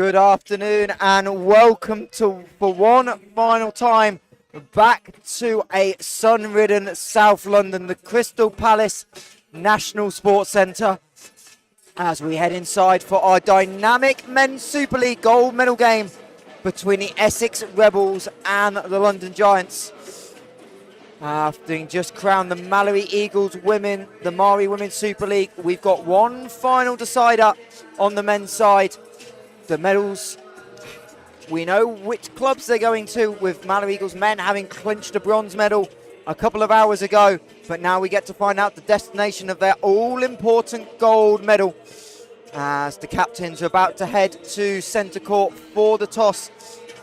Good afternoon and welcome to, for one final time, back to a sun-ridden South London, the Crystal Palace National Sports Centre, as we head inside for our dynamic Men's Super League gold medal game between the Essex Rebels and the London Giants. After just crowned the Mallory Eagles women, the Mari Women's Super League, we've got one final decider on the men's side. The medals, we know which clubs they're going to, with Mallory Eagles men having clinched a bronze medal a couple of hours ago, but now we get to find out the destination of their all-important gold medal as the captains are about to head to centre court for the toss.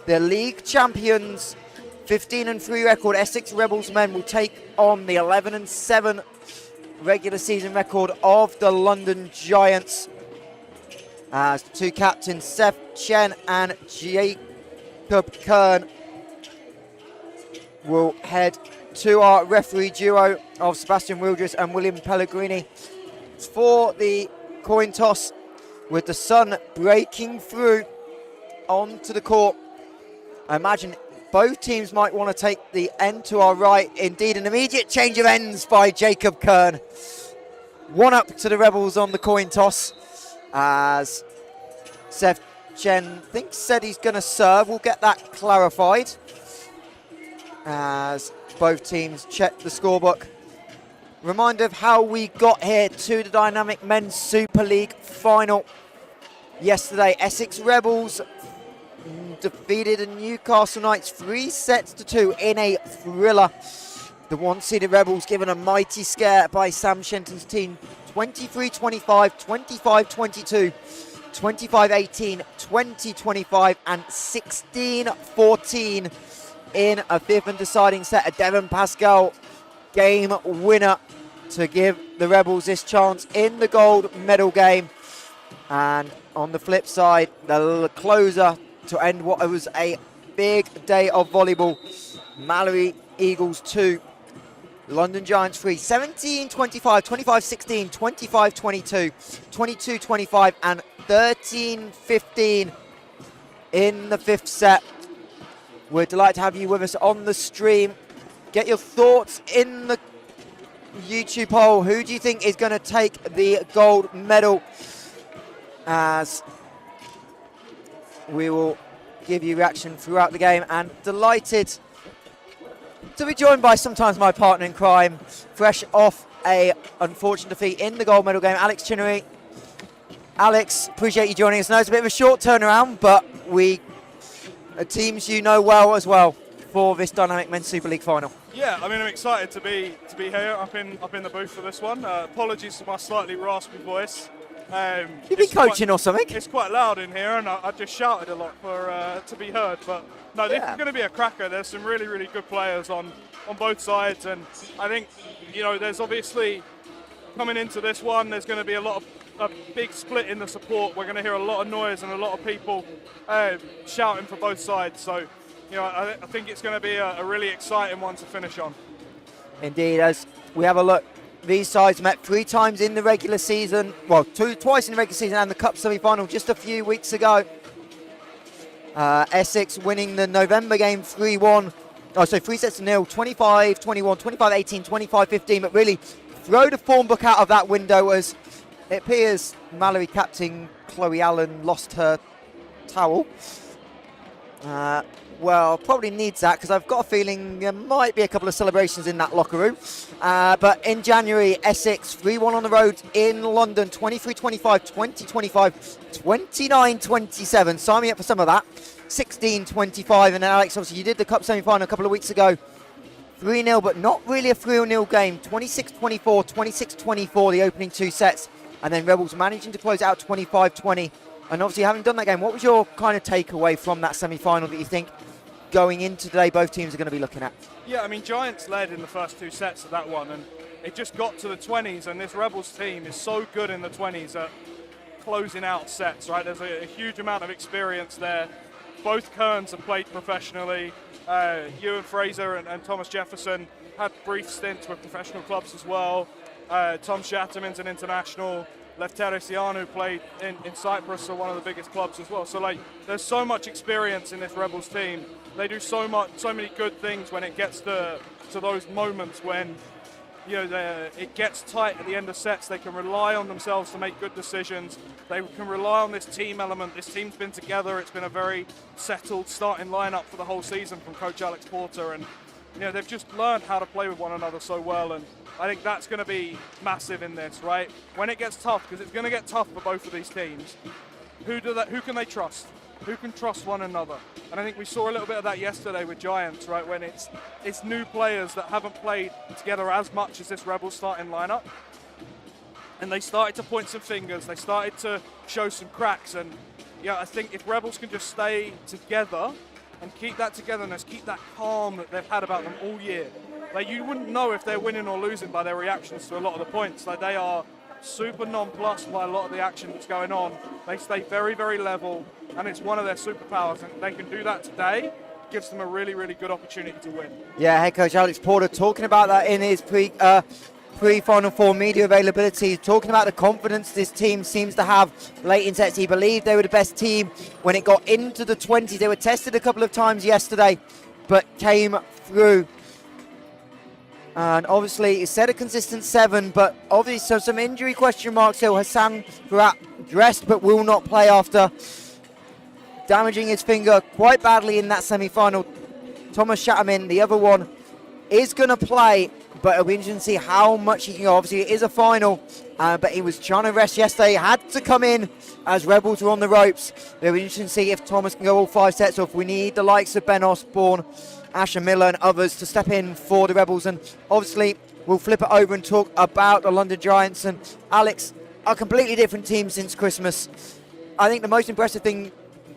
The league champions, 15-3 record Essex Rebels men, will take on the 11-7 regular season record of the London Giants. As the two captains, Seth Chen and Jacob Kern, will head to our referee duo of Sebastian Wildress and William Pellegrini for the coin toss, with the sun breaking through onto the court. I imagine both teams might want to take the end to our right. Indeed, an immediate change of ends by Jacob Kern. One up to the Rebels on the coin toss, as Seth Chen said he's going to serve. We'll get that clarified as both teams check the scorebook. Reminder of how we got here to the dynamic Men's Super League final. Yesterday, Essex Rebels defeated the Newcastle Knights 3-2 in a thriller. The one-seeded Rebels given a mighty scare by Sam Shenton's team, 23-25, 25-22, 25-18, 20-25 and 16-14 in a fifth and deciding set. A Devon Pascal game winner to give the Rebels this chance in the gold medal game. And on the flip side, the closer to end what was a big day of volleyball, Mallory Eagles 2, London Giants 3, 17-25, 25-16, 25-22, 22-25 and 13-15 in the fifth set. We're delighted to have you with us on the stream. Get your thoughts in the YouTube poll. Who do you think is going to take the gold medal? As we will give you reaction throughout the game, and delighted to be joined by sometimes my partner in crime, fresh off a unfortunate defeat in the gold medal game, Alex Chinnery. Alex, appreciate you joining us. I know it's a bit of a short turnaround, but teams you know well as well for this dynamic Men's Super League final. Yeah, I mean, I'm excited to be here up in the booth for this one. Apologies for my slightly raspy voice. You've been coaching or something? It's quite loud in here, and I just shouted a lot for to be heard. But no, this is going to be a cracker. There's some really, really good players on both sides, and I think, you know, there's obviously coming into this one, there's going to be a big split in the support. We're going to hear a lot of noise and a lot of people shouting for both sides. So, you know, I think it's going to be a really exciting one to finish on. Indeed, as we have a look. These sides met 3 times in the regular season, well, twice in the regular season and the Cup semi-final just a few weeks ago. Essex winning the November game 3-1, 3-0, 25-21, 25-18, 25-15, but really throw the form book out of that window as it appears Mallory captain Chloe Allen lost her towel. Well, probably needs that because I've got a feeling there might be a couple of celebrations in that locker room. But in January, Essex 3-1 on the road in London, 23-25, 20-25, 29-27. Sign me up for some of that. 16-25. And Alex, obviously, you did the Cup semi-final a couple of weeks ago. 3-0, but not really a 3-0 game. 26-24, 26-24, the opening 2 sets. And then Rebels managing to close out 25-20. And obviously, having done that game, what was your kind of takeaway from that semi-final that you think going into today both teams are going to be looking at? Yeah, I mean, Giants led in the first 2 sets of that one, and it just got to the 20s, and this Rebels team is so good in the 20s at closing out sets, right? There's a huge amount of experience there. Both Kerns have played professionally. Ewan Fraser and Thomas Jefferson had brief stints with professional clubs as well. Tom Shatterman's an international. Lefterisianu played in Cyprus, so one of the biggest clubs as well. So like, there's so much experience in this Rebels team. They do so many good things when it gets to those moments when, you know, it gets tight at the end of sets. They can rely on themselves to make good decisions. They can rely on this team element. This team's been together. It's been a very settled starting lineup for the whole season from Coach Alex Porter, and you know, they've just learned how to play with one another so well. And I think that's going to be massive in this, right? When it gets tough, because it's going to get tough for both of these teams. Who can they trust? Who can trust one another? And I think we saw a little bit of that yesterday with Giants, right? When it's new players that haven't played together as much as this Rebels starting lineup. And they started to point some fingers. They started to show some cracks. And yeah, I think if Rebels can just stay together and keep that togetherness, keep that calm that they've had about them all year. Like, you wouldn't know if they're winning or losing by their reactions to a lot of the points. Like, they are super nonplussed by a lot of the action that's going on. They stay very, very level, and it's one of their superpowers. And they can do that today. Gives them a really, really good opportunity to win. Yeah, head coach Alex Porter talking about that in his pre-Final Four media availability, talking about the confidence this team seems to have late in sets. He believed they were the best team when it got into the 20s. They were tested a couple of times yesterday, but came through. And obviously, he said a consistent 7, but obviously so some injury question marks. So Hassan Furat dressed but will not play after damaging his finger quite badly in that semi-final. Thomas Chatamin, the other one, is going to play, but it'll be interesting to see how much he can go. Obviously, it is a final, but he was trying to rest yesterday, had to come in as Rebels were on the ropes. It'll be interesting to see if Thomas can go all 5 sets, or if we need the likes of Ben Osborne, Asher Miller and others to step in for the Rebels. And obviously, we'll flip it over and talk about the London Giants. And Alex, a completely different team since Christmas. I think the most impressive thing,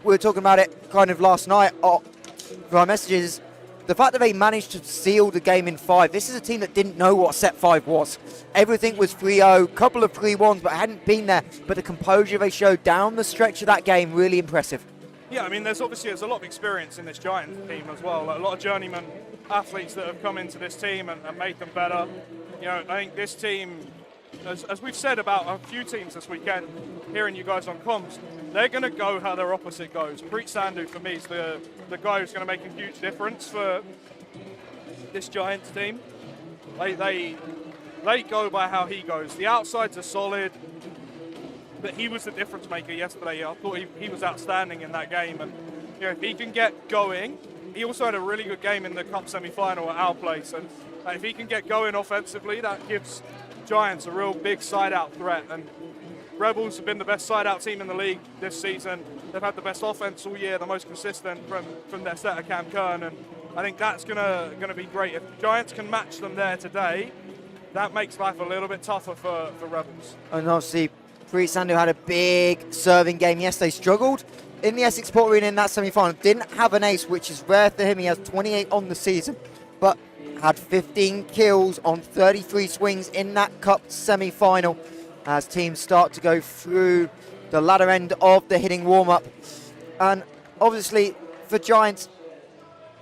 we were talking about it kind of last night for our messages, the fact that they managed to seal the game in 5. This is a team that didn't know what set 5 was. Everything was 3-0, couple of 3-1s, but hadn't been there. But the composure they showed down the stretch of that game, really impressive. Yeah, I mean, there's a lot of experience in this Giants team as well. Like, a lot of journeyman athletes that have come into this team and made them better. You know, I think this team, as we've said about a few teams this weekend, hearing you guys on comms, they're going to go how their opposite goes. Preet Sandhu, for me, is the guy who's going to make a huge difference for this Giants team. They go by how he goes. The outsides are solid, but he was the difference maker yesterday. I thought he was outstanding in that game. And you know, if he can get going, he also had a really good game in the Cup semi-final at our place. And if he can get going offensively, that gives Giants a real big side-out threat. And Rebels have been the best side-out team in the league this season. They've had the best offense all year, the most consistent from their setter Cam Kern, and I think that's gonna be great. If Giants can match them there today, that makes life a little bit tougher for Rebels. And obviously, Preet Sandhu had a big serving game yesterday. Struggled in the Essex Port Arena in that semi-final. Didn't have an ace, which is rare for him. He has 28 on the season, but had 15 kills on 33 swings in that Cup semi-final as teams start to go through the latter end of the hitting warm-up. And obviously, for Giants,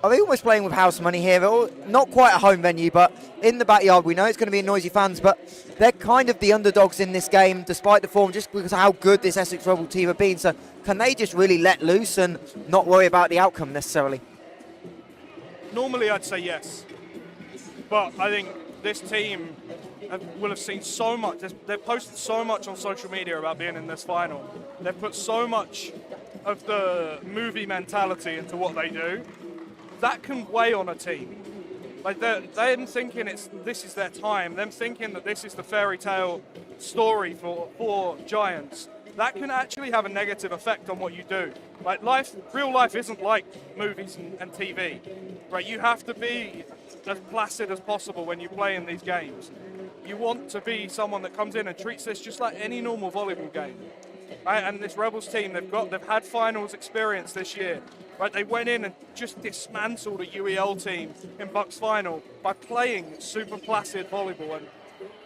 are they almost playing with house money here? Not quite a home venue, but in the backyard. We know it's going to be noisy fans, but they're kind of the underdogs in this game, despite the form, just because of how good this Essex Rebel team have been. So can they just really let loose and not worry about the outcome necessarily? Normally, I'd say yes. But I think this team will have seen so much. They've posted so much on social media about being in this final. They've put so much of the movie mentality into what they do. That can weigh on a team. Like they're thinking this is their time. Them thinking that this is the fairy tale story for Giants. That can actually have a negative effect on what you do. Like real life isn't like movies and TV, right? You have to be as placid as possible when you play in these games. You want to be someone that comes in and treats this just like any normal volleyball game. Right? And this Rebels team, they've had finals experience this year. Right? They went in and just dismantled a UEL team in Bucks final by playing super placid volleyball. And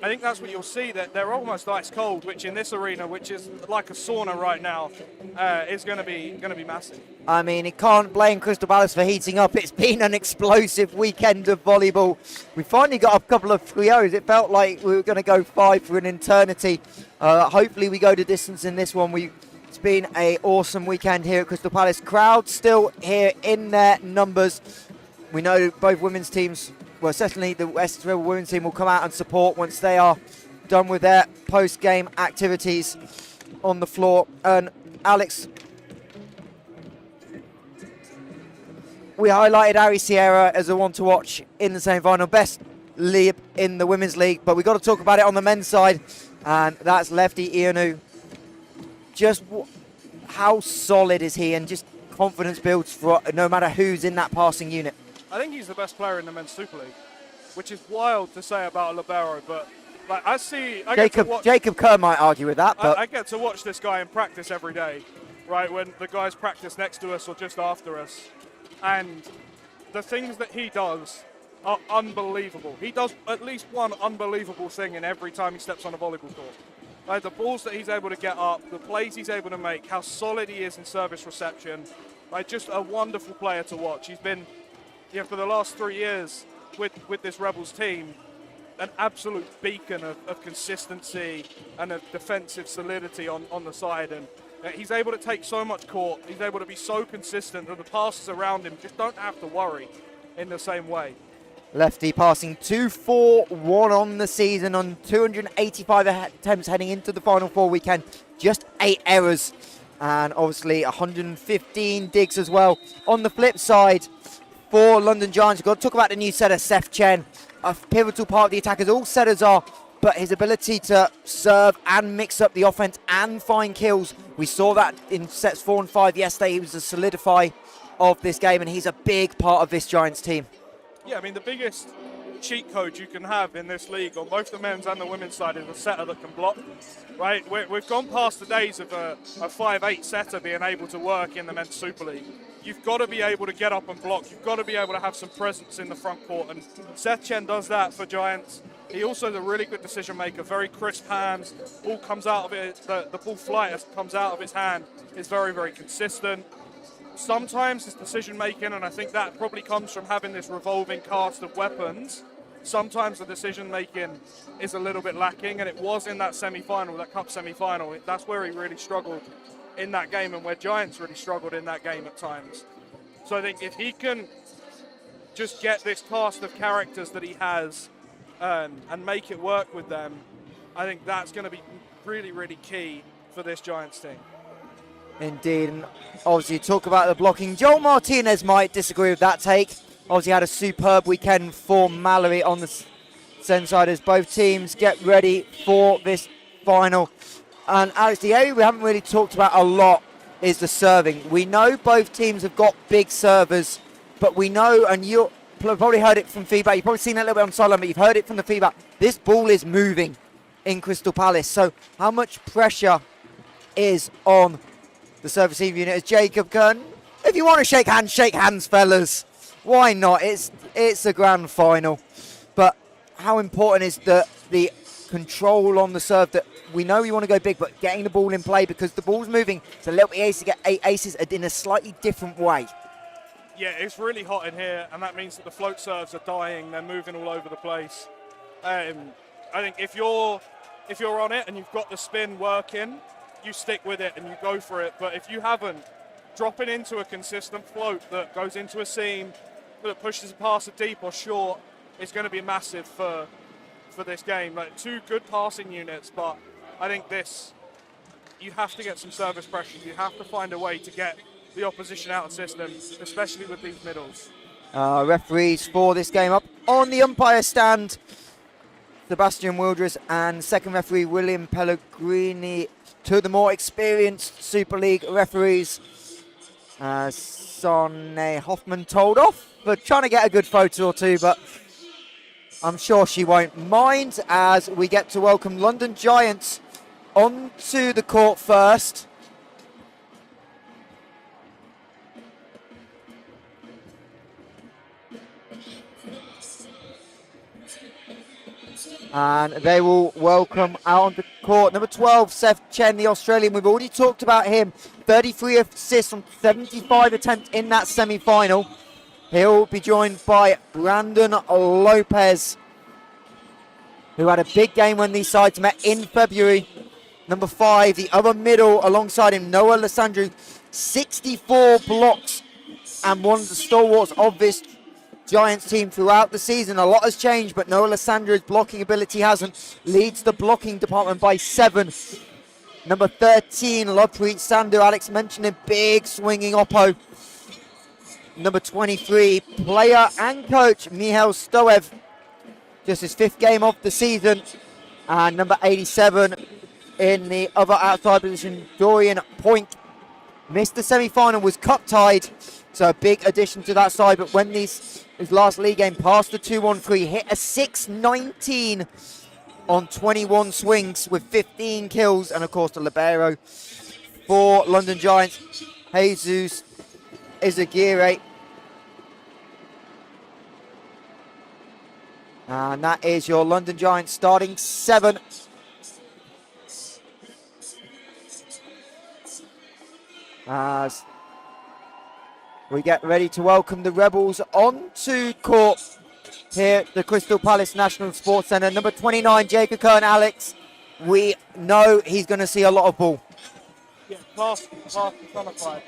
I think that's what you'll see, that they're almost ice cold, which in this arena, which is like a sauna right now, is going to be massive. I mean, it can't blame Crystal Palace for heating up. It's been an explosive weekend of volleyball. We finally got a couple of 3-0s. It felt like we were going to go 5 for an eternity. Hopefully we go the distance in this one. It's been an awesome weekend here at Crystal Palace. Crowd still here in their numbers. We know both women's teams, well, certainly the Essex Rebels women's team will come out and support once they are done with their post-game activities on the floor. And Alex, we highlighted Ari Sierra as the one to watch in the semi-final, best lead in the women's league, but we've got to talk about it on the men's side, and that's lefty Ianu. Just how solid is he, and just confidence builds for no matter who's in that passing unit. I think he's the best player in the men's Super League, which is wild to say about a libero, but like Jacob Kerr might argue with that, but I get to watch this guy in practice every day, right? When the guys practice next to us or just after us, and the things that he does are unbelievable. He does at least one unbelievable thing in every time he steps on a volleyball court. Like the balls that he's able to get up, the plays he's able to make, how solid he is in service reception. Like just a wonderful player to watch. He's been, for the last 3 years with this Rebels team, an absolute beacon of consistency and of defensive solidity on the side. And he's able to take so much court. He's able to be so consistent that the passes around him just don't have to worry in the same way. Lefty passing 2-4-1 on the season on 285 attempts heading into the Final Four weekend. Just 8 errors and obviously 115 digs as well. On the flip side, for London Giants, we've got to talk about the new setter, Seth Chen. A pivotal part of the attack, as all setters are, but his ability to serve and mix up the offense and find kills. We saw that in sets 4 and 5 yesterday. He was a solidify of this game, and he's a big part of this Giants team. Yeah, I mean, the biggest cheat code you can have in this league on both the men's and the women's side is a setter that can block, right? We've gone past the days of a 5'8" setter being able to work in the men's Super League. You've got to be able to get up and block. You've got to be able to have some presence in the front court, and Seth Chen does that for Giants. He also is a really good decision maker, very crisp hands. Ball comes out of it, the ball flight as comes out of his hand is very, very consistent. Sometimes his decision making, and I think that probably comes from having this revolving cast of weapons, sometimes the decision making is a little bit lacking, and it was in that semi-final, that cup semi-final. That's where he really struggled in that game, and where Giants really struggled in that game at times. So I think if he can just get this cast of characters that he has and make it work with them, I think that's going to be really, really key for this Giants team. Indeed, and obviously talk about the blocking. Joel Martinez might disagree with that take. Obviously had a superb weekend for Mallory on the send side as both teams get ready for this final. And Alex, the area we haven't really talked about a lot is the serving. We know both teams have got big servers, but we know, and you've probably heard it from feedback, you've probably seen it a little bit on sideline, but you've heard it from the feedback, this ball is moving in Crystal Palace. So how much pressure is on the service unit as Jacob Kern? If you want to shake hands, fellas. Why not? It's a grand final. But how important is the control on the serve? That we know you want to go big, but getting the ball in play because the ball's moving. It's a little bit easy to get 8 aces in a slightly different way. Yeah, it's really hot in here, and that means that the float serves are dying. They're moving all over the place. I think if you're on it and you've got the spin working, you stick with it and you go for it. But if you haven't, dropping into a consistent float that goes into a seam, that pushes a passer deep or short, is going to be massive for this game. Like 2 good passing units, but I think you have to get some service pressure. You have to find a way to get the opposition out of system, especially with these middles. Referees for this game up on the umpire stand, Sebastian Wildress and second referee William Pellegrini. 2 of the more experienced Super League referees. Sonne Hoffman told off for trying to get a good photo or 2, but I'm sure she won't mind as we get to welcome London Giants onto the court first. And they will welcome out on the court number 12, Seth Chen, the Australian. We've already talked about him. 33 assists on 75 attempts in that semi-final. He'll be joined by Brandon Lopez, who had a big game when these sides met in February. Number 5, the other middle alongside him, Noah Lysandru, 64 blocks and one of the stalwarts of this Giants team throughout the season. A lot has changed, but Noah Lysandru's blocking ability hasn't. Leads the blocking department by 7. Number 13, Lovepreet Sandhu, Alex mentioned him, big swinging oppo. Number 23, player and coach Mihail Stoev, just his 5th game of the season. And number 87 in the other outside position, Dorian Point. Missed the semi-final, was cup tied, so a big addition to that side. But when his last league game passed the 2-1-3, hit a 6-19 on 21 swings with 15 kills, and of course the libero for London Giants, Jesus Izaguirre. And that is your London Giants starting 7. As we get ready to welcome the Rebels onto court here at the Crystal Palace National Sports Centre. Number 29, Jacob Kern, Alex. We know he's going to see a lot of ball. Yeah, class personified.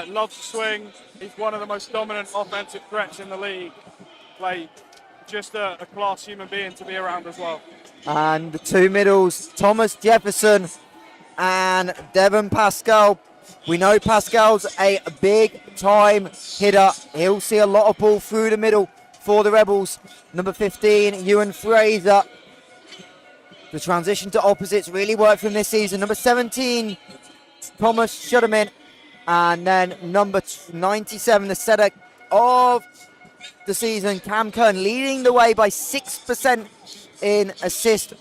Loves to swing. He's one of the most dominant offensive threats in the league. Like, just a class human being to be around as well. And the 2 middles, Thomas Jefferson and Devon Pascal. We know Pascal's a big-time hitter. He'll see a lot of ball through the middle for the Rebels. Number 15, Ewan Fraser. The transition to opposites really worked for him this season. Number 17, Thomas Schudderman. And then number 97, the setter of the season, Cam Kern, leading the way by 6% in assist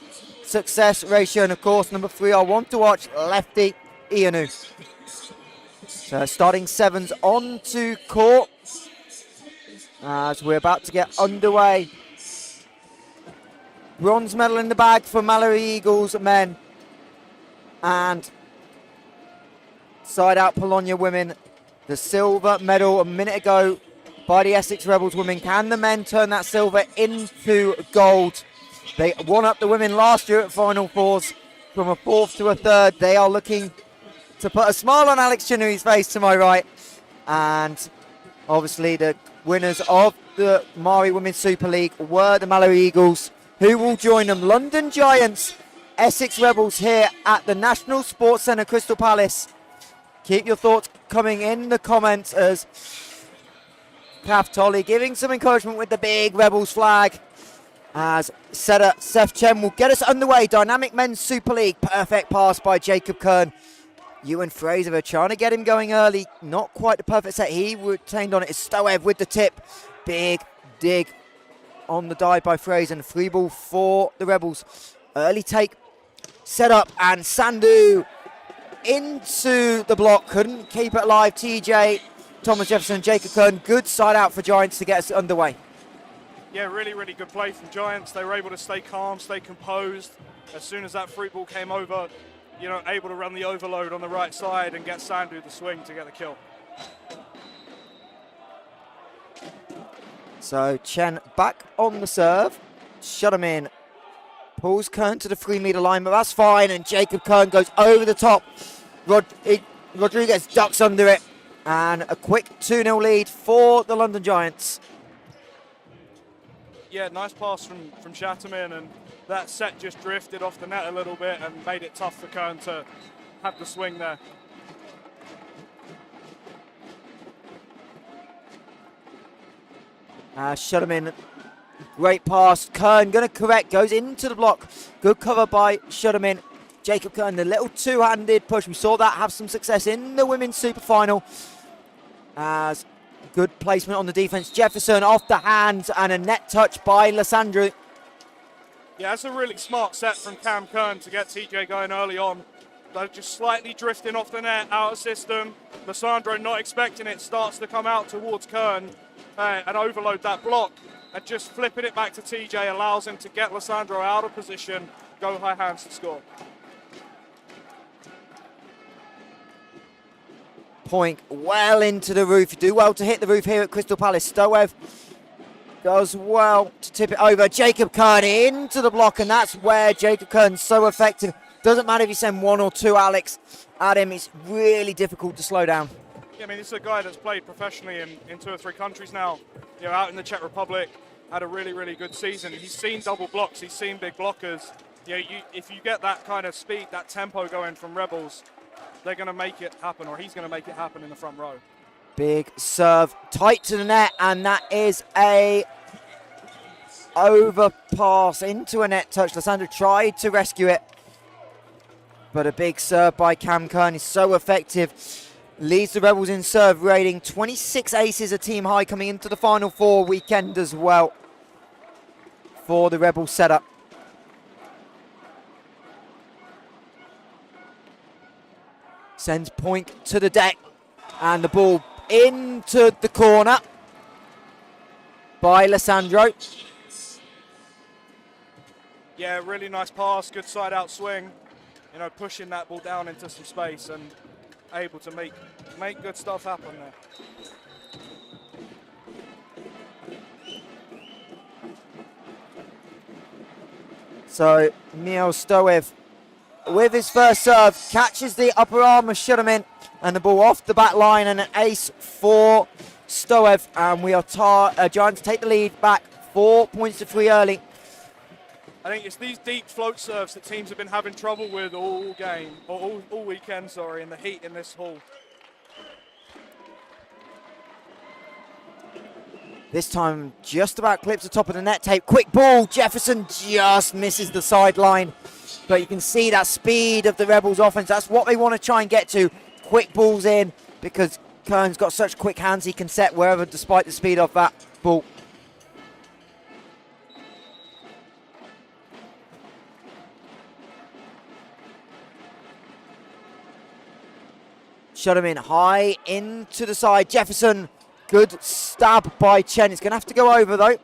success ratio. And of course, number 3, I want to watch, lefty Ianu. So starting 7s onto court as we're about to get underway. Bronze medal in the bag for Mallory Eagles men. And side out Bologna women. The silver medal a minute ago by the Essex Rebels women. Can the men turn that silver into gold? They won up the women last year at Final Fours from a 4th to a 3rd. They are looking to put a smile on Alex Chinnery's face to my right. And obviously the winners of the Mari Women's Super League were the Mallory Eagles, who will join them. London Giants, Essex Rebels here at the National Sports Centre, Crystal Palace. Keep your thoughts coming in the comments as Kath Tolley giving some encouragement with the big Rebels flag. As setter Seth Chen will get us underway. Dynamic Men's Super League. Perfect pass by Jacob Kern. Ewan Fraser are trying to get him going early. Not quite the perfect set. He retained on it. It's Stoev with the tip. Big dig on the dive by Fraser. And free ball for the Rebels. Early take. Set up. And Sandhu into the block. Couldn't keep it alive. TJ, Thomas Jefferson, Jacob Kern. Good side out for Giants to get us underway. Yeah, really, really good play from Giants. They were able to stay calm, stay composed. As soon as that free ball came over, you know, able to run the overload on the right side and get Sandhu the swing to get the kill. So Chen back on the serve. Shut him in. Pulls Kern to the 3-meter line, but that's fine. And Jacob Kern goes over the top. Rodriguez ducks under it. And a quick 2-0 lead for the London Giants. Yeah, nice pass from Shatterman, and that set just drifted off the net a little bit and made it tough for Kern to have the swing there. Schudderman, great pass. Kern going to correct, goes into the block. Good cover by Schudderman. Jacob Kern, the little two-handed push. We saw that have some success in the Women's Super Final. As good placement on the defense. Jefferson off the hands and a net touch by Lysandru. Yeah, that's a really smart set from Cam Kern to get TJ going early on. They're just slightly drifting off the net, out of system. Lysandru not expecting it, starts to come out towards Kern and overload that block. And just flipping it back to TJ allows him to get Lysandru out of position, go high hands to score. Point well into the roof. You do well to hit the roof here at Crystal Palace. Stoev does well to tip it over. Jacob Kern into the block, and that's where Jacob Kern's so effective. Doesn't matter if you send one or two, Alex, at him. It's really difficult to slow down. Yeah, I mean, this is a guy that's played professionally in 2 or 3 countries now. You know, out in the Czech Republic, had a really, really good season. He's seen double blocks. He's seen big blockers. You know, if you get that kind of speed, that tempo going from Rebels, they're going to make it happen, or he's going to make it happen in the front row. Big serve, tight to the net, and that is a overpass into a net touch. Lissandro tried to rescue it, but a big serve by Cam Kern is so effective. Leads the Rebels in serve rating. 26 aces, a team high, coming into the Final Four weekend as well for the Rebels setup. Sends point to the deck, and the ball into the corner by Lissandro. Yeah, really nice pass, good side out swing. You know, pushing that ball down into some space and able to make good stuff happen there. So Miel Stoev with his first serve catches the upper arm of Shuterman, and the ball off the back line, and an ace for Stoev, and we are Giants take the lead back 4 points to 3 early. I think it's these deep float serves that teams have been having trouble with all game, or all weekend, sorry, in the heat in this hall. This time just about clips the top of the net tape. Quick ball, Jefferson just misses the sideline. But you can see that speed of the Rebels offense. That's what they want to try and get to. Quick balls in, because Kern's got such quick hands, he can set wherever despite the speed of that ball. Shut him in high into the side. Jefferson, good stab by Chen. It's going to have to go over though.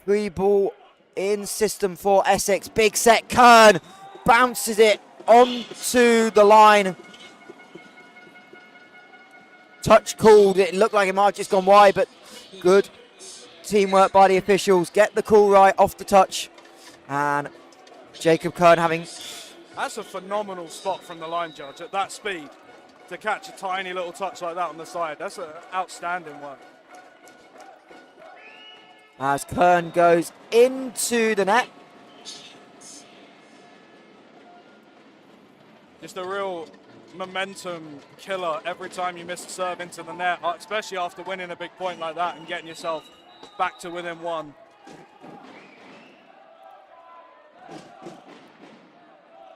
Free ball in system for Essex. Big set. Kern bounces it onto the line. Touch called. It looked like it might have just gone wide, but good teamwork by the officials. Get the call right off the touch. And Jacob Kern having... That's a phenomenal spot from the line judge at that speed. To catch a tiny little touch like that on the side. That's outstanding work. As Kern goes into the net. Just a real momentum killer every time you miss a serve into the net, especially after winning a big point like that and getting yourself back to within one.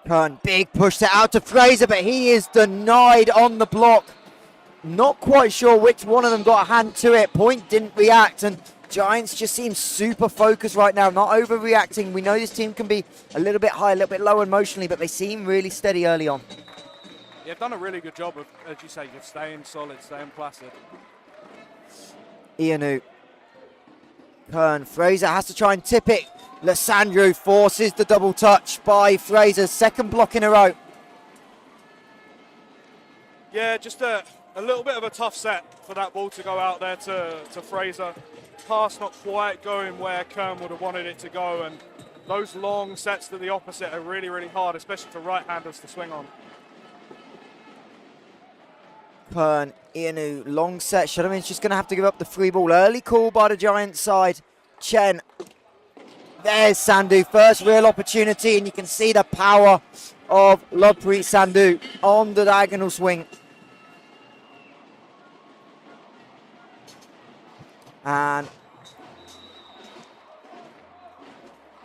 Kern, big push set out to Fraser, but he is denied on the block. Not quite sure which one of them got a hand to it. Point didn't react, and Giants just seem super focused right now, not overreacting. We know this team can be a little bit high, a little bit low emotionally, but they seem really steady early on. Yeah, they've done a really good job of, as you say, just staying solid, staying placid. Ianu. Kern, Fraser has to try and tip it. Lissandro forces the double touch by Fraser, second block in a row. Yeah, just a little bit of a tough set for that ball to go out there to Fraser. Pass not quite going where Kern would have wanted it to go, and those long sets to the opposite are really, really hard, especially for right-handers to swing on. Kern, Ianu, long set. Shutterman's just going to have to give up the free ball. Early call by the Giants side. Chen. There's Sandhu, first real opportunity, and you can see the power of Lodpreet Sandhu on the diagonal swing. And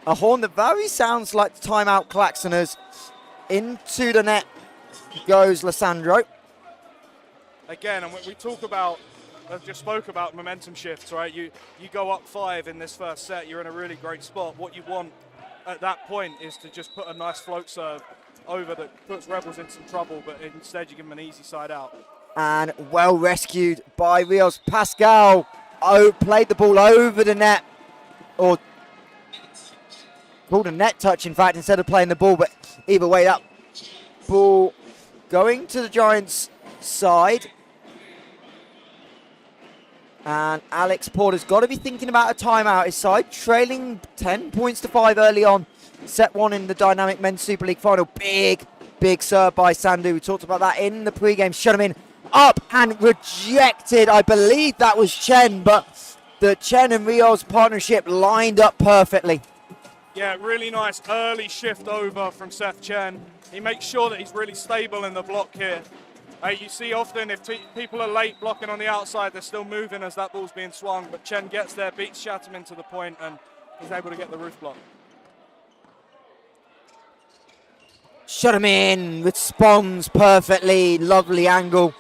a horn that very sounds like the timeout klaxoners. Into the net goes Lissandro. Again, and we talk about, I just spoke about momentum shifts, right? You go up 5 in this first set, you're in a really great spot. What you want at that point is to just put a nice float serve over that puts Rebels in some trouble, but instead you give them an easy side out. And well rescued by Rios. Pascal played the ball over the net, or called a net touch, in fact, instead of playing the ball, but either way, that ball going to the Giants' side. And Alex Porter's got to be thinking about a timeout. His side trailing 10 points to 5 early on. Set one in the Dynamic Men's Super League final. Big serve by Sandu. We talked about that in the pregame. Shut him in. Up and rejected. I believe that was Chen, but the Chen and Rios partnership lined up perfectly. Yeah, really nice early shift over from Seth Chen. He makes sure that he's really stable in the block here. You see often if people are late blocking on the outside, they're still moving as that ball's being swung, but Chen gets there, beats Shatterman to the point, and he's able to get the roof block. Shut him in, responds perfectly, lovely angle.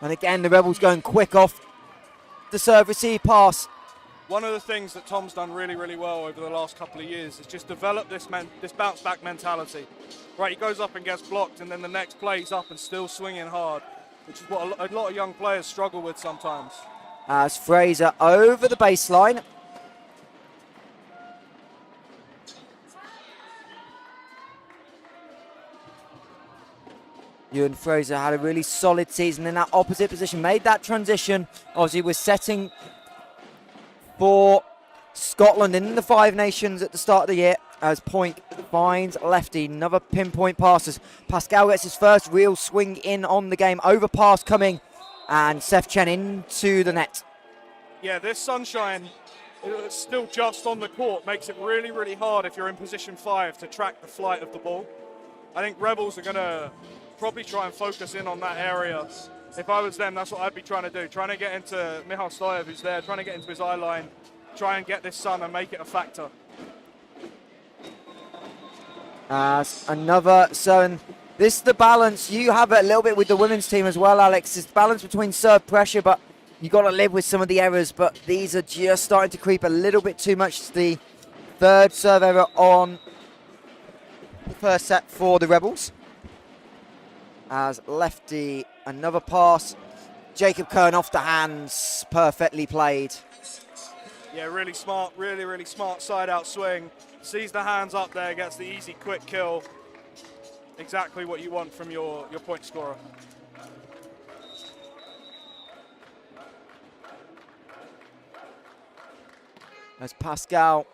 And again, the Rebels going quick off the serve receive pass. One of the things that Tom's done really, really well over the last couple of years is just develop this bounce back mentality. Right, he goes up and gets blocked, and then the next play he's up and still swinging hard, which is what a lot of young players struggle with sometimes. As Fraser over the baseline. Ewan Fraser had a really solid season in that opposite position, made that transition. Obviously, we're setting for Scotland in the Five Nations at the start of the year as Point finds lefty. Another pinpoint passes. Pascal gets his first real swing in on the game. Overpass coming, and Seth Chen into the net. Yeah, this sunshine, it's still just on the court, makes it really, really hard if you're in position 5 to track the flight of the ball. I think Rebels are going to probably try and focus in on that area. If I was them, that's what I'd be trying to do. Trying to get into Michal Stoyev, who's there, trying to get into his eye line, try and get this sun and make it a factor. Another, so this is the balance. You have it a little bit with the women's team as well, Alex. It's the balance between serve pressure, but you got to live with some of the errors. But these are just starting to creep a little bit too much. It's the third serve error on the first set for the Rebels. As lefty, another pass. Jacob Kern off the hands, perfectly played. Yeah, really smart, really, really smart side out swing. Sees the hands up there, gets the easy, quick kill. Exactly what you want from your point scorer. As Pascal,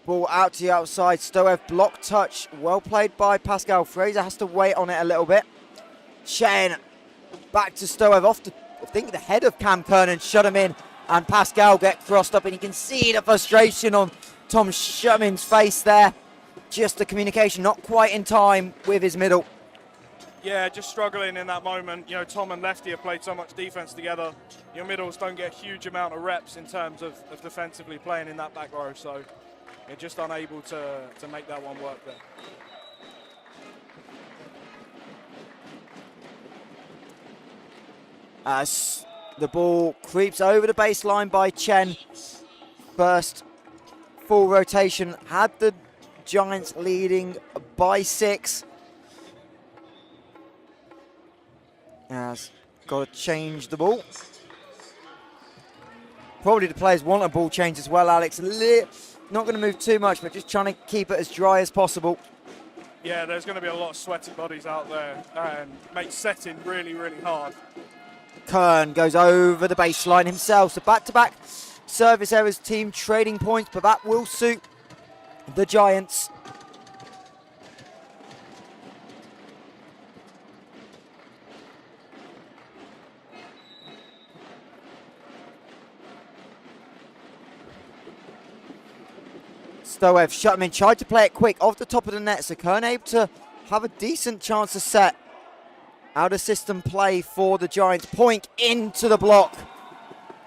ball out to the outside. Stoev block touch, well played by Pascal. Fraser has to wait on it a little bit. Chen back to Stoev off the, I think, the head of Cam Kernan, shut him in, and Pascal get crossed up, and you can see the frustration on Tom Sherman's face there. Just the communication not quite in time with his middle. Yeah, just struggling in that moment. You know, Tom and Lefty have played so much defense together. Your middles don't get a huge amount of reps in terms of defensively playing in that back row, so you're just unable to make that one work there. As the ball creeps over the baseline by Chen. First full rotation had the Giants leading by 6. As got to change the ball. Probably the players want a ball change as well, Alex. Not going to move too much, but just trying to keep it as dry as possible. Yeah, there's going to be a lot of sweaty bodies out there and makes setting really, really hard. Kern goes over the baseline himself. So back-to-back service errors, team trading points, but that will suit the Giants. Stoev shut him in, tried to play it quick off the top of the net, so Kern able to have a decent chance to set. Out of system play for the Giants. Point into the block.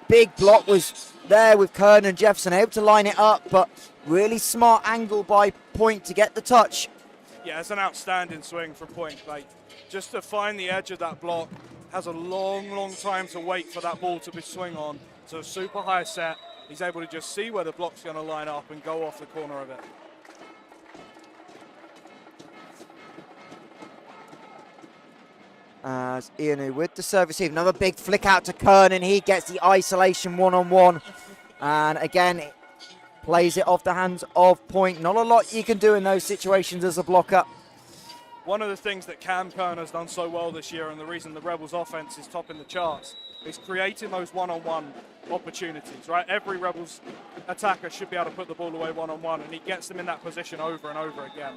Big block was there with Kern and Jefferson, able to line it up, but really smart angle by Point to get the touch. Yeah, it's an outstanding swing from Point. Like, just to find the edge of that block, has a long, long time to wait for that ball to be swung on. So super high set. He's able to just see where the block's going to line up and go off the corner of it. As Ianu with the service receive, another big flick out to Kern, and he gets the isolation one-on-one. And again, it plays it off the hands of Point. Not a lot you can do in those situations as a blocker. One of the things that Cam Kern has done so well this year, and the reason the Rebels offense is topping the charts, is creating those one-on-one opportunities, right? Every Rebels attacker should be able to put the ball away one-on-one, and he gets them in that position over and over again.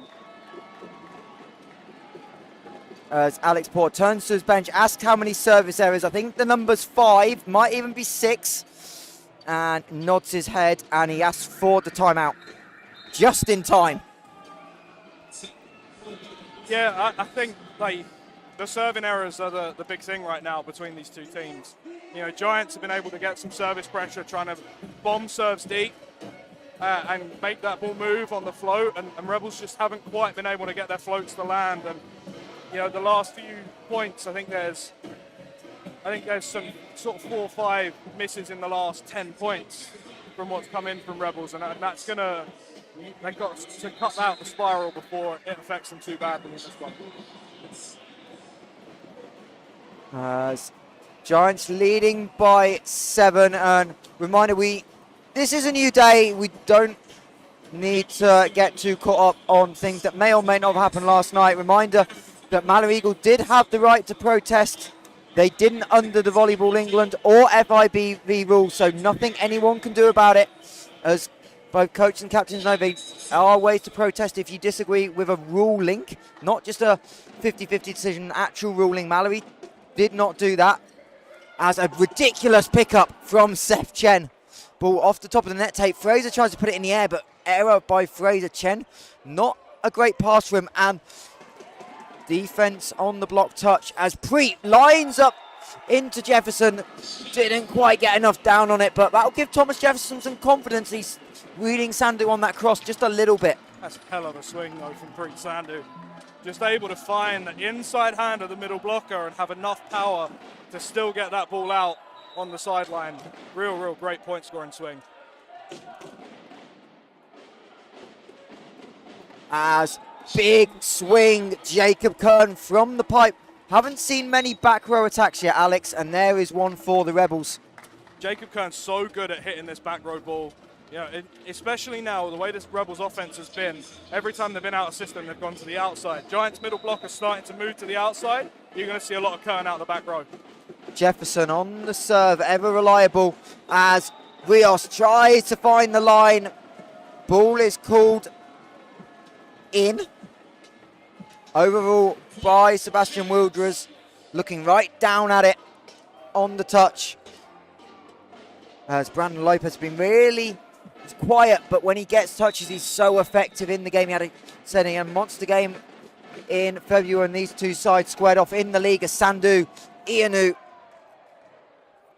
As Alex Porter turns to his bench, asks how many service errors. I think the number's 5, might even be 6. And nods his head, and he asks for the timeout. Just in time. Yeah, I think the serving errors are the big thing right now between these two teams. You know, Giants have been able to get some service pressure, trying to bomb serves deep and make that ball move on the float, and Rebels just haven't quite been able to get their floats to land. And you know, the last few points, I think there's some sort of 4 or 5 misses in the last 10 points from what's come in from Rebels, and that's gonna. They've got to cut out the spiral before it affects them too badly in this one. Giants leading by 7, and reminder, this is a new day. We don't need to get too caught up on things that may or may not have happened last night. Reminder that Mallory Eagle did have the right to protest. They didn't under the Volleyball England or FIBV rules, so nothing anyone can do about it. As both coaches and captains know, there are ways to protest if you disagree with a ruling, not just a 50-50 decision, actual ruling. Mallory did not do that. As a ridiculous pickup from Seth Chen. Ball off the top of the net tape. Fraser tries to put it in the air, but error by Fraser Chen. Not a great pass for him, and defense on the block touch as Preet lines up into Jefferson. Didn't quite get enough down on it, but that'll give Thomas Jefferson some confidence. He's reading Sandu on that cross just a little bit. That's a hell of a swing, though, from Preet Sandu. Just able to find the inside hand of the middle blocker and have enough power to still get that ball out on the sideline. Real great point scoring swing. As big swing, Jacob Kern from the pipe. Haven't seen many back row attacks yet, Alex, and there is one for the Rebels. Jacob Kern's so good at hitting this back row ball. You know, especially now, the way this Rebels offense has been, every time they've been out of system, they've gone to the outside. Giants middle blocker starting to move to the outside. You're going to see a lot of Kern out the back row. Jefferson on the serve, ever reliable, as Rios tries to find the line. Ball is called in. Overall by Sebastian Wilders, looking right down at it on the touch. As Brandon Lopez has been really quiet, but when he gets touches, he's so effective in the game. He had a monster game in February, and these two sides squared off in the league as Sandu Ianu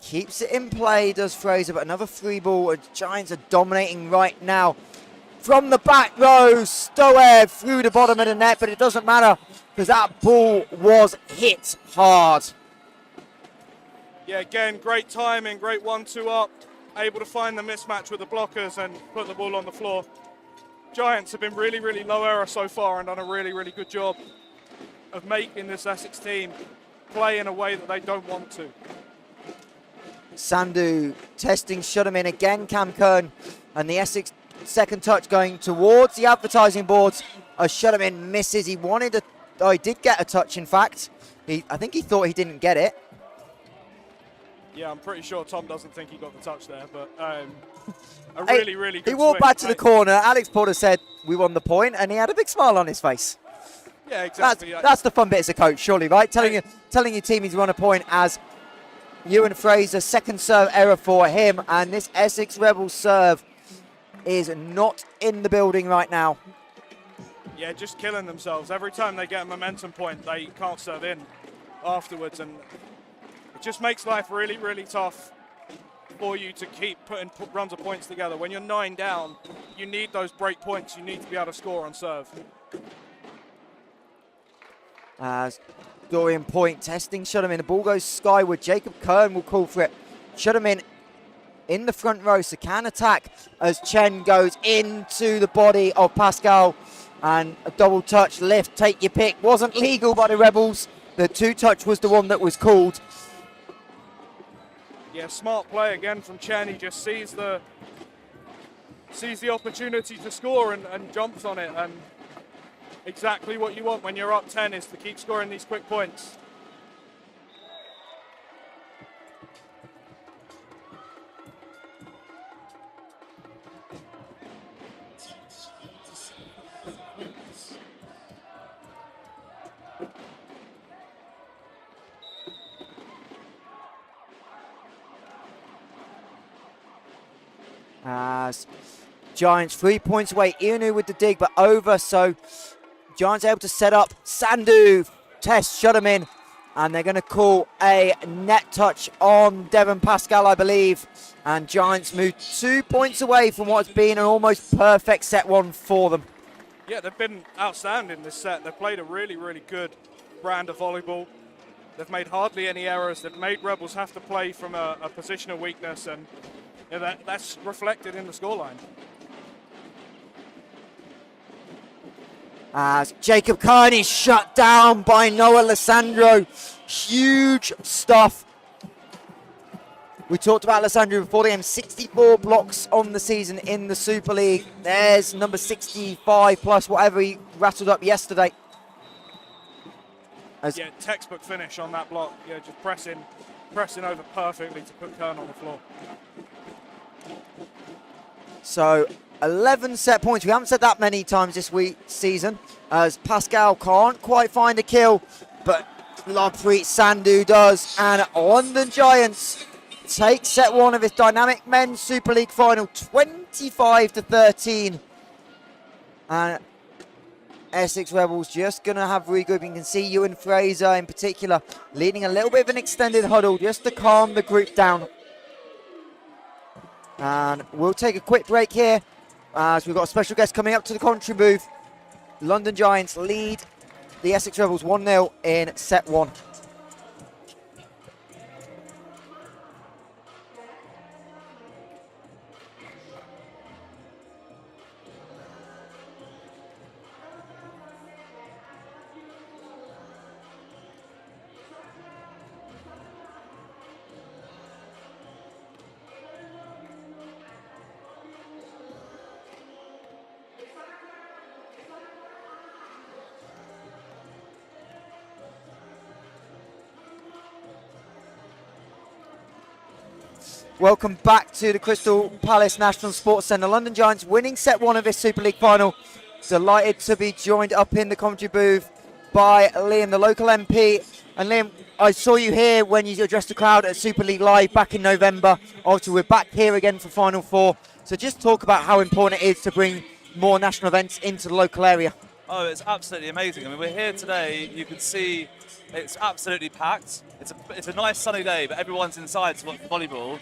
keeps it in play, does Fraser, but another free ball. Giants are dominating right now. From the back row, Stoev through the bottom of the net, but it doesn't matter because that ball was hit hard. Yeah, again, great timing, great 1-2 up, able to find the mismatch with the blockers and put the ball on the floor. Giants have been really low error so far and done a really good job of making this Essex team play in a way that they don't want to. Sandu testing Shudderman again, Cam Kern, and the Essex second touch going towards the advertising boards as Shudderman misses. He did get a touch, in fact. I think he thought he didn't get it. Yeah, I'm pretty sure Tom doesn't think he got the touch there, but a really good He walked swing, back to the corner. Alex Porter said, "We won the point," and he had a big smile on his face. Yeah, exactly. That's the fun bit as a coach, surely, right? Telling your team he's won a point as Ewan Fraser, second serve error for him, and this Essex Rebels serve is not in the building right now. Yeah, just killing themselves. Every time they get a momentum point, they can't serve in afterwards, and it just makes life really tough for you to keep putting runs of points together. When you're 9 down, you need those break points. You need to be able to score on serve. As Dorian Point testing Shudderman, the ball goes skyward. Jacob Kern will call for it. Shudderman in the front row, so can attack as Chen goes into the body of Pascal, and a double touch lift, take your pick, wasn't legal by the Rebels. The 2-touch was the one that was called. Yeah, smart play again from Chen. He just sees the opportunity to score and jumps on it, and exactly what you want when you're up 10 is to keep scoring these quick points. As Giants 3 points away. Ianu with the dig, but over. So Giants able to set up. Sandu test, shut him in. And they're going to call a net touch on Devon Pascal, I believe. And Giants move 2 points away from what's been an almost perfect set one for them. Yeah, they've been outstanding this set. They've played a really, really good brand of volleyball. They've made hardly any errors. They've made Rebels have to play from a position of weakness, and that's reflected in the scoreline. As Jacob Carney shut down by Noah Alessandro. Huge stuff. We talked about Alessandro before the game. 64 blocks on the season in the Super League. There's number 65 plus whatever he rattled up yesterday. Yeah, textbook finish on that block. Yeah, just pressing over perfectly to put Kern on the floor. So 11 set points. We haven't said that many times this season, as Pascal can't quite find a kill, but Lobpreet Sandhu does, and London Giants take set one of its dynamic men's Super League final, 25-13. And Essex Rebels just going to have regrouping. You can see Ewan Fraser in particular leading a little bit of an extended huddle just to calm the group down. And we'll take a quick break here as we've got a special guest coming up to the commentary booth. London Giants lead the Essex Rebels 1-0 in set one. Welcome back to the Crystal Palace National Sports Centre. London Giants winning set one of this Super League final. Delighted to be joined up in the commentary booth by Liam, the local MP. And Liam, I saw you here when you addressed the crowd at Super League Live back in November. Obviously, we're back here again for Final Four. So just talk about how important it is to bring more national events into the local area. Oh, it's absolutely amazing. I mean, we're here today. You can see it's absolutely packed. It's a nice sunny day, but everyone's inside to watch volleyball.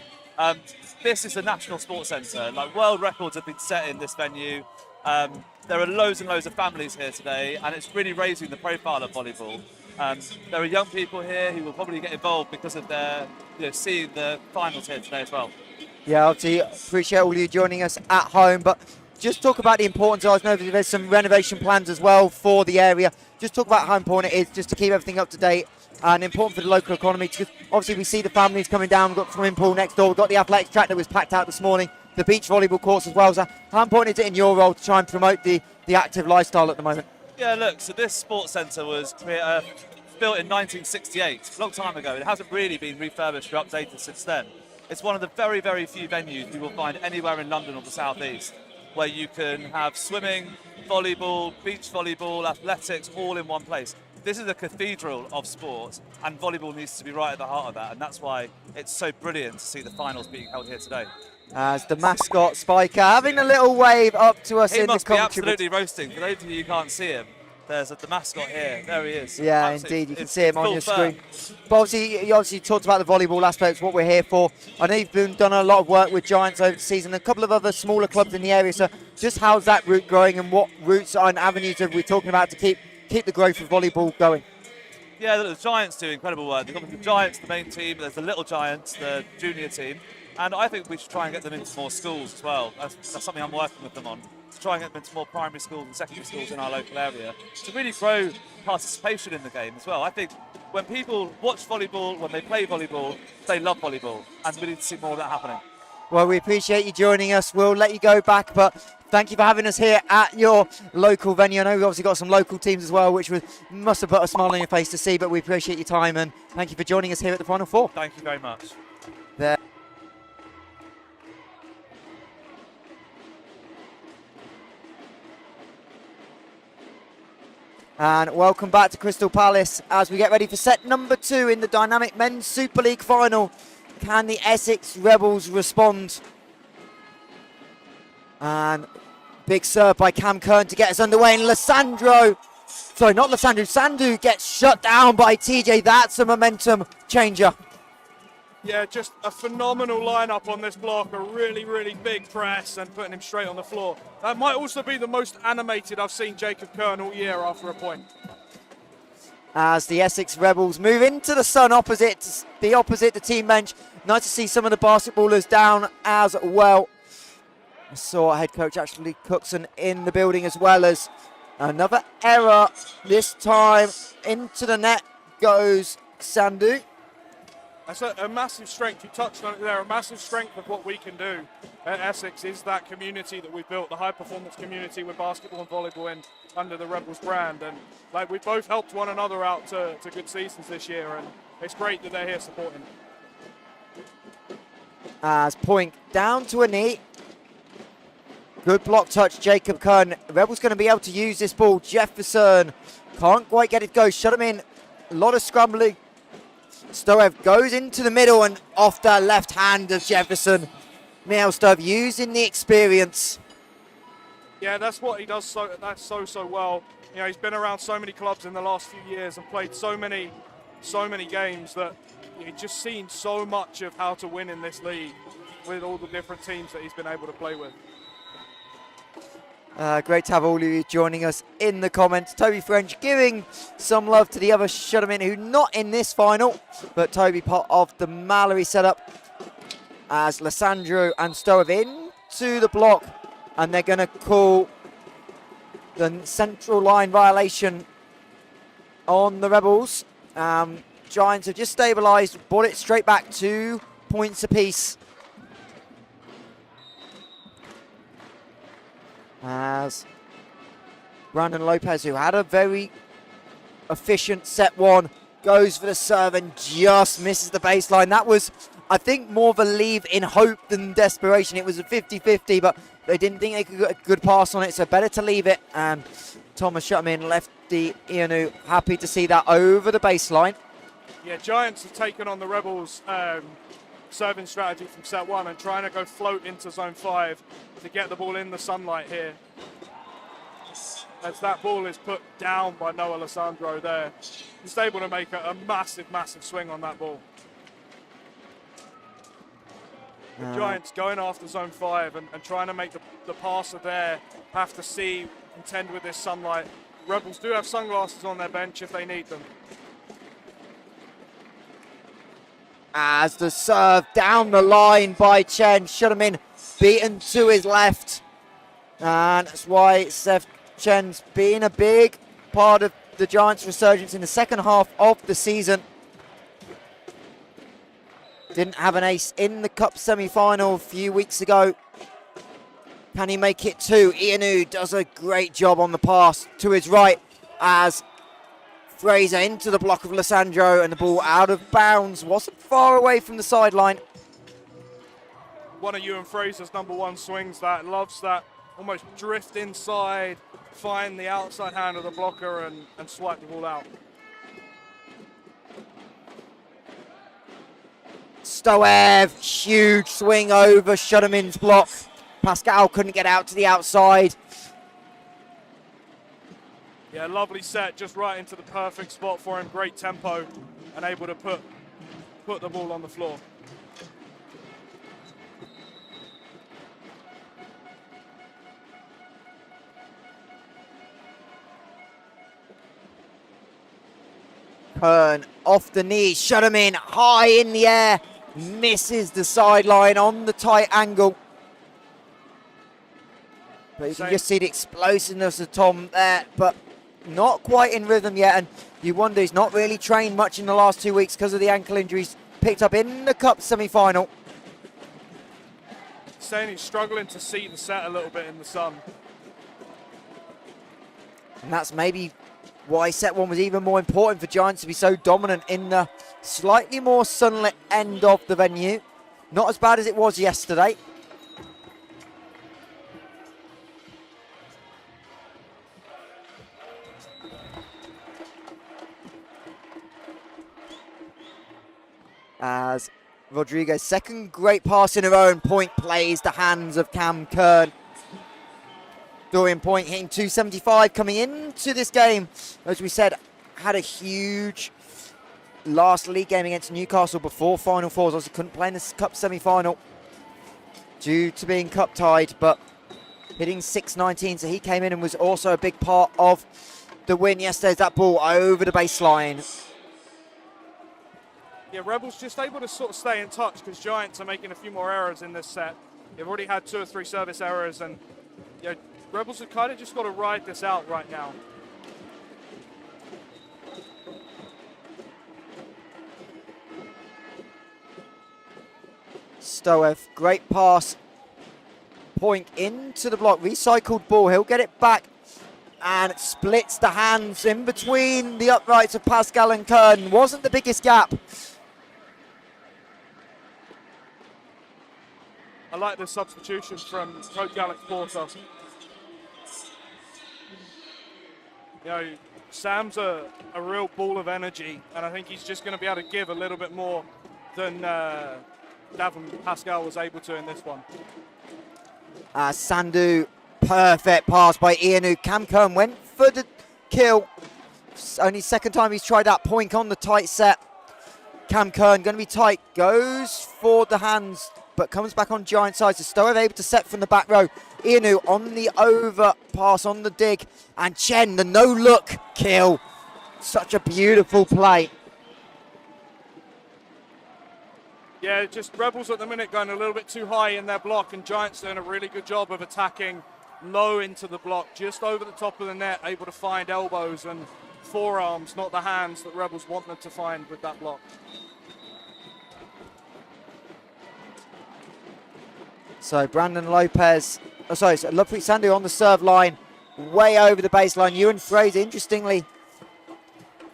This is the National Sports Centre. Like, world records have been set in this venue. There are loads and loads of families here today, and it's really raising the profile of volleyball. There are young people here who will probably get involved because of their, seeing the finals here today as well. Yeah, obviously appreciate all you joining us at home, but just talk about the importance. I know there's some renovation plans as well for the area. Just talk about how important it is just to keep everything up to date. And important for the local economy, because obviously we see the families coming down. We've got the swimming pool next door. We've got the athletics track that was packed out this morning, the beach volleyball courts as well. So how important is it in your role to try and promote the active lifestyle at the moment? Yeah, look, so this sports centre was built in 1968, a long time ago. It hasn't really been refurbished or updated since then. It's one of the very, very few venues you will find anywhere in London or the South East where you can have swimming, volleyball, beach volleyball, athletics, all in one place. This is a cathedral of sport, and volleyball needs to be right at the heart of that, and that's why it's so brilliant to see the finals being held here today. As the mascot Spiker having a little wave up to us in the commentary. He must be absolutely roasting. For those of you who can't see him, there's the mascot here. There he is. Yeah, absolutely. Indeed, you can see him on your screen. But obviously, you obviously talked about the volleyball aspects, what we're here for. I know you've done a lot of work with Giants over the season, a couple of other smaller clubs in the area. So just how's that route growing, and what routes and avenues are we talking about to keep the growth of volleyball going? Yeah, the Giants do incredible work. They've got the Giants, the main team. There's the Little Giants, the junior team. And I think we should try and get them into more schools as well. That's something I'm working with them on, to try and get them into more primary schools and secondary schools in our local area, to really grow participation in the game as well. I think when people watch volleyball, when they play volleyball, they love volleyball. And we need to see more of that happening. Well, we appreciate you joining us. We'll let you go back, but thank you for having us here at your local venue. I know we've obviously got some local teams as well, which must have put a smile on your face to see, but we appreciate your time, and thank you for joining us here at the Final Four. Thank you very much. There. And welcome back to Crystal Palace as we get ready for set number 2 in the dynamic men's Super League final. Can the Essex Rebels respond? And big serve by Cam Kern to get us underway. And Sandu gets shut down by TJ. That's a momentum changer. Yeah, just a phenomenal lineup on this block. A really, really big press and putting him straight on the floor. That might also be the most animated I've seen Jacob Kern all year after a point. As the Essex Rebels move into the sun opposite the team bench. Nice to see some of the basketballers down as well. I saw head coach Ashley Cookson in the building, as well as another error. This time into the net goes Sandu. That's a massive strength. You touched on it there. A massive strength of what we can do at Essex is that community that we've built, the high performance community with basketball and volleyball in under the Rebels brand. And like, we both helped one another out to good seasons this year, and it's great that they're here supporting. As point down to a knee. Good block touch, Jacob Kern. Rebels going to be able to use this ball. Jefferson can't quite get it to go. Shut him in. A lot of scrambling. Stoev goes into the middle and off the left hand of Jefferson. Mihail Stoev using the experience. Yeah, that's what he does so well. You know, he's been around so many clubs in the last few years and played so many games that he's just seen so much of how to win in this league with all the different teams that he's been able to play with. Great to have all of you joining us in the comments. Toby French giving some love to the other Shuttermen who not in this final, but Toby part of the Mallory setup, as Lissandro and Stoev into the block, and they're going to call the central line violation on the Rebels. Giants have just stabilised, brought it straight back, 2 points apiece. As Brandon Lopez, who had a very efficient set one, goes for the serve and just misses the baseline. That was, I think, more of a leave in hope than desperation. It was a 50-50, but they didn't think they could get a good pass on it, so better to leave it. And Thomas Shutterman, lefty Ianu, happy to see that over the baseline. Yeah, Giants have taken on the Rebels' serving strategy from set one and trying to go float into zone 5 to get the ball in the sunlight here. As that ball is put down by Noah Lissandro there. He's able to make a massive, massive swing on that ball. The Giants going after zone 5 and trying to make the passer there have to contend with this sunlight. Rebels do have sunglasses on their bench if they need them. As the serve down the line by Chen. Shutterman beaten to his left. And that's why Seth Chen's been a big part of the Giants' resurgence in the second half of the season. Didn't have an ace in the Cup semi-final a few weeks ago. Can he make it too? Ianu does a great job on the pass to his right as Fraser into the block of Lissandro, and the ball out of bounds. Wasn't far away from the sideline. One of Ewan Fraser's #1 swings that. Loves that almost drift inside, find the outside hand of the blocker and swipe the ball out. Stoev, huge swing over Shutterman's block. Pascal couldn't get out to the outside. Yeah, lovely set, just right into the perfect spot for him. Great tempo and able to put the ball on the floor. Kern off the knee, Shutterman high in the air, misses the sideline on the tight angle. But you can just see the explosiveness of Tom there, but not quite in rhythm yet. And you wonder, he's not really trained much in the last 2 weeks because of the ankle injuries picked up in the Cup semi-final. Saying he's struggling to see the set a little bit in the sun. And that's maybe why set one was even more important for Giants to be so dominant in the slightly more sunlit end of the venue. Not as bad as it was yesterday. As Rodriguez, second great pass in a row, and point plays the hands of Cam Kern. Dorian Point hitting 275 coming into this game. As we said, had a huge last league game against Newcastle before Final Fours. Obviously couldn't play in the Cup semi-final due to being cup tied, but hitting 619, so he came in and was also a big part of the win yesterday. That ball over the baseline. Yeah, Rebels just able to sort of stay in touch because Giants are making a few more errors in this set. They've already had 2 or 3 service errors, and Rebels have kind of just got to ride this out right now. Stoev, great pass. Point into the block, recycled ball. He'll get it back and splits the hands in between the uprights of Pascal and Kern. Wasn't the biggest gap. I like the substitution from Coach Alex Porter. Sam's a real ball of energy, and I think he's just going to be able to give a little bit more than Davin Pascal was able to in this one. Sandu, perfect pass by Ianu. Cam Kern went for the kill. Only second time he's tried that. Point on the tight set. Cam Kern going to be tight, goes for the hands, but comes back on Giant side. So Stoev able to set from the back row. Ianu on the overpass, on the dig, and Chen, the no-look kill. Such a beautiful play. Yeah, just Rebels at the minute going a little bit too high in their block, and Giants doing a really good job of attacking low into the block, just over the top of the net, able to find elbows and forearms, not the hands that Rebels want them to find with that block. So Brandon Lopez, so Lovepreet Sandhu on the serve line, way over the baseline. Ewan Fraser, interestingly,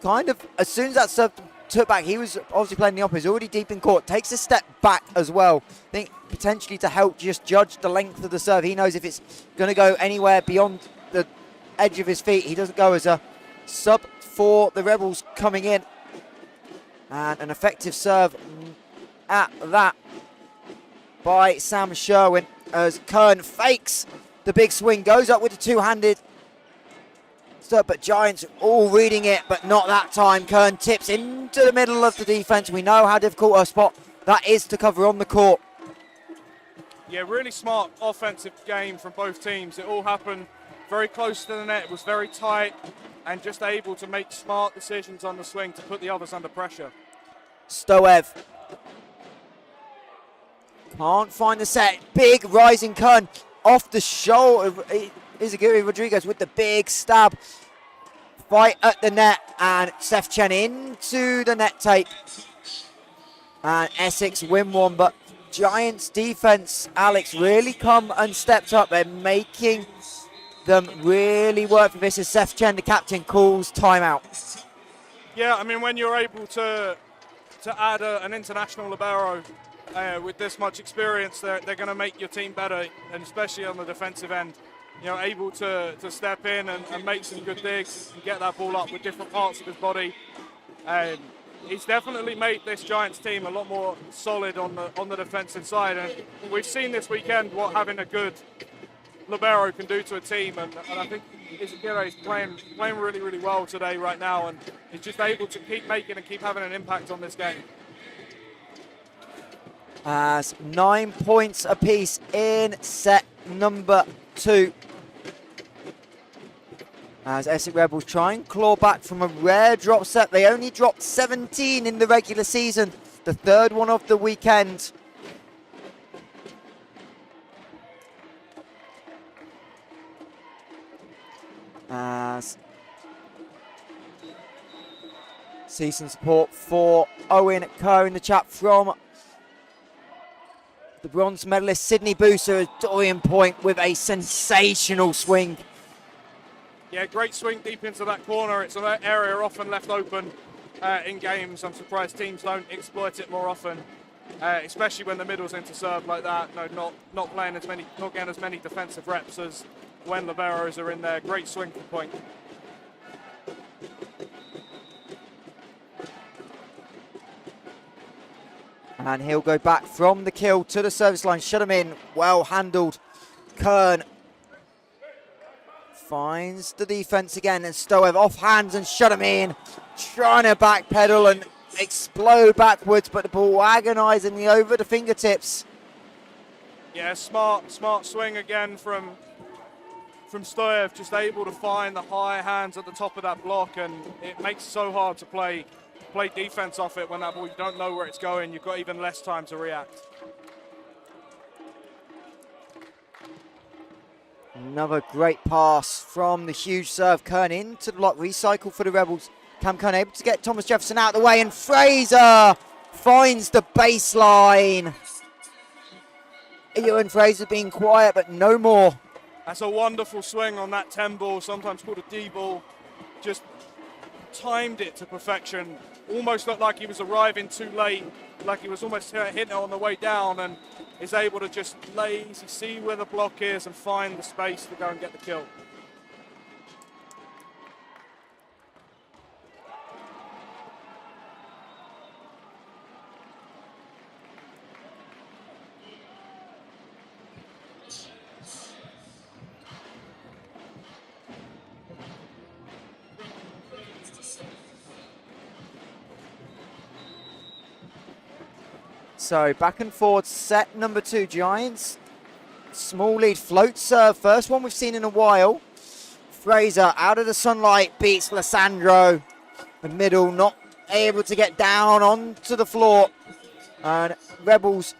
kind of, as soon as that serve took back, he was obviously playing the opposite, already deep in court, takes a step back as well. I think potentially to help just judge the length of the serve. He knows if it's going to go anywhere beyond the edge of his feet, he doesn't go as a sub for the Rebels coming in. And an effective serve at that by Sam Sherwin as Kern fakes the big swing, goes up with the two-handed. But Giants all reading it, but not that time. Kern tips into the middle of the defense. We know how difficult a spot that is to cover on the court. Yeah, really smart offensive game from both teams. It all happened very close to the net. It was very tight and just able to make smart decisions on the swing to put the others under pressure. Stoev can't find the set. Big rising Kern off the shoulder. Izagiri Rodriguez with the big stab. Fight at the net, and Seth Chen into the net tape. And Essex win one, but Giants defense, Alex, really come and stepped up. They're making them really work for this as Seth Chen, the captain, calls timeout. Yeah, I mean, when you're able to add an international libero with this much experience, they're going to make your team better, and especially on the defensive end. Able to step in and make some good digs and get that ball up with different parts of his body. He's definitely made this Giants team a lot more solid on the defensive side, and we've seen this weekend what having a good libero can do to a team, and I think Izagiri is playing really, really well today right now, and he's just able to keep making and keep having an impact on this game. As 9 points apiece in set number 2. As Essex Rebels try and claw back from a rare drop set. They only dropped 17 in the regular season, the third one of the weekend. As see some support for Owen Kerr in the chat from the bronze medalist Sydney Booser. Dorian Point with a sensational swing. Yeah, great swing deep into that corner. It's an area often left open in games. I'm surprised teams don't exploit it more often, especially when the middle's into serve like that. No, not playing as many, not getting as many defensive reps as when liberos are in there. Great swing from Point. And he'll go back from the kill to the service line. Shut him in. Well handled. Kern finds the defense again, and Stoev off hands and shut him in, trying to backpedal and explode backwards, but the ball agonizingly over the fingertips. Yeah, smart swing again from Stoev, just able to find the high hands at the top of that block, and it makes it so hard to play defense off it when that ball, you don't know where it's going. You've got even less time to react. Another great pass from the huge serve. Kern into the block, recycle for the Rebels. Cam Kern able to get Thomas Jefferson out of the way, and Fraser finds the baseline. Ewan Fraser being quiet, but no more. That's a wonderful swing on that 10 ball, sometimes called a D ball. Just timed it to perfection. Almost looked like he was arriving too late, like he was almost hitting it on the way down, and is able to just lazy see where the block is and find the space to go and get the kill. So back and forward, set number 2, Giants. Small lead, float serve, first one we've seen in a while. Fraser out of the sunlight, beats Lissandro. The middle not able to get down onto the floor. And Rebels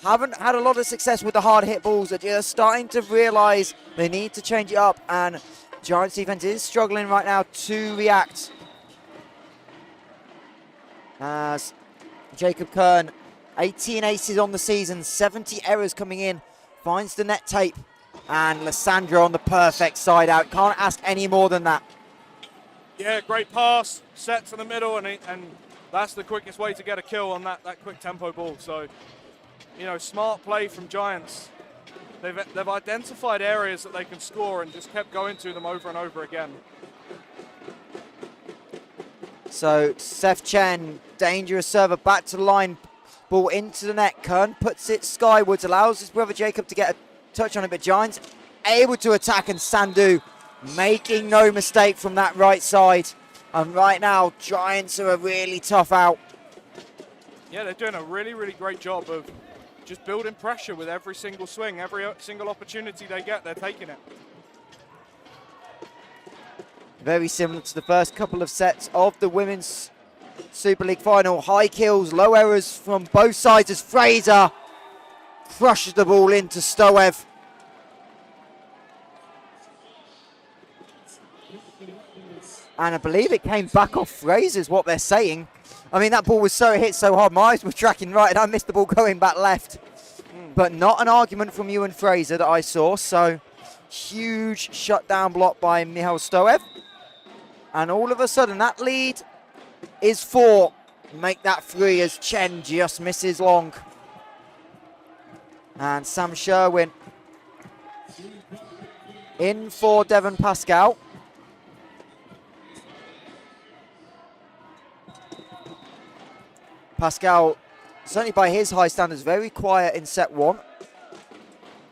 haven't had a lot of success with the hard hit balls. They're just starting to realise they need to change it up. And Giants defense is struggling right now to react. As Jacob Kern, 18 aces on the season, 70 errors coming in, finds the net tape, and Lissandro on the perfect side out. Can't ask any more than that. Yeah, great pass, set to the middle, and that's the quickest way to get a kill on that quick tempo ball. So, you know, smart play from Giants. They've identified areas that they can score and just kept going to them over and over again. So Seth Chen, dangerous server, back to the line. Ball into the net. Kern puts it skywards, allows his brother Jacob to get a touch on it, but Giants able to attack, and Sandu making no mistake from that right side. And right now, Giants are a really tough out. Yeah, they're doing a really, really great job of just building pressure with every single swing, every single opportunity they get, they're taking it. Very similar to the first couple of sets of the Women's Super League final. High kills, low errors from both sides as Fraser crushes the ball into Stoev. And I believe it came back off Fraser is what they're saying. I mean, that ball was hit so hard, my eyes were tracking right and I missed the ball going back left. But not an argument from Ewan Fraser that I saw. So huge shutdown block by Michal Stoev. And all of a sudden that lead is 4. Make that 3 as Chen just misses long. And Sam Sherwin in for Devon Pascal. Pascal, certainly by his high standards, very quiet in set 1.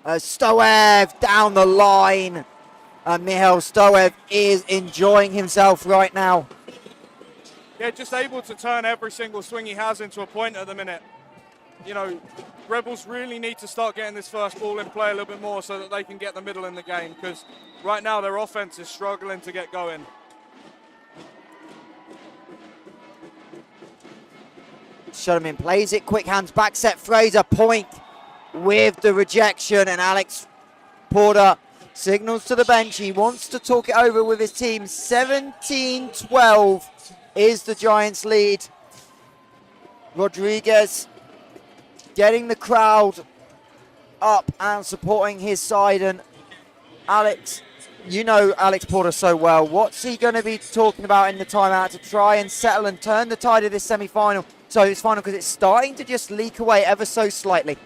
Stoev down the line. And Michal Stoev is enjoying himself right now. Yeah, just able to turn every single swing he has into a point at the minute. You know, Rebels really need to start getting this first ball in play a little bit more so that they can get the middle in the game, because right now their offense is struggling to get going. Shutterman plays it, quick hands, back set, Fraser point with the rejection, and Alex Porter signals to the bench. He wants to talk it over with his team. 17-12 is the Giants' lead. Rodriguez getting the crowd up and supporting his side. And Alex, you know Alex Porter so well. What's he going to be talking about in the timeout to try and settle and turn the tide of this semi-final? So it's final because it's starting to just leak away ever so slightly.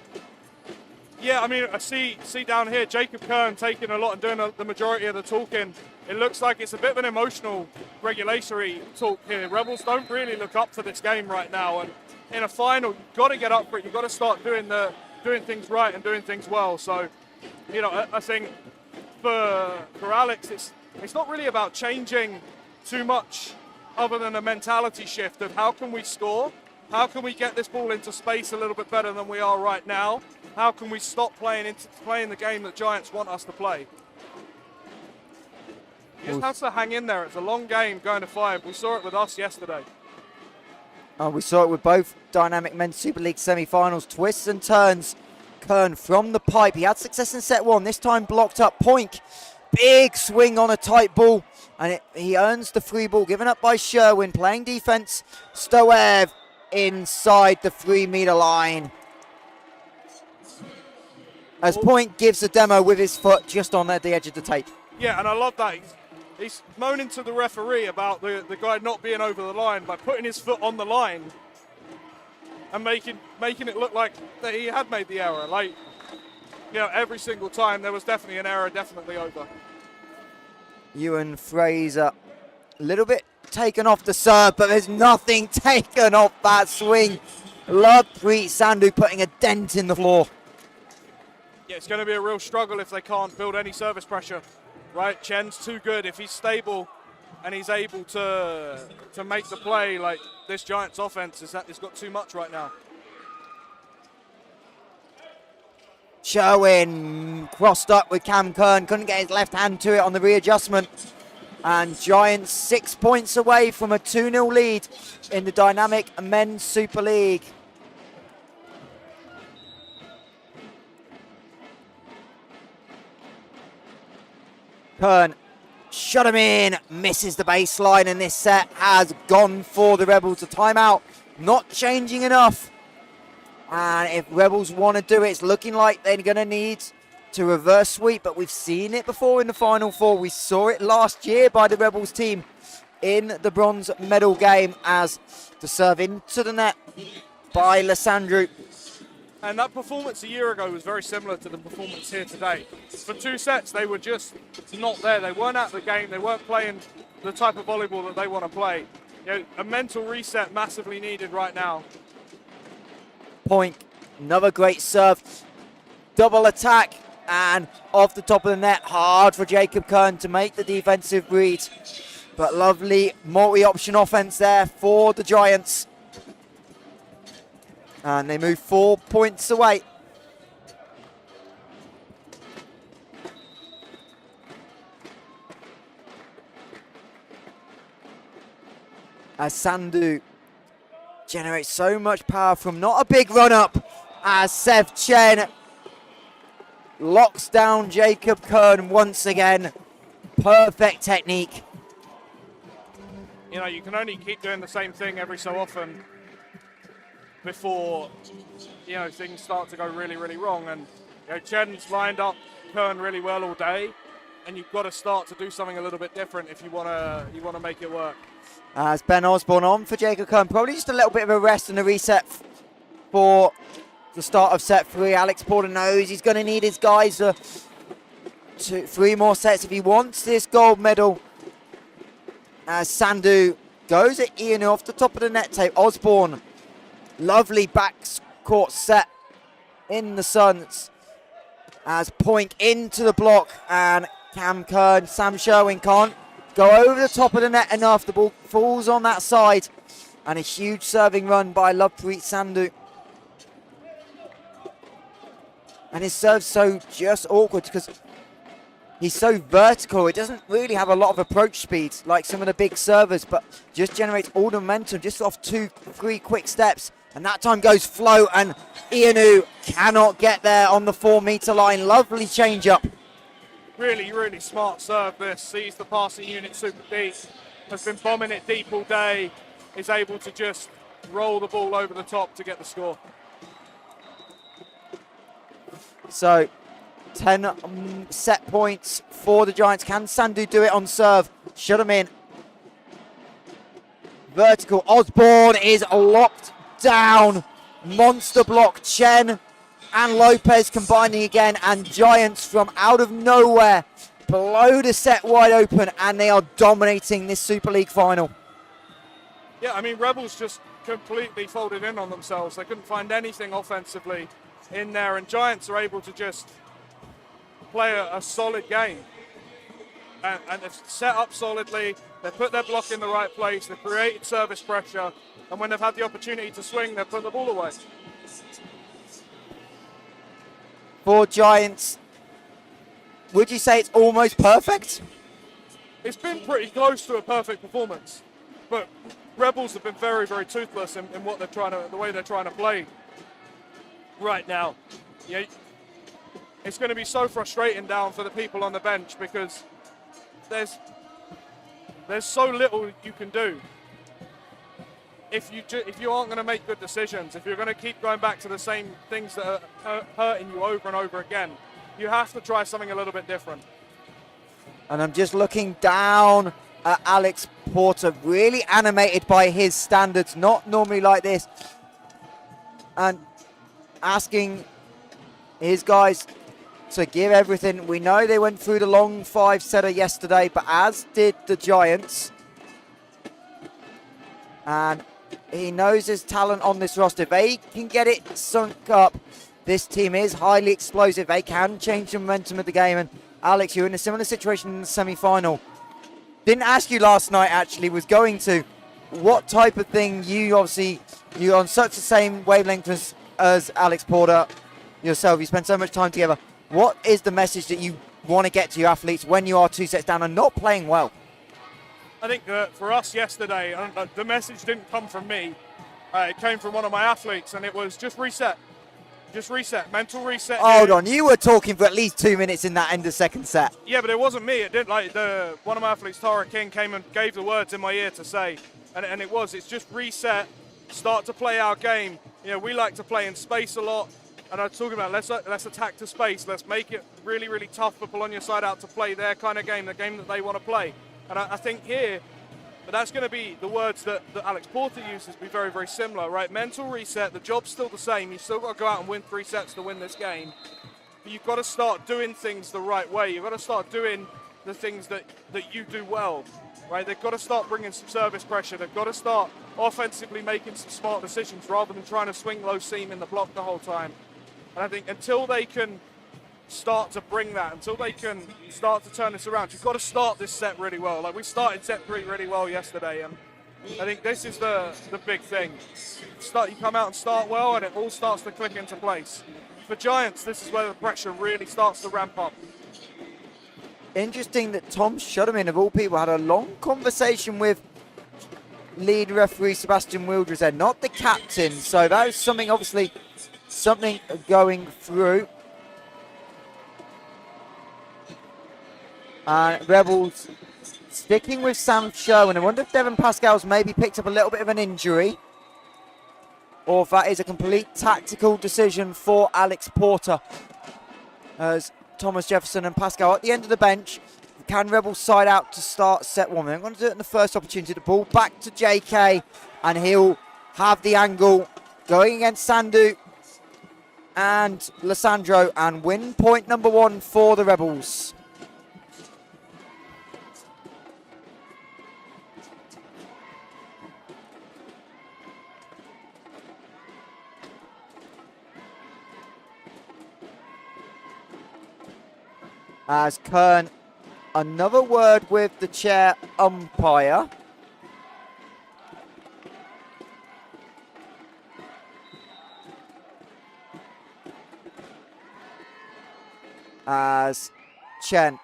Yeah, I mean, I see down here Jacob Kern taking a lot and doing the majority of the talking. It looks like it's a bit of an emotional regulatory talk here. Rebels don't really look up for this game right now, and in a final, you've got to get up for it. You've got to start doing things right and doing things well. So, you know, I think for Alex, it's not really about changing too much other than a mentality shift of how can we score, how can we get this ball into space a little bit better than we are right now, how can we stop playing the game that Giants want us to play. You just have to hang in there. It's a long game going to 5. We saw it with us yesterday. We saw it with both Dynamic Men's Super League semi-finals. Twists and turns. Kern from the pipe. He had success in set 1. This time blocked up. Poink. Big swing on a tight ball. And he earns the free ball. Given up by Sherwin. Playing defense. Stoev inside the 3-meter line. As Poink gives a demo with his foot just on the edge of the tape. Yeah, and I love that. He's moaning to the referee about the guy not being over the line by putting his foot on the line and making it look like that he had made the error. Like, you know, every single time there was definitely an error, definitely over. Ewan Fraser, a little bit taken off the serve, but there's nothing taken off that swing. Lovepreet Sandhu putting a dent in the floor. Yeah, it's going to be a real struggle if they can't build any service pressure. Right, Chen's too good. If he's stable and he's able to make the play, like this Giants offense has got too much right now. Sherwin crossed up with Cam Kern, couldn't get his left hand to it on the readjustment. And Giants 6 points away from a 2-0 lead in the Dynamic Men's Super League. Kern shut him in, misses the baseline, and this set has gone for the Rebels. A timeout, not changing enough. And if Rebels want to do it, it's looking like they're going to need to reverse sweep, but we've seen it before in the Final Four. We saw it last year by the Rebels team in the bronze medal game as the serve into the net by Lysandru. And that performance a year ago was very similar to the performance here today. For 2 sets, they were just not there. They weren't at the game. They weren't playing the type of volleyball that they want to play. You know, a mental reset massively needed right now. Point, another great serve. Double attack, and off the top of the net. Hard for Jacob Kern to make the defensive read. But lovely multi-option offense there for the Giants. And they move 4 points away. As Sandhu generates so much power from not a big run-up, as Sev Chen locks down Jacob Kern once again. Perfect technique. You know, you can only keep doing the same thing every so often before, you know, things start to go really, really wrong. And, you know, Chen's lined up Kern really well all day, and you've got to start to do something a little bit different if you want to make it work. As Ben Osborne on for Jacob Kern, probably just a little bit of a rest and a reset for the start of set 3. Alex Porter knows he's going to need his guys for 3 more sets if he wants this gold medal. As Sandhu goes at Ian off the top of the net tape. Osborne, lovely backcourt set in the Suns. As Poink into the block, and Cam Kern, Sam Sherwin can't go over the top of the net enough. The ball falls on that side, and a huge serving run by Lovepreet Sandhu. And his serve's so just awkward because he's so vertical. It doesn't really have a lot of approach speed like some of the big servers, but just generates all the momentum just off 2-3 quick steps. And that time goes float, and Ianu cannot get there on the 4-meter line. Lovely change up. Really, really smart serve this. Sees the passing unit super deep. Has been bombing it deep all day. Is able to just roll the ball over the top to get the score. So 10 set points for the Giants. Can Sandhu do it on serve? Shut him in. Vertical. Osborne is locked down. Monster block. Chen and Lopez combining again, and Giants from out of nowhere blow the set wide open, and they are dominating this Super League final. Yeah, I mean, Rebels just completely folded in on themselves. They couldn't find anything offensively in there, and Giants are able to just play a solid game. And they've set up solidly, they've put their block in the right place, they've created service pressure, and when they've had the opportunity to swing, they've put the ball away. For Giants, would you say it's almost perfect? It's been pretty close to a perfect performance, but Rebels have been very, very toothless in what they're trying to, the way they're trying to play right now. Yeah, it's going to be so frustrating down for the people on the bench because there's so little you can do if you aren't going to make good decisions. If you're going to keep going back to the same things that are hurting you over and over again, you have to try something a little bit different. And I'm just looking down at Alex Porter, really animated by his standards, not normally like this, and asking his guys to give everything. We know they went through the long 5-setter yesterday, but as did the Giants. And he knows his talent on this roster. If they can get it sunk up, this team is highly explosive. They can change the momentum of the game. And Alex, you're in a similar situation in the semi-final. Didn't ask you last night, actually, was going to. What type of thing you're on such the same wavelength as Alex Porter yourself. You spend so much time together. What is the message that you want to get to your athletes when you are 2 sets down and not playing well? I think for us yesterday, the message didn't come from me. It came from one of my athletes, and it was just reset. Just reset, mental reset. Hold on, you were talking for at least 2 minutes in that end of second set. Yeah, but it wasn't me. It didn't. One of my athletes, Tara King, came and gave the words in my ear to say, and it's just reset, start to play our game. You know, we like to play in space a lot. And I was talking about let's attack to space. Let's make it really, really tough for Bologna side out to play their kind of game, the game that they want to play. And I think here, that's going to be the words that Alex Porter uses be very, very similar, right? Mental reset, the job's still the same. You've still got to go out and win 3 sets to win this game. But you've got to start doing things the right way. You've got to start doing the things that you do well, right? They've got to start bringing some service pressure. They've got to start offensively making some smart decisions rather than trying to swing low seam in the block the whole time. And I think until they can start to bring that, until they can start to turn this around, you've got to start this set really well. Like we started set 3 really well yesterday, and I think this is the big thing. You come out and start well, and it all starts to click into place. For Giants, this is where the pressure really starts to ramp up. Interesting that Tom Shutterman, of all people, had a long conversation with lead referee Sebastian Wilders there, not the captain. So that is something, obviously, something going through. Rebels sticking with Sam Sherwin. I wonder if Devon Pascal's maybe picked up a little bit of an injury, or if that is a complete tactical decision for Alex Porter. As Thomas Jefferson and Pascal at the end of the bench. Can Rebels side out to start set 1? They're going to do it in the first opportunity. The ball back to JK, and he'll have the angle going against Sandu and Lissandro, and win point number 1 for the Rebels. As Kern, another word with the chair umpire. As Chen.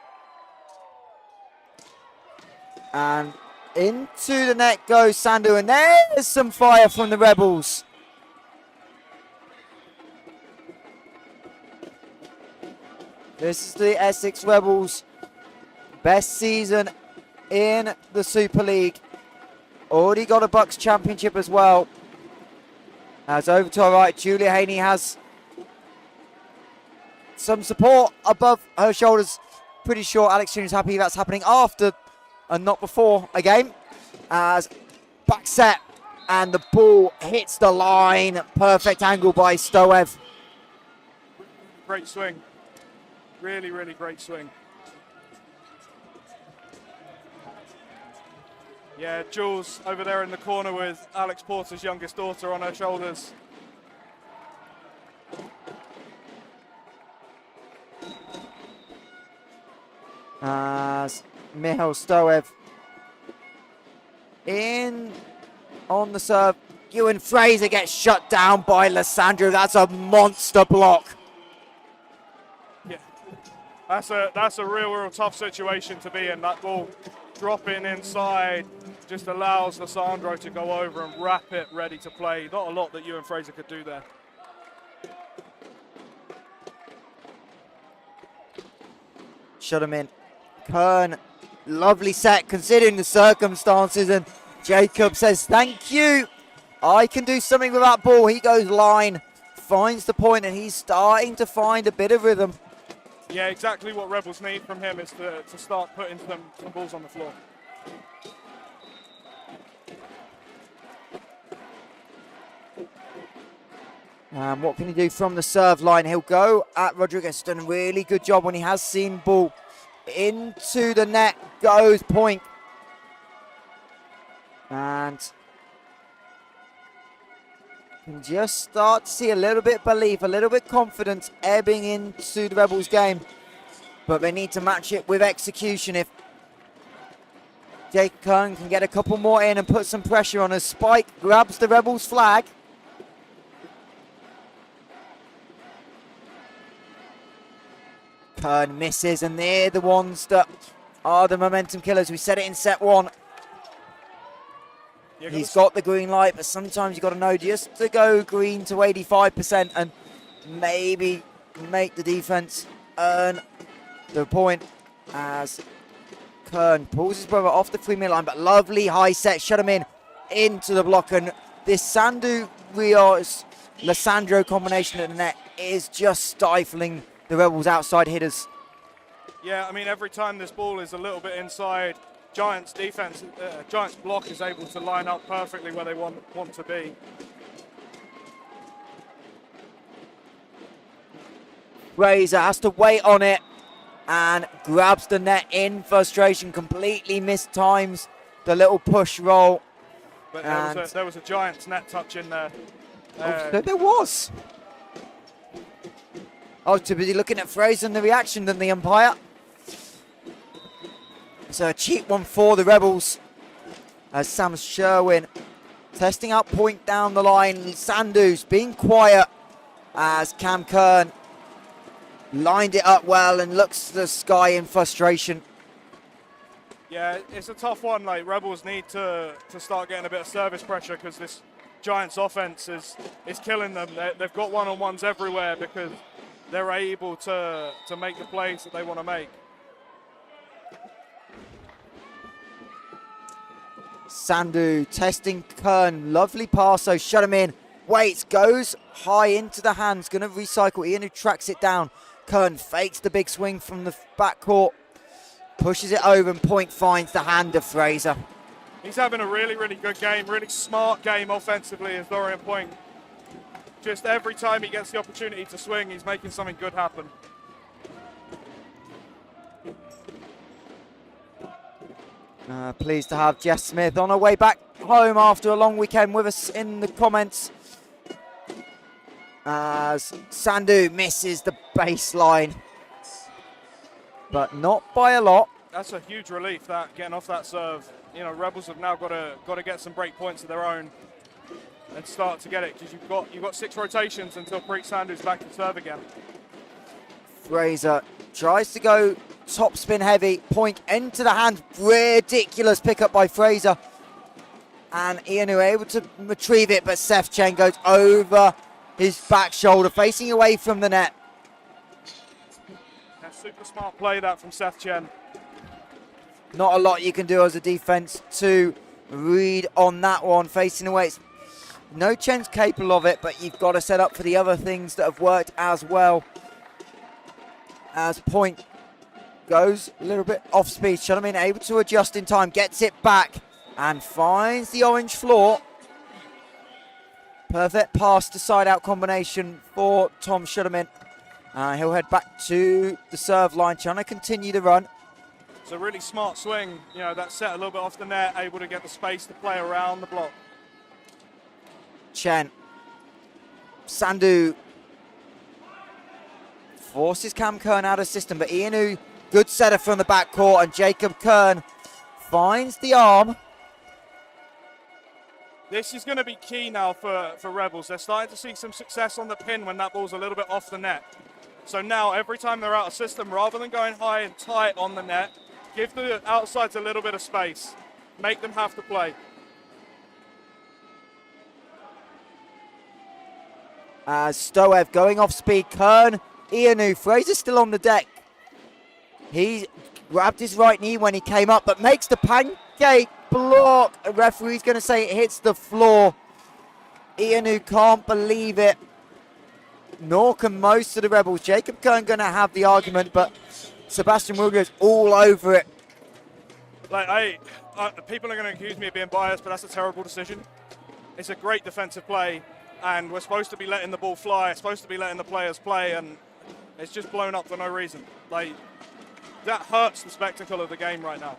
And into the net goes Sandu, and there's some fire from the Rebels. This is the Essex Rebels' best season in the Super League. Already got a Bucks championship as well. As over to our right, Julia Haney has some support above her shoulders. Pretty sure Alex Jr. is happy that's happening after and not before a game. As back set, and the ball hits the line. Perfect angle by Stoev. Great swing. Really, really great swing. Yeah, Jules over there in the corner with Alex Porter's youngest daughter on her shoulders. as Mihail Stoev in on the serve. Ewan Fraser gets shut down by Lysandro. That's a monster block. Yeah, that's a real tough situation to be in. That ball dropping inside just allows Lysandro to go over and wrap it ready to play. Not a lot that Ewan Fraser could do there. Shut him in. Kern, lovely set considering the circumstances, and Jacob says, thank you. I can do something with that ball. He goes line, finds the point, and he's starting to find a bit of rhythm. Yeah, exactly what Rebels need from him is to start putting some balls on the floor. And what can he do from the serve line? He'll go at Rodriguez. Done a really good job when he has seen ball into the net. Goes point. And can just start to see a little bit of belief, a little bit of confidence ebbing into the Rebels game. But they need to match it with execution. If Jake Kern can get a couple more in and put some pressure on as Spike grabs the Rebels flag. Kern misses, and they're the ones that are the momentum killers. We said it in set one. Yeah, He's got the green light, but sometimes you've got to know just to go green to 85% and maybe make the defense earn the point as Kern pulls his brother off the 3-minute line, but lovely high set, shut him in into the block, and this Sandu Rios Lysandro combination at the net is just stifling the Rebels outside hitters. Yeah, I mean, every time this ball is a little bit inside, Giants defense, Giants block is able to line up perfectly where they want to be. Fraser has to wait on it and grabs the net in frustration, completely mistimes the little push roll. But there was a Giants net touch in there. There was. I was too busy looking at Fraser and the reaction than the umpire. So a cheap one for the Rebels as Sam Sherwin testing out point down the line. Sandu's being quiet as Cam Kern lined it up well and looks to the sky in frustration. Yeah, it's a tough one. Like, Rebels need to start getting a bit of service pressure because this Giants offense is killing them. They've got one-on-ones everywhere because they're able to make the plays that they want to make. Sandu testing Kern, lovely pass, so shut him in. Waits, goes high into the hands, gonna recycle. Ian who tracks it down. Kern fakes the big swing from the backcourt, pushes it over, and point finds the hand of Fraser. He's having a really good game, really smart game offensively as Dorian Point. Just every time he gets the opportunity to swing, he's making something good happen. Pleased to have Jess Smith on her way back home after a long weekend with us in the comments. As Sandu misses the baseline, but not by a lot. That's a huge relief, that getting off that serve. You know, Rebels have now got to get some break points of their own and start to get it, because you've got 6 rotations until Preet Sandu's back to serve again. Fraser tries to go top spin heavy, point into the hand, ridiculous pickup by Fraser. And Ian who able to retrieve it, but Seth Chen goes over his back shoulder, facing away from the net. That's super smart play that from Seth Chen. Not a lot you can do as a defense to read on that one, facing away. No Chen's capable of it, but you've got to set up for the other things that have worked as well. As point goes a little bit off speed. Shutterman able to adjust in time, gets it back and finds the orange floor. Perfect pass to side out combination for Tom Shutterman. He'll head back to the serve line, trying to continue the run. It's a really smart swing. You know, that set a little bit off the net, able to get the space to play around the block. Chen. Sandu forces Cam Kern out of system, but Ian who Good setter from the backcourt, and Jacob Kern finds the arm. This is going to be key now for Rebels. They're starting to see some success on the pin when that ball's a little bit off the net. So now, every time they're out of system, rather than going high and tight on the net, give the outsides a little bit of space. Make them have to play. As Stoev going off speed, Kern, Ianu, Fraser's still on the deck. He grabbed his right knee when he came up, but makes the pancake block. A referee's going to say it hits the floor. Ianu can't believe it. Nor can most of the Rebels. Jacob Kern going to have the argument, but Sebastian Wilger's all over it. Like, people are going to accuse me of being biased, but that's a terrible decision. It's a great defensive play, and we're supposed to be letting the ball fly, supposed to be letting the players play, and it's just blown up for no reason. Like, that hurts the spectacle of the game right now.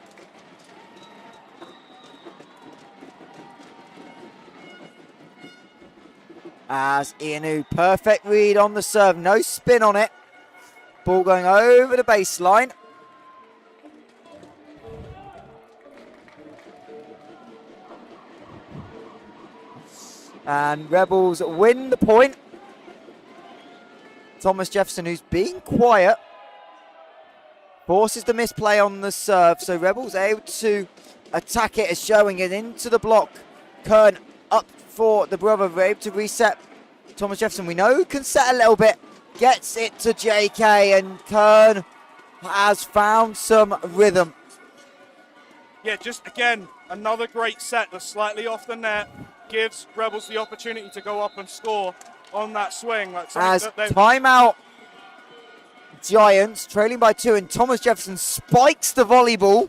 As Ianu, perfect read on the serve, no spin on it. Ball going over the baseline. And Rebels win the point. Thomas Jefferson, who's being quiet, forces the misplay on the serve. So Rebels able to attack it, as showing it into the block. Kern up for the brother, able to reset. Thomas Jefferson, we know, can set a little bit. Gets it to JK, and Kern has found some rhythm. Yeah, just again, another great set that's slightly off the net. Gives Rebels the opportunity to go up and score on that swing. As timeout, Giants trailing by 2, and Thomas Jefferson spikes the volleyball.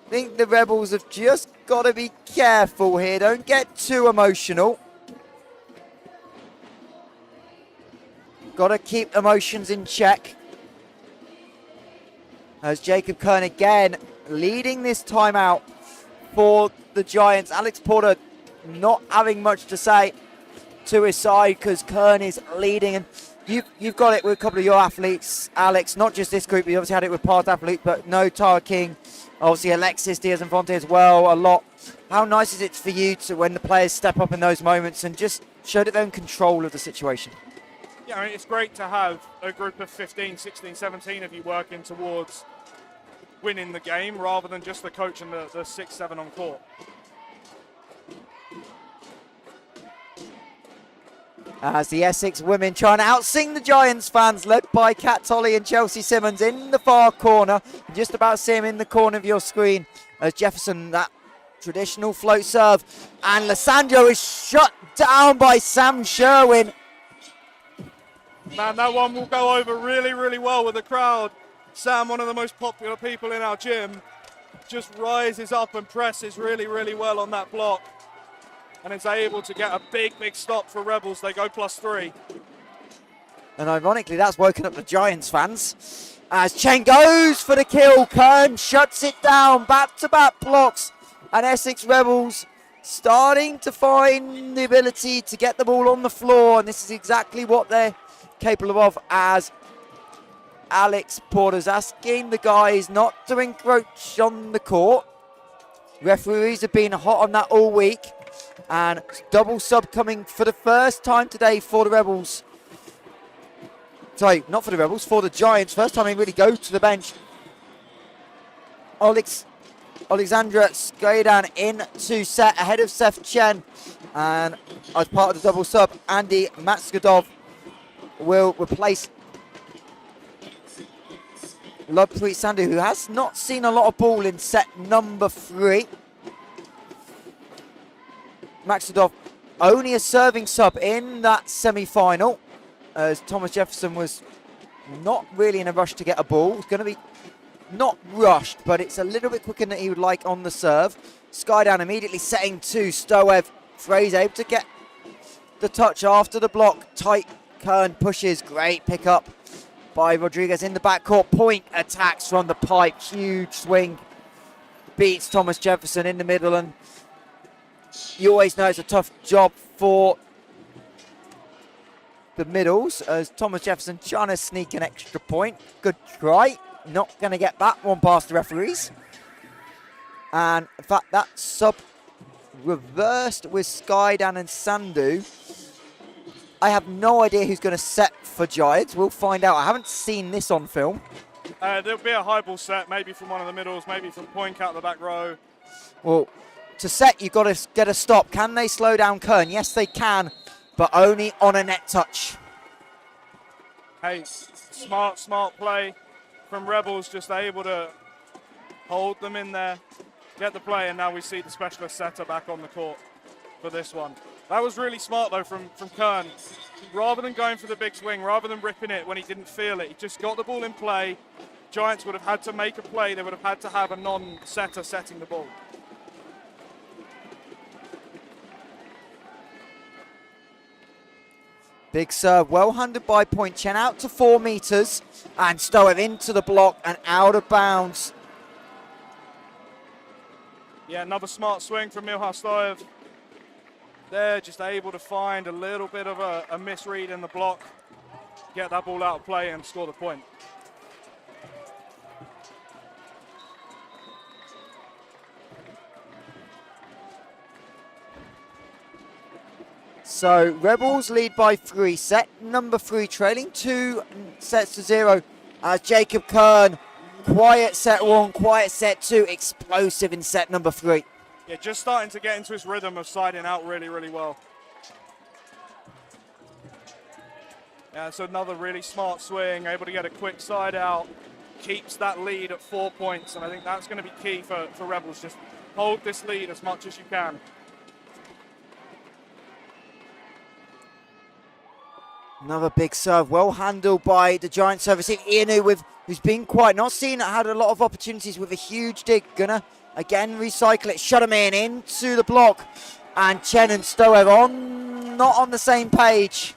I think the Rebels have just got to be careful here. Don't get too emotional. Got to keep emotions in check. As Jacob Kern again leading this timeout for the Giants. Alex Porter not having much to say to his side because Kern is leading. And you've got it with a couple of your athletes, Alex, not just this group. You obviously had it with past athletes, but no Tara King, obviously Alexis Diaz and Fonte as well, a lot. How nice is it for you to, when the players step up in those moments and just show that they're in control of the situation? Yeah, I mean, it's great to have a group of 15, 16, 17 of you working towards winning the game rather than just the coach and the 6, 7 on court. As the Essex women trying to outsing the Giants fans, led by Kat Tolley and Chelsea Simmons in the far corner. You just about see him in the corner of your screen as Jefferson, that traditional float serve. And Lissandro is shut down by Sam Sherwin. Man, that one will go over really, really well with the crowd. Sam, one of the most popular people in our gym, just rises up and presses really, really well on that block. And is able to get a big, big stop for Rebels. They go +3. And ironically, that's woken up the Giants fans. As Chen goes for the kill, Kern shuts it down, back-to-back blocks. And Essex Rebels starting to find the ability to get the ball on the floor. And this is exactly what they're capable of, as Alex Porter's asking the guys not to encroach on the court. Referees have been hot on that all week. And double sub coming for the first time today for the Rebels. Sorry, not for the Rebels, for the Giants. First time they really go to the bench. Alexandra Skadan into set ahead of Seth Chen. And as part of the double sub, Andy Matskadov will replace Lovepreet Sandhu, who has not seen a lot of ball in set number 3. Maxidov only a serving sub in that semi-final, as Thomas Jefferson was not really in a rush to get a ball. It's going to be not rushed, but it's a little bit quicker than he would like on the serve. Skydown immediately setting to Stoev. Fraser able to get the touch after the block. Tight, Kern pushes, great pickup by Rodriguez in the backcourt. Point attacks from the pipe, huge swing. Beats Thomas Jefferson in the middle, and you always know it's a tough job for the middles as Thomas Jefferson trying to sneak an extra point. Good try. Not going to get that one past the referees. And in fact, that sub reversed with Skydan and Sandu. I have no idea who's going to set for Giants. We'll find out. I haven't seen this on film. There'll be a high ball set, maybe from one of the middles, maybe from point out the back row. Well, to set, you've got to get a stop. Can they slow down Kern? Yes, they can, but only on a net touch. Hey, smart play from Rebels, just able to hold them in there, get the play, and now we see the specialist setter back on the court for this one. That was really smart, though, from Kern. Rather than going for the big swing, rather than ripping it when he didn't feel it, he just got the ball in play. Giants would have had to make a play. They would have had to have a non-setter setting the ball. Big serve, well handled by Point Chen, out to 4 meters, and Stoev into the block and out of bounds. Yeah, another smart swing from Milha Stoev. They're just able to find a little bit of a misread in the block, get that ball out of play and score the point. So Rebels lead by 3, set number 3 trailing 2 sets to 0 as Jacob Kern, quiet set 1, quiet set 2, explosive in set number 3. Yeah, just starting to get into his rhythm of siding out really, really well. Yeah, so another really smart swing, able to get a quick side out, keeps that lead at 4 points, and I think that's going to be key for Rebels. Just hold this lead as much as you can. Another big serve, well handled by the Giant service. Ianu, who's been quiet, not seen, had a lot of opportunities with a huge dig. Gonna again recycle it, shut him into the block. And Chen and Stoev not on the same page.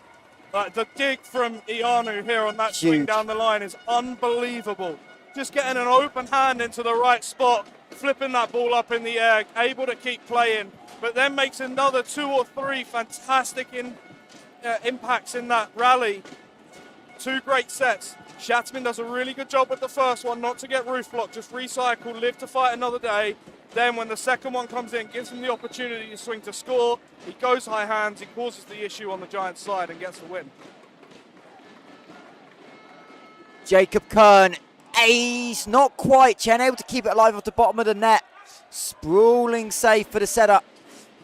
The dig from Ianu here on that swing down the line is unbelievable. Just getting an open hand into the right spot, flipping that ball up in the air, able to keep playing, but then makes another 2 or 3 fantastic impacts in that rally. 2 great sets. Schatzman does a really good job with the first one, not to get roof blocked, just recycle, live to fight another day. Then when the second one comes in, gives him the opportunity to swing to score. He goes high hands, he causes the issue on the Giants side and gets the win. Jacob Kern, ace, not quite. Chen able to keep it alive off the bottom of the net. Sprawling save for the setup.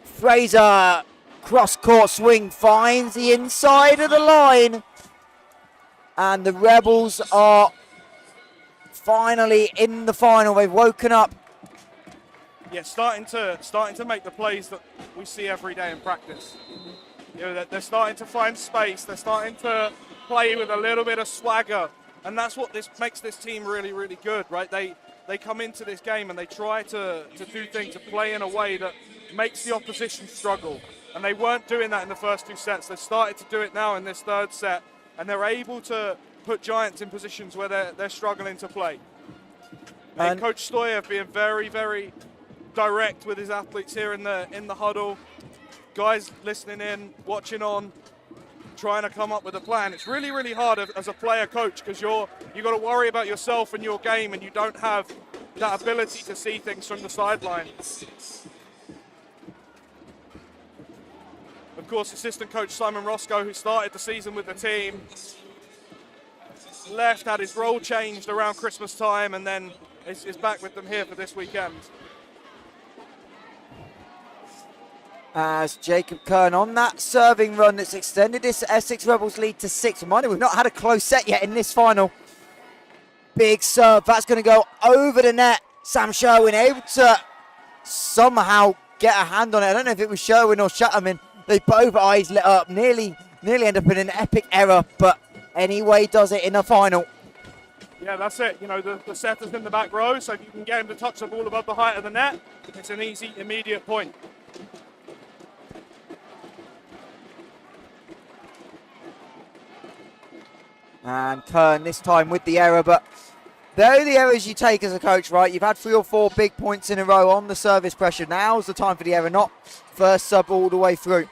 Fraser, cross-court swing, finds the inside of the line. And the Rebels are finally in the final. They've woken up. Yeah, starting to make the plays that we see every day in practice. You know, they're starting to find space. They're starting to play with a little bit of swagger, and that's what makes this team really, really good, right? They come into this game and they try to do things, to play in a way that makes the opposition struggle. And they weren't doing that in the first 2 sets. They've started to do it now in this 3rd set, and they're able to put Giants in positions where they're struggling to play. And Coach Stoyev being very, very direct with his athletes here in the huddle. Guys listening in, watching on, trying to come up with a plan. It's really, really hard as a player coach because you got to worry about yourself and your game, and you don't have that ability to see things from the sideline. Of course, assistant coach Simon Roscoe, who started the season with the team, left, had his role changed around Christmas time, and then is back with them here for this weekend. As Jacob Kern on that serving run that's extended this Essex Rebels lead to 6. Reminder, we've not had a close set yet in this final. Big serve, that's going to go over the net. Sam Sherwin able to somehow get a hand on it. I don't know if it was Sherwin or Shatterman. They both eyes lit up, nearly end up in an epic error, but anyway does it in the final. Yeah, that's it. You know, the setter's in the back row, so if you can get him to touch the ball above the height of the net, it's an easy, immediate point. And Kern this time with the error, but they're the errors you take as a coach, right? You've had 3 or 4 big points in a row on the service pressure. Now's the time for the error, not first sub all the way through.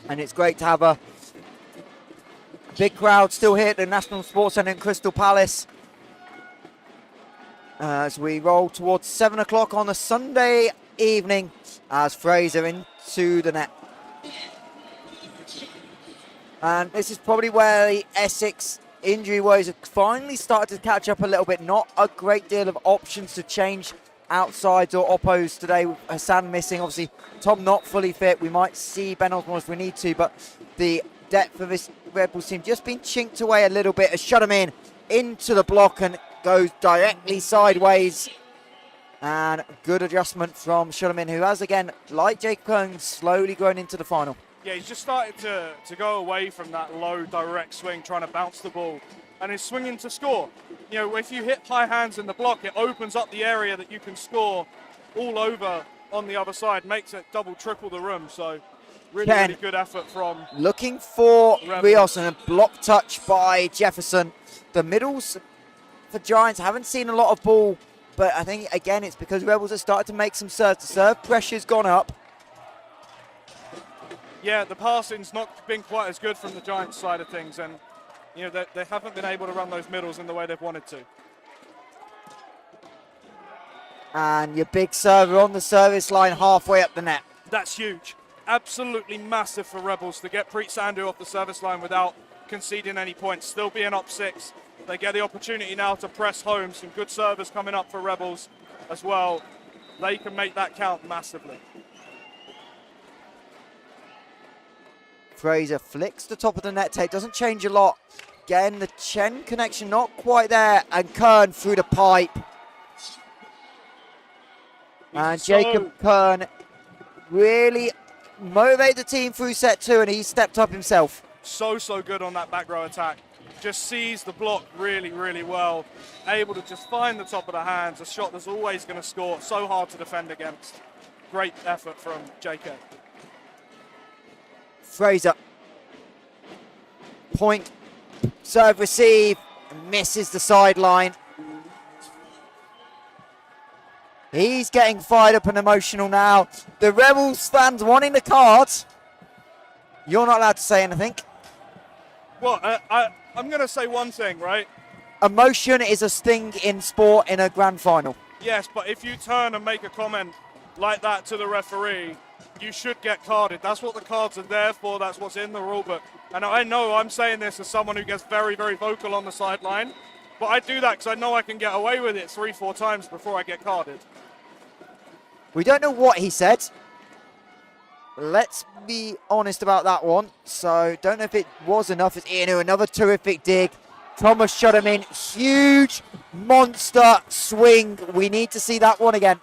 And it's great to have a big crowd still here at the National Sports Centre in Crystal Palace as we roll towards 7 o'clock on a Sunday evening as Fraser into the net. And this is probably where the Essex injury woes have finally started to catch up a little bit. Not a great deal of options to change outsides or oppos today, with Hassan missing. Obviously, Tom not fully fit. We might see Ben Osborne if we need to, but the depth of this Rebels team just been chinked away a little bit as Shudderman into the block and goes directly sideways. And good adjustment from Shudderman, who has, again, like Jake Kern, slowly grown into the final. Yeah, he's just started to go away from that low direct swing, trying to bounce the ball, and is swinging to score. You know, if you hit high hands in the block, it opens up the area that you can score all over on the other side, makes it double, triple the room. So really good effort from... Looking for Rebels. Rios, and a block touch by Jefferson. The middles for Giants haven't seen a lot of ball, but I think, again, it's because Rebels have started to make some serves. The serve pressure's gone up. Yeah, the passing's not been quite as good from the Giants side of things, and you know they haven't been able to run those middles in the way they've wanted to. And your big server on the service line halfway up the net. That's huge. Absolutely massive for Rebels to get Preet Sandhu off the service line without conceding any points. Still being up 6. They get the opportunity now to press home. Some good servers coming up for Rebels as well. They can make that count massively. Fraser flicks the top of the net tape, doesn't change a lot. Again, the Chen connection not quite there, and Kern through the pipe. And Jacob Kern really motivated the team through set 2, and he stepped up himself. So good on that back row attack. Just sees the block really, really well. Able to just find the top of the hands, a shot that's always going to score. So hard to defend against. Great effort from JK. Fraser. Point, serve, receive, misses the sideline. He's getting fired up and emotional now. The Rebels fans wanting the card. You're not allowed to say anything. Well, I'm going to say one thing, right? Emotion is a thing in sport in a grand final. Yes, but if you turn and make a comment like that to the referee, you should get carded. That's what the cards are there for. That's what's in the rule book. And I know I'm saying this as someone who gets very, very vocal on the sideline, but I do that because I know I can get away with it 3-4 times before I get carded. We don't know what he said. Let's be honest about that one. So don't know if it was enough. It's Ianu, another terrific dig. Thomas shot him in. Huge monster swing. We need to see that one again.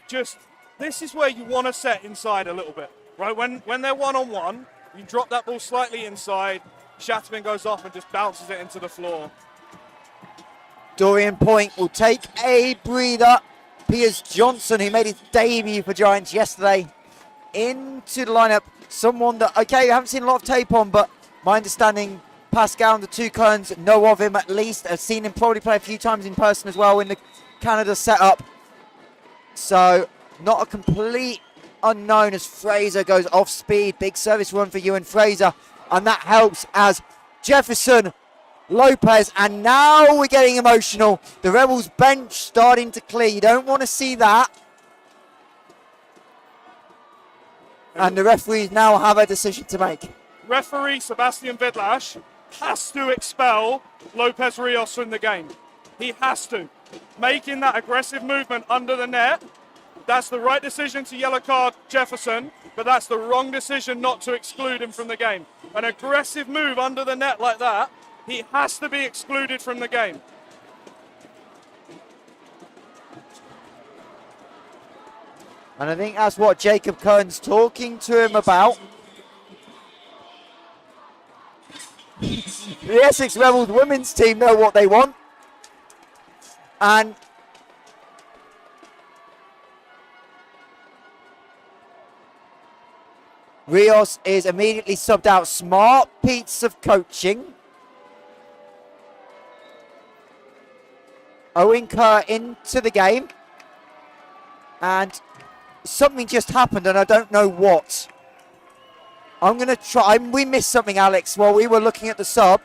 This is where you want to set inside a little bit, right? When they're one-on-one, you drop that ball slightly inside, Shatterman goes off and just bounces it into the floor. Dorian Point will take a breather. Piers Johnson, who made his debut for Giants yesterday, into the lineup. Someone that, okay, you haven't seen a lot of tape on, but my understanding, Pascal and the two Kerns know of him at least. I've seen him probably play a few times in person as well in the Canada setup. So, not a complete unknown as Fraser goes off speed. Big service run for Ewan Fraser. And that helps as Jefferson, Lopez, and now we're getting emotional. The Rebels bench starting to clear. You don't want to see that. And the referees now have a decision to make. Referee Sebastian Vidlash has to expel Lopez Rios from the game. He has to. Making that aggressive movement under the net, that's the right decision to yellow card Jefferson, but that's the wrong decision not to exclude him from the game. An aggressive move under the net like that, he has to be excluded from the game. And I think that's what Jacob Kern's talking to him about. The Essex Rebels women's team know what they want. And Rios is immediately subbed out. Smart piece of coaching. Owen Kerr into the game. And something just happened and I don't know what. I'm going to try. We missed something, Alex, while we were looking at the sub.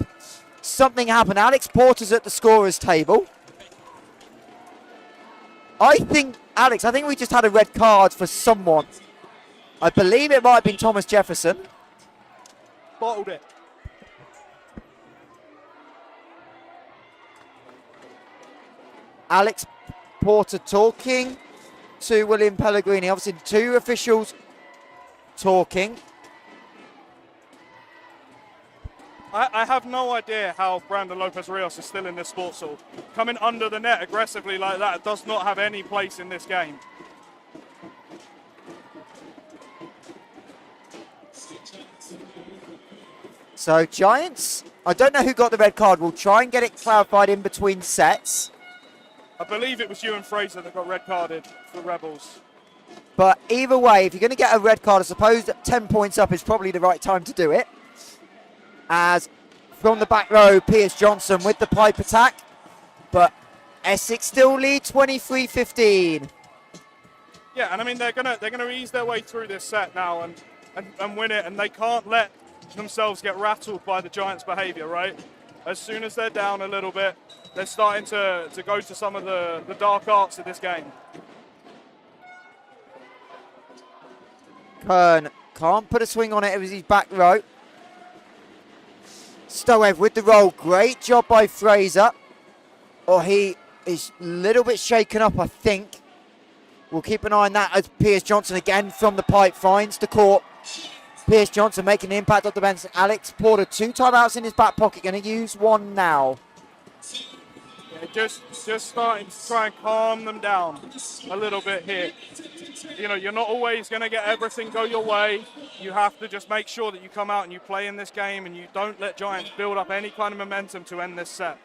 Something happened. Alex Porter's at the scorer's table. Alex, I think we just had a red card for someone. I believe it might have been Thomas Jefferson. Bottled it. Alex Porter talking to William Pellegrini. Obviously, two officials talking. I have no idea how Brandon Lopez Rios is still in this sports hall. Coming under the net aggressively like that does not have any place in this game. So Giants, I don't know who got the red card. We'll try and get it clarified in between sets. I believe it was Ewan Fraser that got red carded for Rebels. But either way, if you're going to get a red card, I suppose that 10 points up is probably the right time to do it. As from the back row, Piers Johnson with the pipe attack. But Essex still lead 23-15. Yeah, and I mean they're gonna ease their way through this set now and win it, and they can't let themselves get rattled by the Giants' behaviour, right? As soon as they're down a little bit, they're starting to go to some of the dark arts of this game. Kern can't put a swing on it. It was his back row. Stoev with the roll. Great job by Fraser. Or he is a little bit shaken up, I think. We'll keep an eye on that as Piers Johnson again from the pipe finds the court. Piers Johnson making an impact off the bench. Alex Porter, 2 timeouts in his back pocket. Going to use one now. Yeah, just starting to try and calm them down a little bit here. You know, you're not always going to get everything go your way. You have to just make sure that you come out and you play in this game and you don't let Giants build up any kind of momentum to end this set.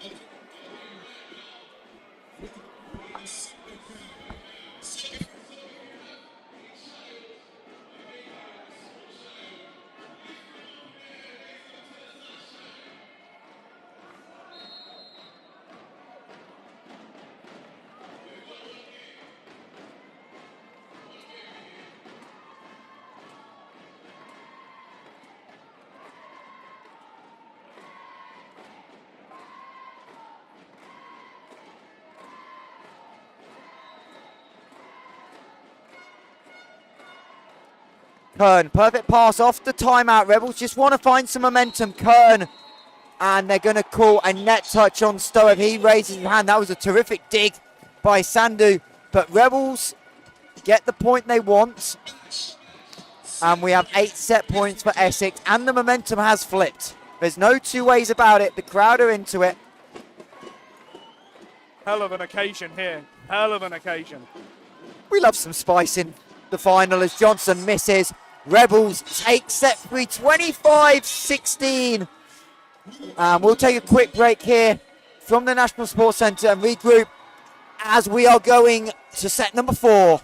Kern, perfect pass off the timeout. Rebels just want to find some momentum. Kern, and they're going to call a net touch on Stoev. He raises his hand. That was a terrific dig by Sandu. But Rebels get the point they want. And we have 8 set points for Essex. And the momentum has flipped. There's no two ways about it. The crowd are into it. Hell of an occasion here. Hell of an occasion. We love some spice in the final as Johnson misses. Rebels take set 3, 25-16. We'll take a quick break here from the National Sports Centre and regroup as we are going to set number 4.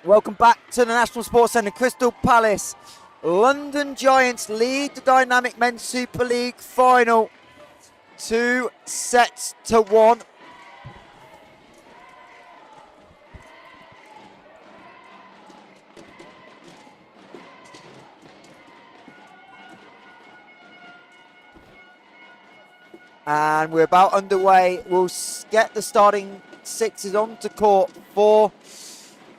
Welcome back to the National Sports Centre. Crystal Palace, London Giants lead the Dynamic Men's Super League final 2-1. And we're about underway. We'll get the starting sixes onto court for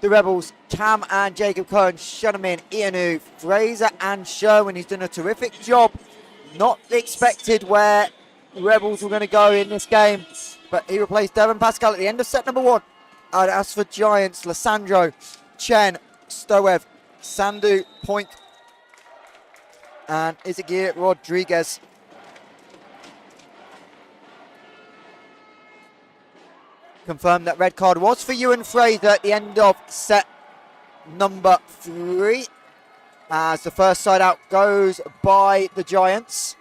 the Rebels. Cam and Jacob Cohen, Shunamin, Ianu, Fraser and Sherwin. He's done a terrific job. Not expected where the Rebels were going to go in this game, but he replaced Devon Pascal at the end of set number 1. And as for Giants, Lissandro, Chen, Stoev, Sandu, Point, and Izagir Rodriguez. Confirmed that red card was for Ewan Fraser at the end of set number 3, as the first side out goes by the Giants.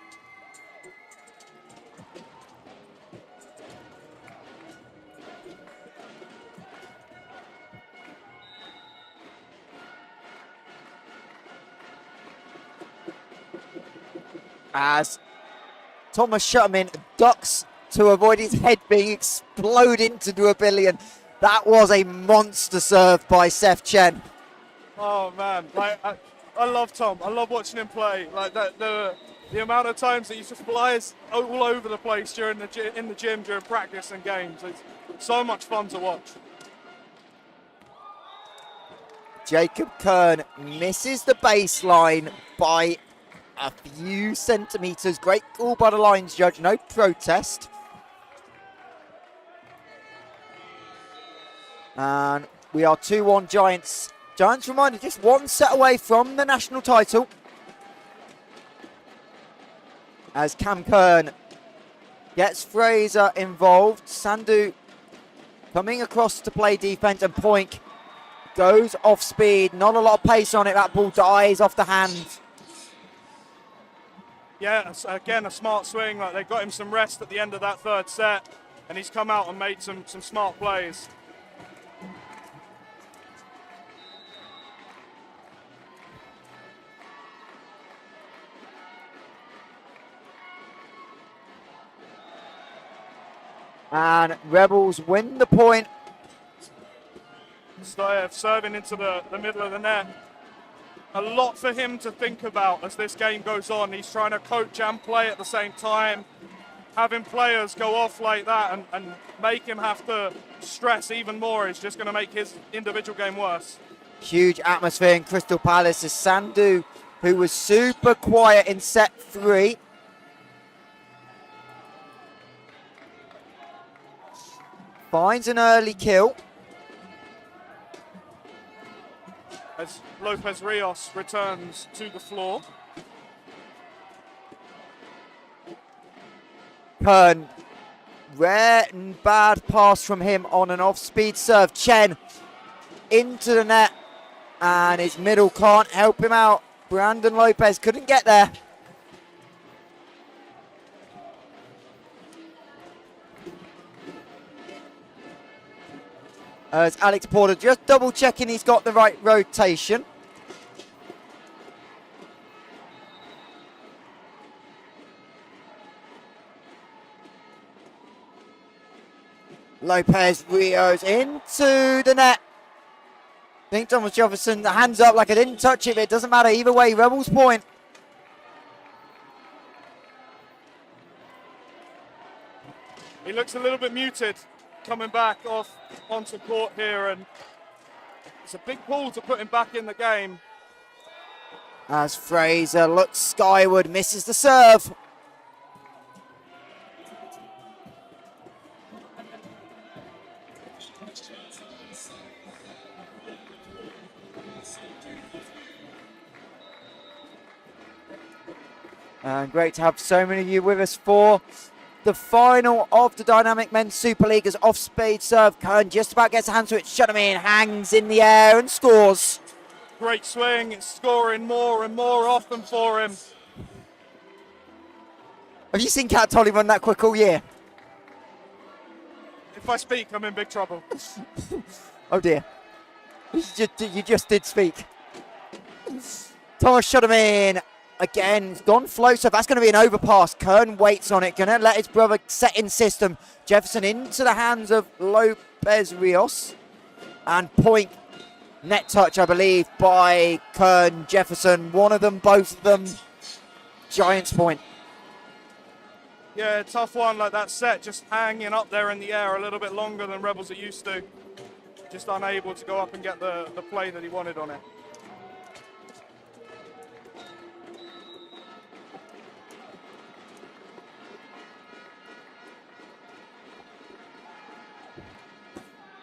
As Thomas Shuterman ducks to avoid his head being exploded into a billion. That was a monster serve by Seth Chen. Oh man, like I love Tom. I love watching him play. Like that, the amount of times that he just flies all over the place in the gym during practice and games. It's so much fun to watch. Jacob Kern misses the baseline by a few centimetres. Great call by the lines judge, no protest. And we are 2-1 Giants. Giants reminded just one set away from the national title. As Cam Kern gets Fraser involved. Sandu coming across to play defence, and Poink goes off speed. Not a lot of pace on it. That ball dies off the hand. Yeah, again, a smart swing. Like they got him some rest at the end of that third set, and he's come out and made some smart plays. And Rebels win the point. Stoyev serving into the middle of the net. A lot for him to think about as this game goes on. He's trying to coach and play at the same time. Having players go off like that and make him have to stress even more is just going to make his individual game worse. Huge atmosphere in Crystal Palace as Sandu, who was super quiet in set 3, finds an early kill. As Lopez Rios returns to the floor. Kern, rare and bad pass from him on an off-speed serve. Chen into the net, and his middle can't help him out. Brandon Lopez couldn't get there. As Alex Porter just double checking he's got the right rotation. Lopez Rios into the net. I think Thomas Jefferson, the hands up like I didn't touch it, but it doesn't matter either way. Rebels point. He looks a little bit muted coming back off onto court here, and it's a big pull to put him back in the game. As Fraser looks skyward, misses the serve. And great to have so many of you with us for the final of the Dynamic Men's Super League. As off-speed serve, Kern just about gets a hand to it. Shunamin hangs in the air and scores. Great swing, it's scoring more and more often for him. Have you seen Cat Tolly run that quick all year? If I speak, I'm in big trouble. Oh dear. You just did speak. Thomas shot him in. Again, gone flow, so that's going to be an overpass. Kern waits on it, going to let his brother set in system. Jefferson into the hands of Lopez Rios. And point, net touch, I believe, by Kern, Jefferson. One of them, both of them. Giants point. Yeah, tough one, like that set just hanging up there in the air a little bit longer than Rebels are used to. Just unable to go up and get the play that he wanted on it.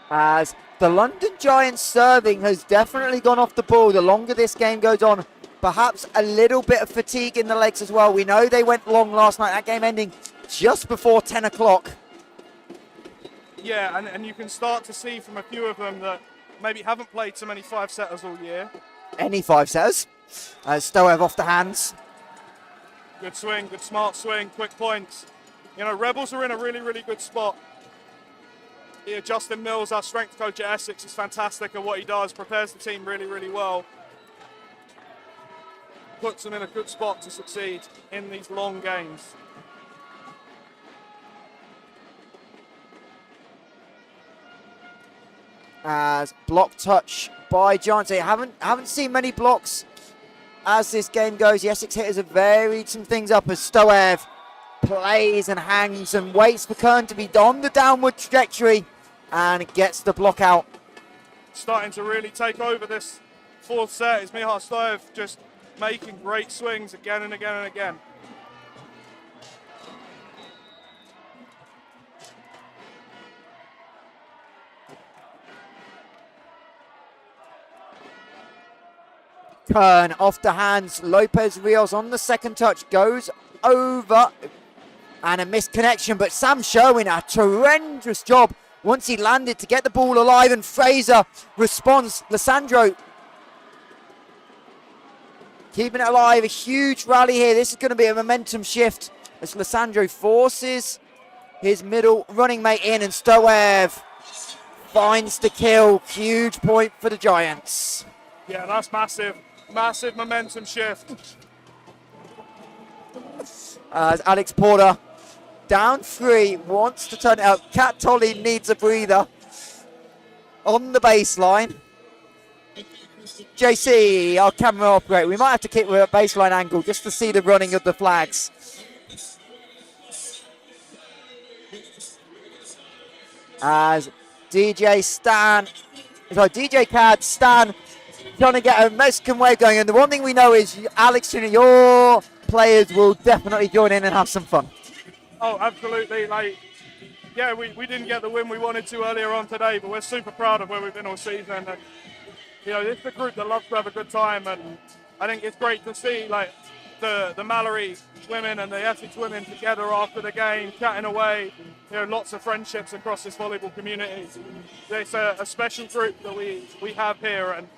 As the London Giants serving has definitely gone off the ball the longer this game goes on. Perhaps a little bit of fatigue in the legs as well. We know they went long last night, that game ending just before 10 o'clock. Yeah, and you can start to see from a few of them that maybe haven't played so many five-setters all year. Any five-setters. Stoev off the hands. Good swing, good smart swing, quick points. You know, Rebels are in a really, really good spot. Yeah, Justin Mills, our strength coach at Essex, is fantastic at what he does, prepares the team really, really well. Puts them in a good spot to succeed in these long games. As block touch by Giants. I haven't seen many blocks as this game goes. The Essex hitters have varied some things up as Stoev plays and hangs and waits for Kern to be on the downward trajectory and gets the block out. Starting to really take over this fourth set is Mihar Stoev, just making great swings again and again and again. Kern off the hands. Lopez Rios on the second touch goes over and a missed connection, but Sam Sherwin a tremendous job once he landed to get the ball alive, and Fraser responds. Lissandro keeping it alive. A huge rally here. This is going to be a momentum shift as Lissandro forces his middle running mate in, and Stoev finds the kill. Huge point for the Giants. Yeah, that's massive. Massive momentum shift. As Alex Porter down 3, wants to turn it up. Kat Tolley needs a breather on the baseline. JC, our camera operator, we might have to keep with a baseline angle just to see the running of the flags. As DJ Cad, Stan, trying to get a Mexican wave going. And the one thing we know is, Alex, your players will definitely join in and have some fun. Oh, absolutely. Like, yeah, we didn't get the win we wanted to earlier on today, but we're super proud of where we've been all season. And, you know, this is a group that loves to have a good time, and I think it's great to see, like, the Mallory women and the Essex women together after the game, chatting away. You know, lots of friendships across this volleyball community. It's a special group that we have here, and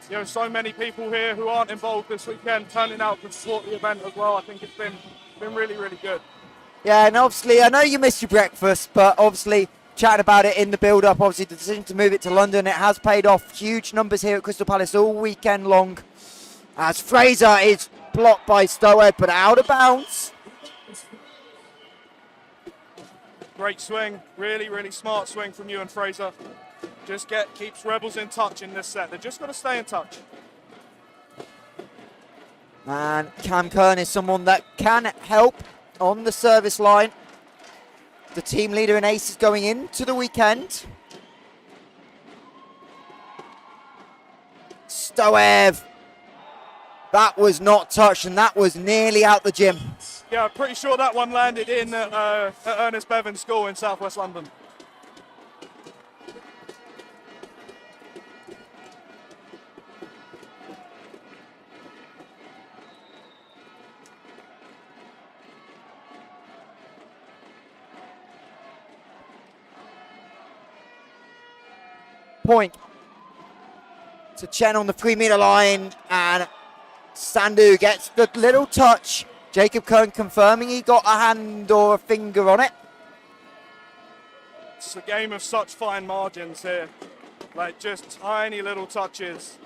you know, so many people here who aren't involved this weekend turning out to support the event as well. I think it's been really, really good. Yeah, and obviously, I know you missed your breakfast, but obviously, chatting about it in the build-up, obviously the decision to move it to London, it has paid off. Huge numbers here at Crystal Palace all weekend long. As Fraser is blocked by Stoev, but out of bounds. Great swing, really, really smart swing from you and Fraser. Just keeps Rebels in touch in this set. They've just got to stay in touch. And Cam Kern is someone that can help on the service line. The team leader in aces going into the weekend. Stoev. That was not touched, and that was nearly out the gym. Yeah, I'm pretty sure that one landed in at Ernest Bevan School in southwest London. Point to Chen on the 3-meter line, and Sandu gets the little touch. Jacob Kern confirming he got a hand or a finger on it. It's a game of such fine margins here. Like just tiny little touches,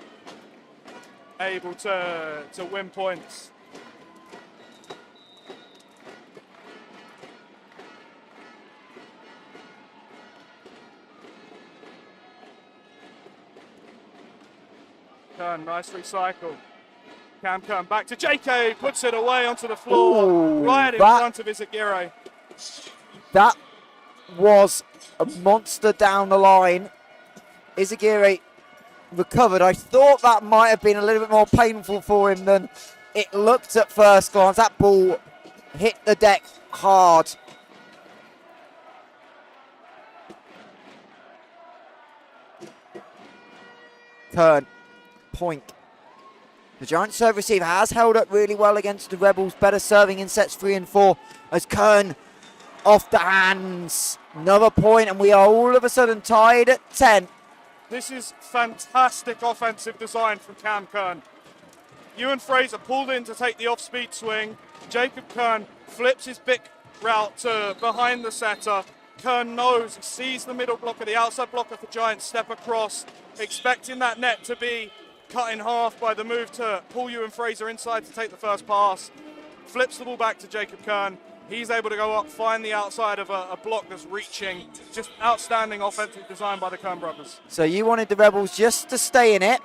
able to win points. Kern, nice recycle. Cam Kern back to JK, puts it away onto the floor, Ooh, right in front of Izagirre. That was a monster down the line. Izagirre recovered. I thought that might have been a little bit more painful for him than it looked at first glance. That ball hit the deck hard. Kern, point. The Giants serve receive has held up really well against the Rebels, better serving in sets 3 and 4 as Kern off the hands. Another point and we are all of a sudden tied at 10. This is fantastic offensive design from Cam Kern. Ewan Fraser pulled in to take the off-speed swing. Jacob Kern flips his big route to behind the setter. Kern knows, he sees the middle blocker, the outside blocker for Giants step across, expecting that net to be cut in half by the move to pull Ewan Fraser inside to take the first pass. Flips the ball back to Jacob Kern. He's able to go up, find the outside of a block that's reaching. Just outstanding offensive design by the Kern brothers. So you wanted the Rebels just to stay in it.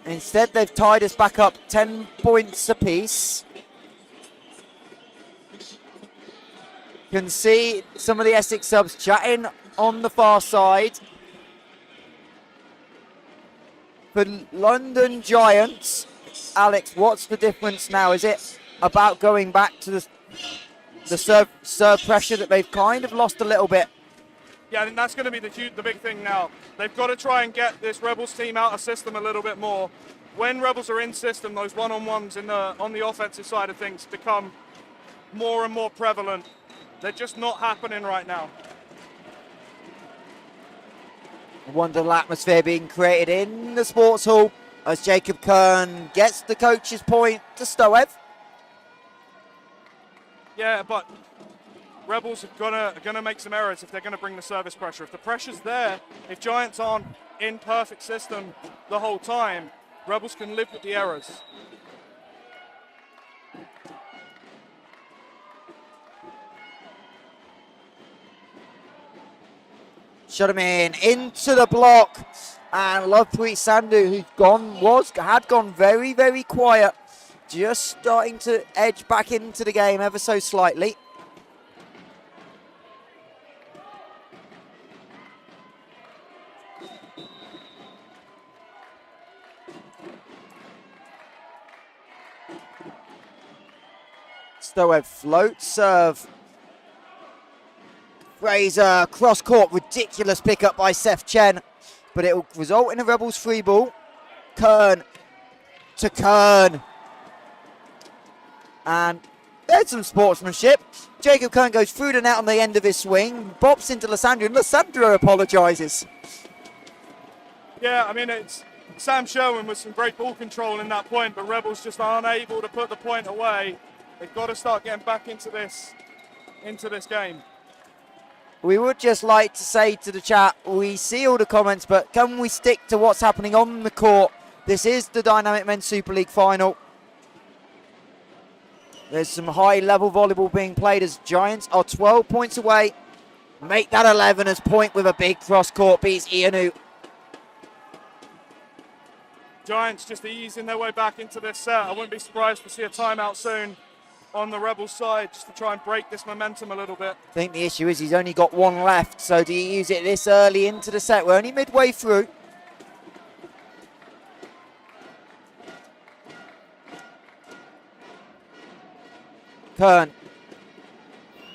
Instead, they've tied us back up 10 points apiece. You can see some of the Essex subs chatting on the far side. For London Giants, Alex, what's the difference now? Is it about going back to the serve pressure that they've kind of lost a little bit? Yeah, I think that's going to be the big thing now. They've got to try and get this Rebels team out of system a little bit more. When Rebels are in system, those one-on-ones on the offensive side of things become more and more prevalent. They're just not happening right now. A wonderful atmosphere being created in the sports hall as Jacob Kern gets the coach's point to Stoev. Yeah, but Rebels are gonna make some errors if they're gonna bring the service pressure. If the pressure's there, if Giants aren't in perfect system the whole time, Rebels can live with the errors. Shut him in into the block, and Lovepreet Sandhu, had gone very, very quiet, just starting to edge back into the game ever so slightly. Stoev float serve. Fraser, cross court, ridiculous pickup by Seth Chen, but it will result in a Rebels free ball. Kern to Kern. And there's some sportsmanship. Jacob Kern goes through the net on the end of his swing, bops into Lysandro, and Lysandro apologises. Yeah, I mean, it's Sam Sherwin with some great ball control in that point, but Rebels just aren't able to put the point away. They've got to start getting back into this game. We would just like to say to the chat, we see all the comments, but can we stick to what's happening on the court? This is the Dynamic Men's Super League final. There's some high-level volleyball being played as Giants are 12 points away. Make that 11 as Point with a big cross-court beats Ianu. Giants just easing their way back into this set. I wouldn't be surprised to see a timeout soon on the Rebels side just to try and break this momentum a little bit. I think the issue is he's only got one left, so do you use it this early into the set? We're only midway through. Kern.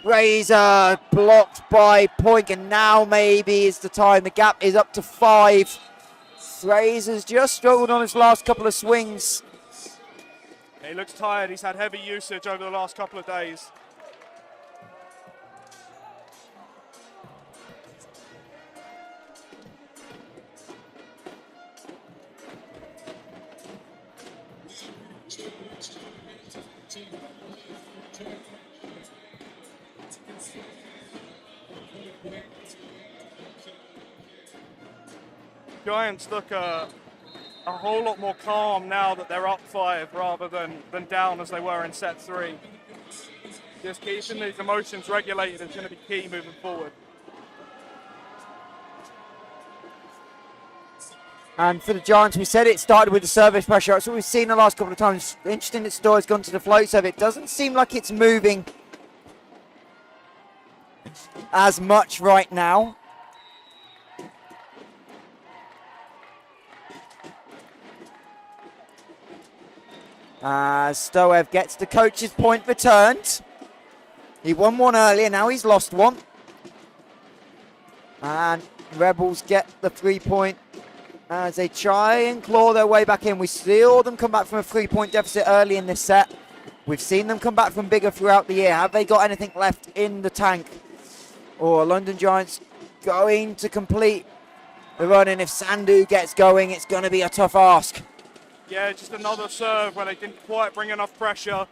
Razor blocked by Point, and now maybe is the time. The gap is up to 5. Fraser's just struggled on his last couple of swings. He looks tired. He's had heavy usage over the last couple of days. Giants look a whole lot more calm now that they're up 5 rather than down as they were in set 3. Just keeping these emotions regulated is going to be key moving forward. And for the Giants, we said it started with the service pressure. That's what we've seen the last couple of times. Interesting that Stoy's gone to the float serve. It doesn't seem like it's moving as much right now. As Stoev gets the coach's point returned. He won one earlier, now he's lost one. And Rebels get the 3-point as they try and claw their way back in. We saw them come back from a 3-point deficit early in this set. We've seen them come back from bigger throughout the year. Have they got anything left in the tank? Or London Giants going to complete the run? And if Sandu gets going, it's going to be a tough ask. Yeah, just another serve where they didn't quite bring enough pressure,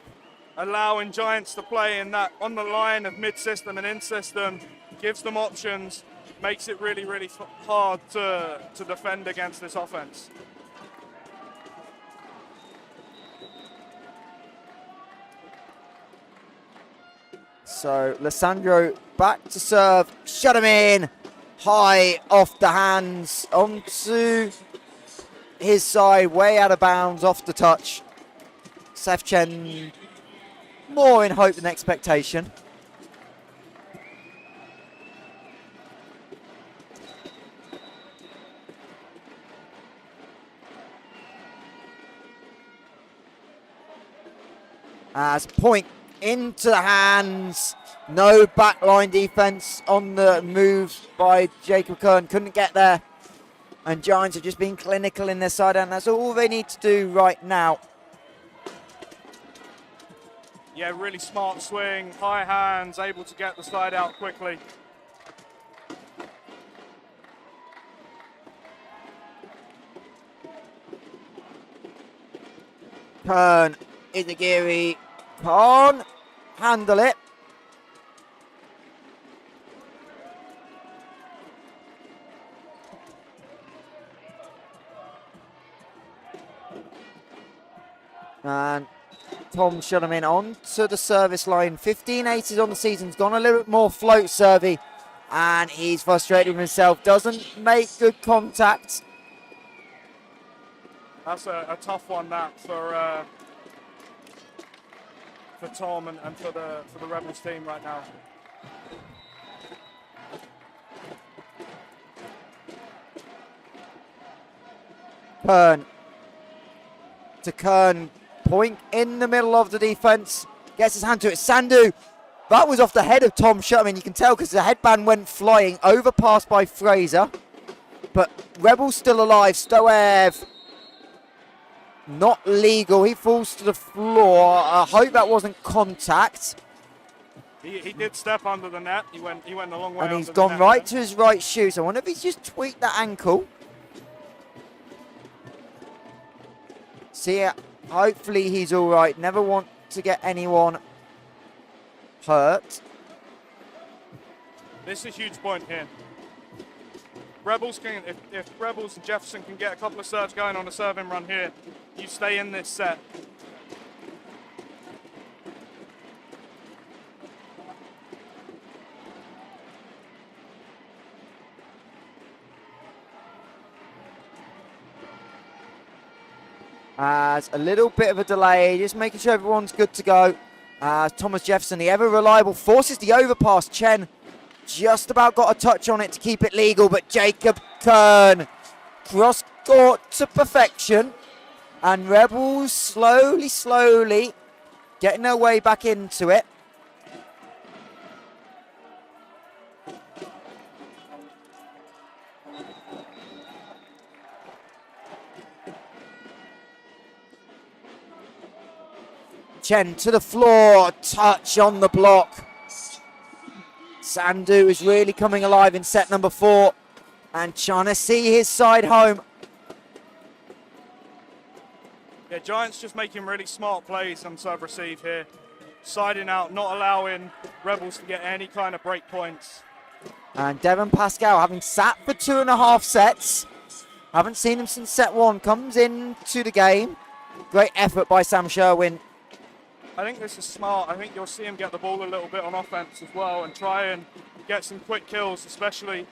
allowing Giants to play in that on the line of mid-system and in-system, gives them options, makes it really, really hard to defend against this offense. So Lissandro back to serve, shut him in, high off the hands, onto his side, way out of bounds, off the touch. Sevchen more in hope than expectation. As point into the hands, no backline defense on the move by Jacob Kern, couldn't get there. And Giants have just been clinical in their side, and that's all they need to do right now. Yeah, really smart swing, high hands, able to get the side out quickly. Kern, Izagiri, can't handle it. And Tom shut him in onto the service line. 15 aces on the season. He's gone a little bit more float servy. And he's frustrated with himself. Doesn't make good contact. That's a tough one, that, for Tom and for the Rebels team right now. Kern to Kern. Point in the middle of the defense. Gets his hand to it. Sandu. That was off the head of Tom Shutman. You can tell because the headband went flying. Overpassed by Fraser. But Rebels still alive. Stoev. Not legal. He falls to the floor. I hope that wasn't contact. He did step under the net. He went a long way. And he's gone right to his right shoe. So I wonder if he's just tweaked that ankle. See, hopefully he's all right. Never want to get anyone hurt. This is a huge point here. Rebels can, if Rebels and Jefferson can get a couple of serves going on a serving run here, you stay in this set. As a little bit of a delay, just making sure everyone's good to go. Thomas Jefferson, the ever reliable, forces the overpass. Chen just about got a touch on it to keep it legal, but Jacob Kern cross court to perfection. And Rebels slowly getting their way back into it. Chen to the floor, touch on the block. Sandu is really coming alive in set number 4 and trying to see his side home. Yeah, Giants just making really smart plays on serve receive here. Siding out, not allowing Rebels to get any kind of break points. And Devon Pascal, having sat for 2.5 sets, Haven't seen him since set one. Comes into the game. Great effort by Sam Sherwin. I think this is smart. I think you'll see him get the ball a little bit on offense as well and try and get some quick kills, especially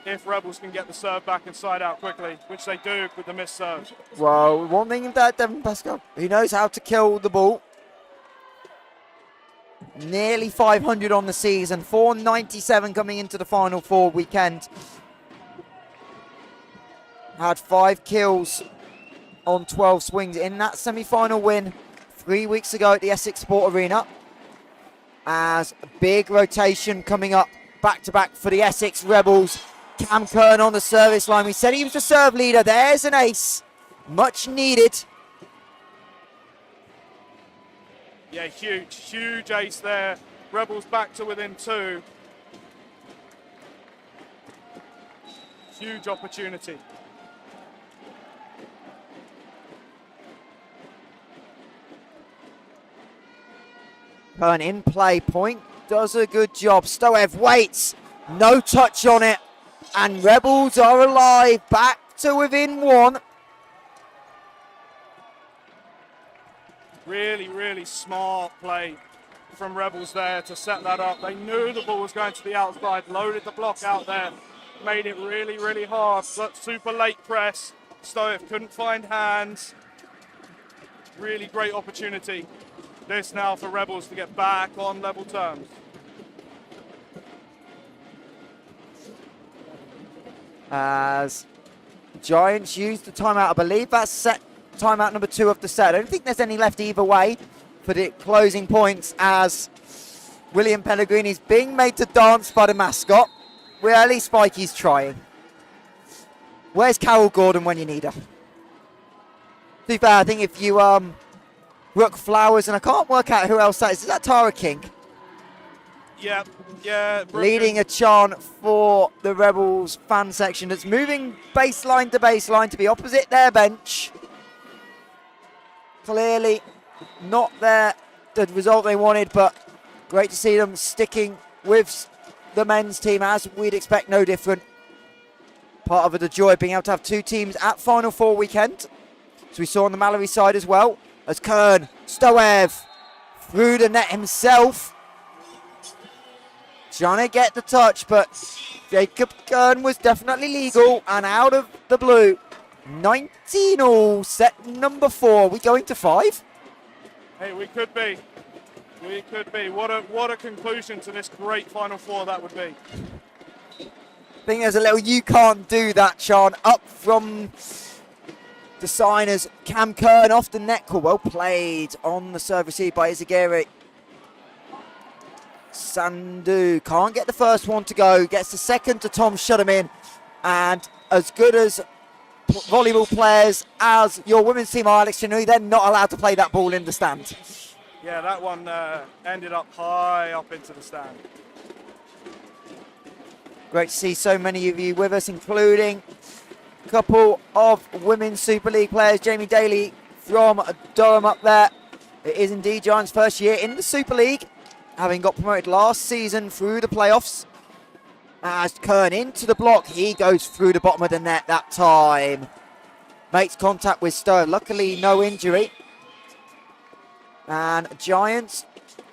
if Rebels can get the serve back inside out quickly, which they do with the missed serve. Well, one thing about Devon Pascal, he knows how to kill the ball. Nearly 500 on the season, 497 coming into the Final Four weekend. Had 5 kills on 12 swings in that semi-final win 3 weeks ago at the Essex Sport Arena. As a big rotation coming up back-to-back for the Essex Rebels. Cam Kern on the service line. We said he was the serve leader. There's an ace. Much needed. Yeah, huge ace there. Rebels back to within 2. Huge opportunity. Kern in play, point does a good job. Stoev waits, no touch on it. And Rebels are alive, back to within 1. Really smart play from Rebels there to set that up. They knew the ball was going to the outside, loaded the block out there, made it really hard, but super late press. Stoev couldn't find hands. Really great opportunity. This now for Rebels to get back on level terms. As Giants use the timeout, I believe that's set timeout number 2 of the set. I don't think there's any left either way for the closing points, as William Pellegrini's being made to dance by the mascot. Really, Spikey's trying. Where's Carol Gordon when you need her? To be fair, I think if you Brooke Flowers, and I can't work out who else that is that Tara King? Yeah. Leading a chant for the Rebels fan section that's moving baseline to baseline to be opposite their bench. Clearly not the result they wanted, but great to see them sticking with the men's team, as we'd expect, no different. Part of the joy of being able to have 2 teams at Final Four weekend, as we saw on the Mallory side as well, as Kern, Stoev, through the net himself. Trying to get the touch, but Jacob Kern was definitely legal, and out of the blue, 19 all, set number 4. We going to 5? Hey, we could be. What a conclusion to this great Final Four that would be. I think there's a little "you can't do that" chant up from the signers. Cam Kern off the net call. Well played on the serve received by Izagiri. Sandu can't get the first one to go. Gets the second to Tom Shudderman. And as good as volleyball players as your women's team are, Alex Chanui, they're not allowed to play that ball in the stand. Yeah, that one ended up high up into the stand. Great to see so many of you with us, including a couple of Women's Super League players. Jamie Daly from Durham up there. It is indeed Giants' first year in the Super League, having got promoted last season through the playoffs. As Kern into the block, he goes through the bottom of the net that time. Makes contact with Stowe. Luckily, no injury. And Giants,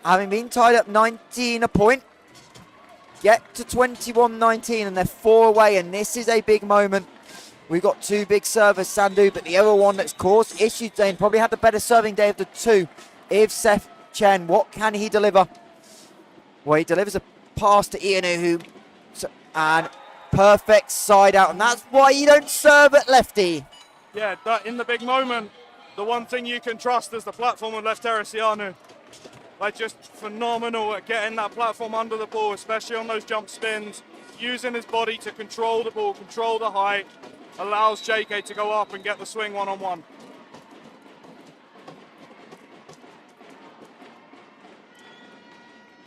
having been tied up 19 a point, get to 21-19, and they're 4 away, and this is a big moment. We've got 2 big servers, Sandu, but the other one that's caused issues today and probably had the better serving day of the 2 is Seth Chen. What can he deliver? Well, he delivers a pass to Ianu, and perfect side out, and that's why you don't serve at lefty. Yeah, that in the big moment, the one thing you can trust is the platform of Lefteris Ianu. Like, just phenomenal at getting that platform under the ball, especially on those jump spins, using his body to control the ball, control the height, allows JK to go up and get the swing one-on-one.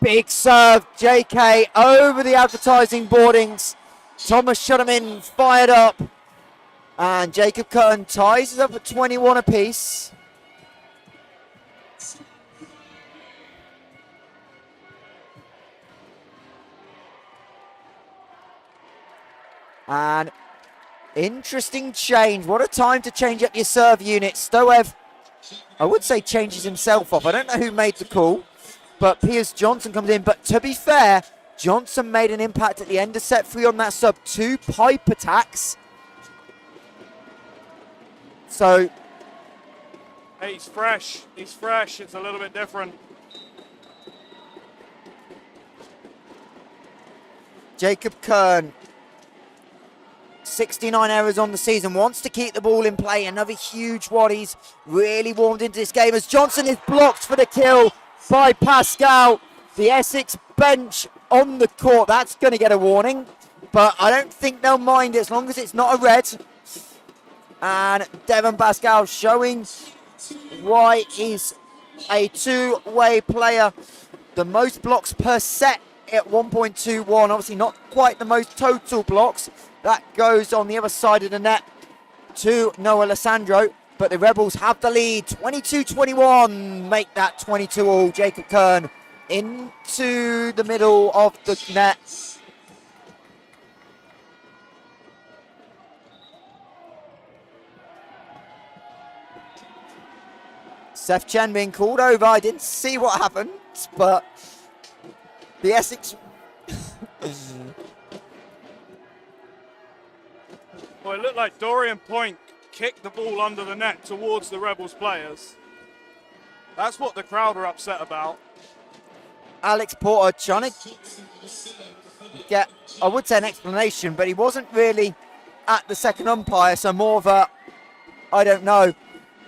Big serve, JK over the advertising boardings. Thomas Shudderman fired up. And Jacob Kern ties it up at 21 apiece. And Interesting change. What a time to change up your serve unit. Stoev, I would say, changes himself off. I don't know who made the call, but Piers Johnson comes in. But to be fair, Johnson made an impact at the end of set 3 on that sub. 2 pipe attacks. So... He's fresh. He's fresh. It's a little bit different. Jacob Kern, 69 errors on the season, wants to keep the ball in play. Another huge one. He's really warmed into this game as Johnson is blocked for the kill by Pascal. The Essex bench on the court. That's going to get a warning, but I don't think they'll mind it as long as it's not a red. And Devon Pascal showing why he's a two-way player. The most blocks per set at 1.21. Obviously not quite the most total blocks. That goes on the other side of the net to Noah Alessandro. But the Rebels have the lead. 22-21. Make that 22-all. Jacob Kern into the middle of the net. Seth Chen being called over. I didn't see what happened, but the Essex... Well, it looked like Dorian Point kicked the ball under the net towards the Rebels players. That's what the crowd are upset about. Alex Porter trying to get, I would say, an explanation, but he wasn't really at the second umpire, so more of a, I don't know.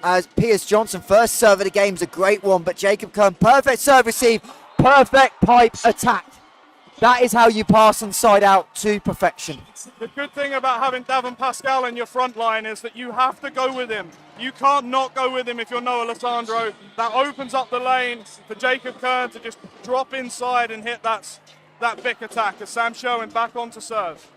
As Piers Johnson, first serve of the game is a great one, but Jacob Kern, perfect serve receive, perfect pipe attack. That is how you pass inside out to perfection. The good thing about having Devon Pascal in your front line is that you have to go with him. You can't not go with him if you're Noah Alessandro. That opens up the lane for Jacob Kern to just drop inside and hit that big attack as Sam Sherwin back onto serve.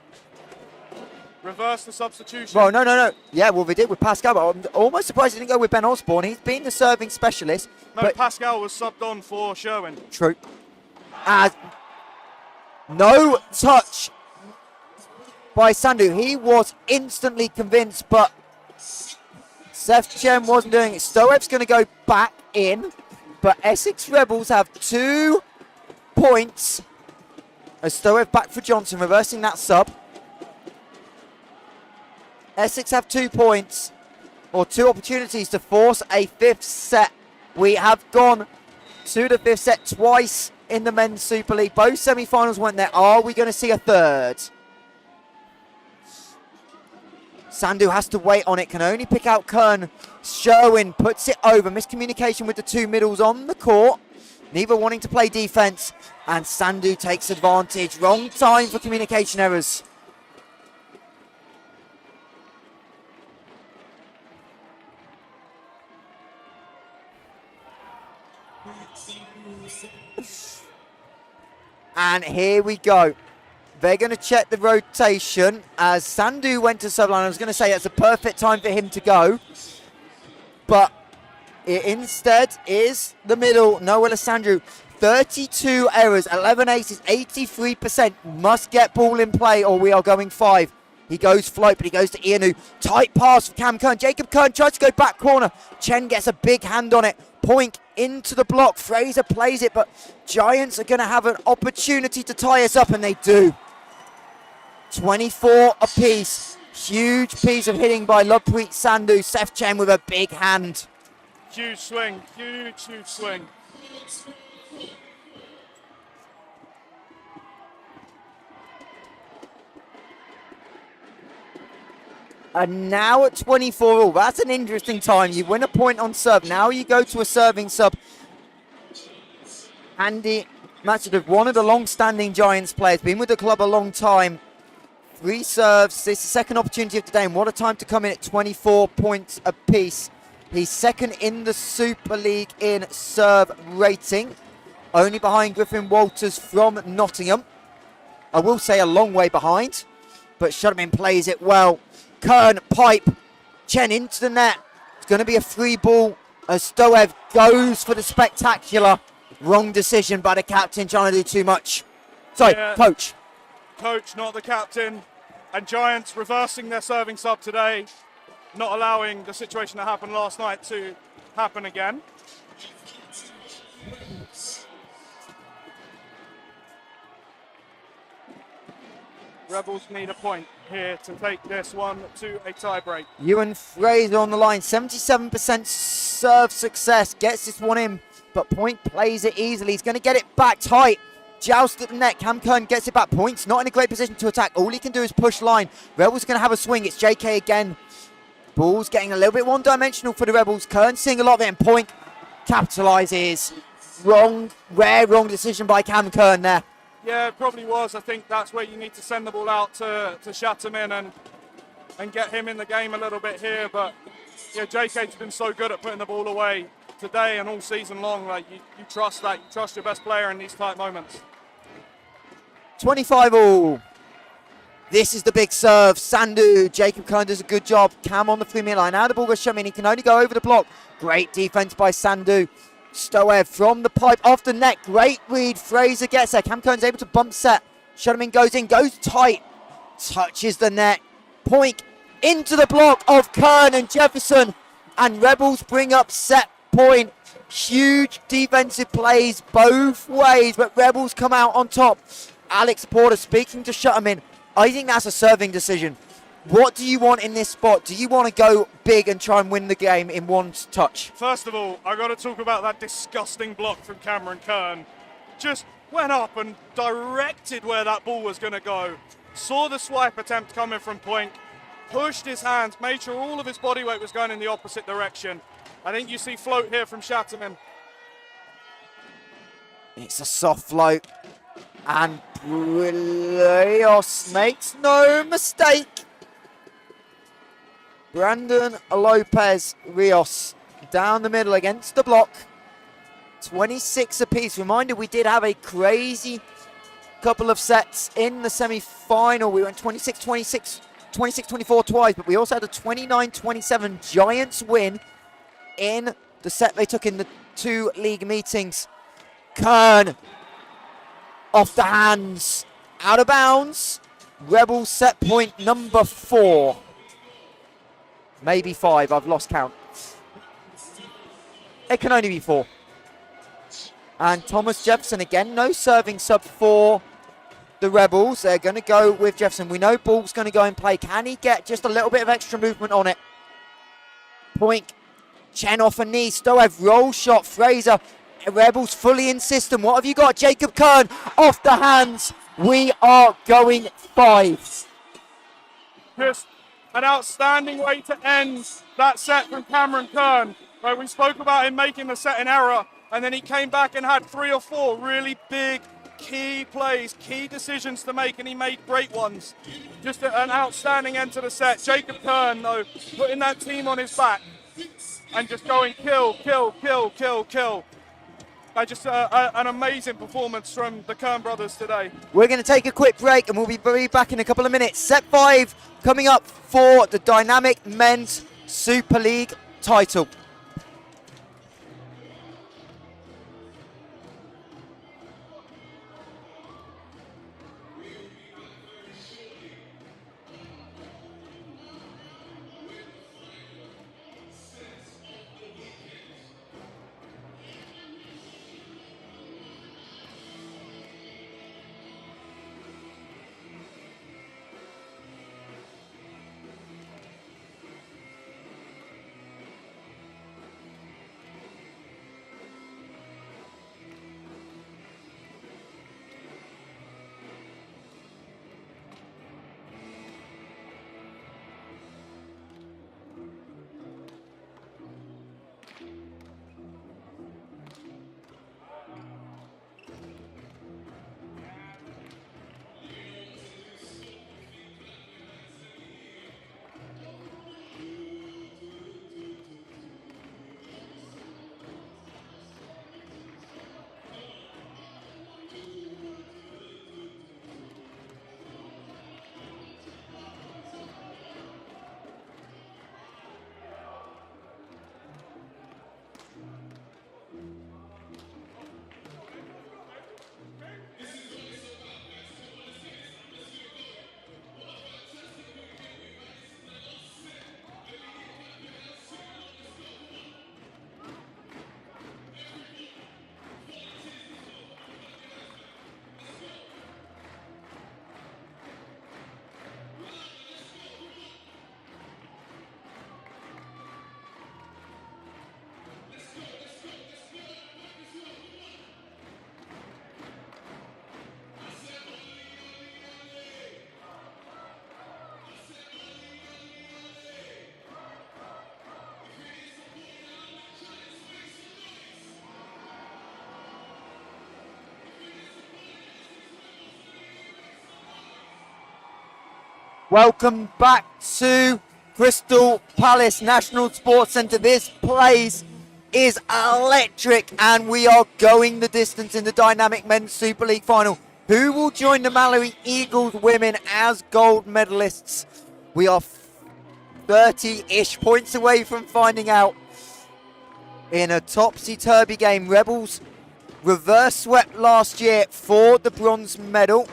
Reverse the substitution. Well, no. Yeah, well, they did with Pascal, but I'm almost surprised they didn't go with Ben Osborne. He's been the serving specialist. No, but Pascal was subbed on for Sherwin. True. As no touch by Sandu. He was instantly convinced, but Seth Chen wasn't doing it. Stoev's going to go back in, but Essex Rebels have 2 points. As Stoev back for Johnson, reversing that sub. Essex have 2 points, or 2 opportunities to force a 5th set. We have gone to the 5th set twice in the Men's Super League. Both semi-finals went there. Are we going to see a third? Sandu has to wait on it, can only pick out Kern. Sherwin puts it over. Miscommunication with the 2 middles on the court. Neither wanting to play defense. And Sandu takes advantage. Wrong time for communication errors. And here we go. They're going to check the rotation as Sandu went to subline. I was going to say it's a perfect time for him to go. But it instead is the middle. Noah Alessandro, 32 errors, 11 aces, 83%. Must get ball in play or we are going 5. He goes float, but he goes to Ianu. Tight pass for Cam Kern. Jacob Kern tries to go back corner. Chen gets a big hand on it. Point into the block. Fraser plays it, but Giants are going to have an opportunity to tie us up, and they do. 24 apiece. Huge piece of hitting by Lovepreet Sandhu. Seth Chen with a big hand. Huge swing. Huge swing. And now at 24 all, that's an interesting time. You win a point on serve. Now you go to a serving sub. Andy Matchadov, one of the long-standing Giants players, been with the club a long time. 3 serves. This is the second opportunity of the day, and what a time to come in at 24 points apiece. He's second in the Super League in serve rating, only behind Griffin Walters from Nottingham. I will say a long way behind, but Shutterman plays it well. Kern, pipe, Chen into the net. It's going to be a free ball as Stoev goes for the spectacular. Wrong decision by the captain, trying to do too much. Sorry, yeah. coach. Coach, not the captain. And Giants reversing their serving sub today, not allowing the situation that happened last night to happen again. Rebels need a point here to take this one to a tiebreak. Ewan Fraser on the line, 77% serve success, gets this one in, but Point plays it easily. He's going to get it back tight. Joust at the net. Cam Kern gets it back. Point's not in a great position to attack. All he can do is push line. Rebels going to have a swing. It's JK again. Ball's getting a little bit one-dimensional for the Rebels. Kern seeing a lot of it, and Point capitalises. Wrong decision by Cam Kern there. Yeah, it probably was. I think that's where you need to send the ball out to Shatterman and get him in the game a little bit here. But yeah, JK's been so good at putting the ball away today and all season long. Like you trust that. You trust your best player in these tight moments. 25 all. This is the big serve. Sandu. Jacob Kern does a good job. Cam on the 3-minute line. Now the ball goes Sherman. He can only go over the block. Great defense by Sandu. Stoev from the pipe off the net. Great read. Fraser gets there. Cam Kern's able to bump set. Shuterman goes in, goes tight. Touches the net. Point into the block of Kern and Jefferson. And Rebels bring up set point. Huge defensive plays both ways, but Rebels come out on top. Alex Porter speaking to Shuterman. I think that's a serving decision. What do you want in this spot? Do you want to go big and try and win the game in one touch? First of all, I got to talk about that disgusting block from Cameron Kern. Just went up and directed where that ball was going to go. Saw the swipe attempt coming from Point, pushed his hands, made sure all of his body weight was going in the opposite direction. I think you see float here from Shatterman. It's a soft float. And Rios makes no mistake. Brandon Lopez Rios down the middle against the block. 26 apiece. Reminder, we did have a crazy couple of sets in the semi-final. We went 26-26, 26-24 twice, but we also had a 29-27 Giants win in the set they took in the two league meetings. Kern off the hands, out of bounds. Rebels set point number 4. Maybe 5, I've lost count. It can only be 4. And Thomas Jefferson again, no serving sub for the Rebels. They're going to go with Jefferson. We know ball's going to go in play. Can he get just a little bit of extra movement on it? Point. Chen off a knee. Stoev roll shot. Fraser. Rebels fully in system. What have you got? Jacob Kern off the hands. We are going 5. Just an outstanding way to end that set from Cameron Kern. Right, we spoke about him making the set in error, and then he came back and had 3 or 4 really big key plays, key decisions to make, and he made great ones. Just an outstanding end to the set. Jacob Kern, though, putting that team on his back and just going kill, kill, kill, kill, kill. Just an amazing performance from the Kern brothers today. We're going to take a quick break and we'll be back in a couple of minutes. Set 5 coming up for the Dynamic Men's Super League title. Welcome back to Crystal Palace National Sports Centre. This place is electric and we are going the distance in the dynamic Men's Super League final. Who will join the Mallory Eagles women as gold medalists? We are 30-ish points away from finding out. In a topsy-turvy game, Rebels reverse swept last year for the bronze medal.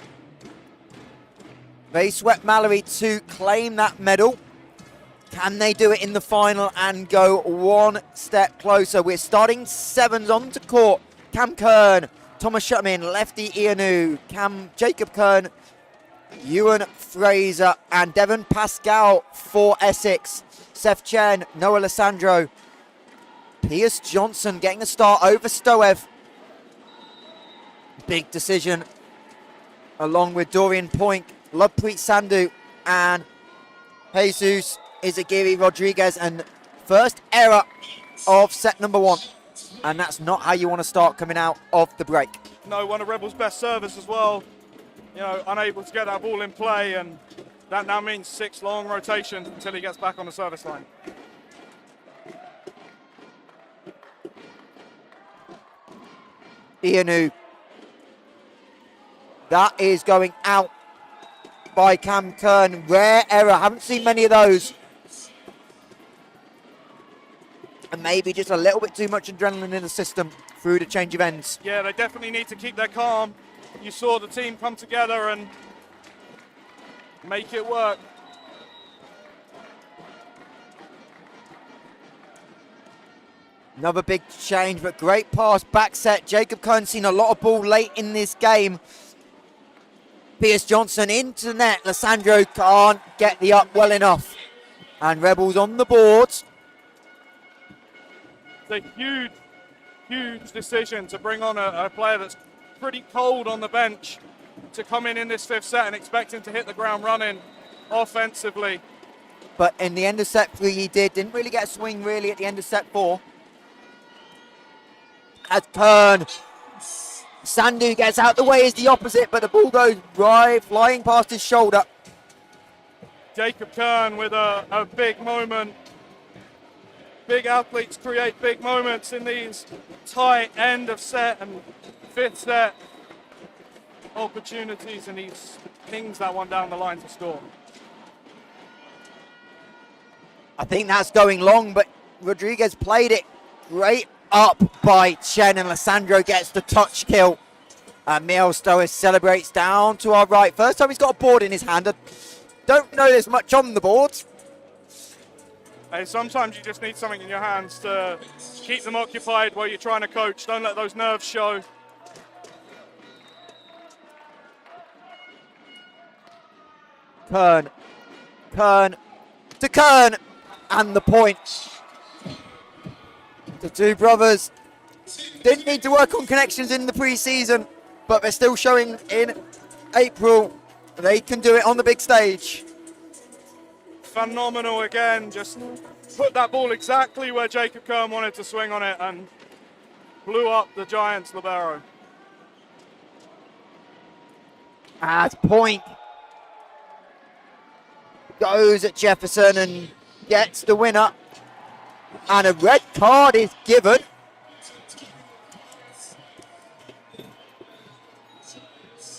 They swept Mallory to claim that medal. Can they do it in the final and go one step closer? We're starting sevens onto court. Cam Kern, Thomas Shutterman, lefty Ianu, Jacob Kern, Ewan Fraser, and Devon Pascal for Essex. Seth Chen, Noah Alessandro, Piers Johnson getting a start over Stoev. Big decision along with Dorian Poink, Lovepreet Sandhu, and Jesus Izagiri Rodriguez. And first error of set number one. And that's not how you want to start coming out of the break. No, one of Rebels' best servers as well. You know, unable to get that ball in play, and that now means 6 long rotations until he gets back on the service line. Ianu. That is going out by Cam Kern. Rare error. Haven't seen many of those. And maybe just a little bit too much adrenaline in the system through the change of ends. Yeah, they definitely need to keep their calm. You saw the team come together and make it work. Another big change, but great pass, back set. Jacob Kern seen a lot of ball late in this game. Piers Johnson into the net. Lissandro can't get the up well enough. And Rebels on the boards. It's a huge, huge decision to bring on a player that's pretty cold on the bench to come in this 5th set and expect him to hit the ground running offensively. But in the end of set 3 he didn't really get a swing really at the end of set 4. As Kern, Sandhu gets out the way is the opposite, but the ball goes right, flying past his shoulder. Jacob Kern with a big moment. Big athletes create big moments in these tight end of set and 5th set opportunities, and he pings that one down the line to score. I think that's going long, but Rodriguez played it great up by Chen, and Alessandro gets the touch kill. And Miel Stois celebrates down to our right. First time he's got a board in his hand. I don't know there's much on the board. Hey, sometimes you just need something in your hands to keep them occupied while you're trying to coach. Don't let those nerves show. Kern to Kern, and the point. The two brothers didn't need to work on connections in the pre-season, but they're still showing in April they can do it on the big stage. Phenomenal again, just put that ball exactly where Jacob Kern wanted to swing on it and blew up the Giants' libero. As point goes at Jefferson and gets the winner, and a red card is given.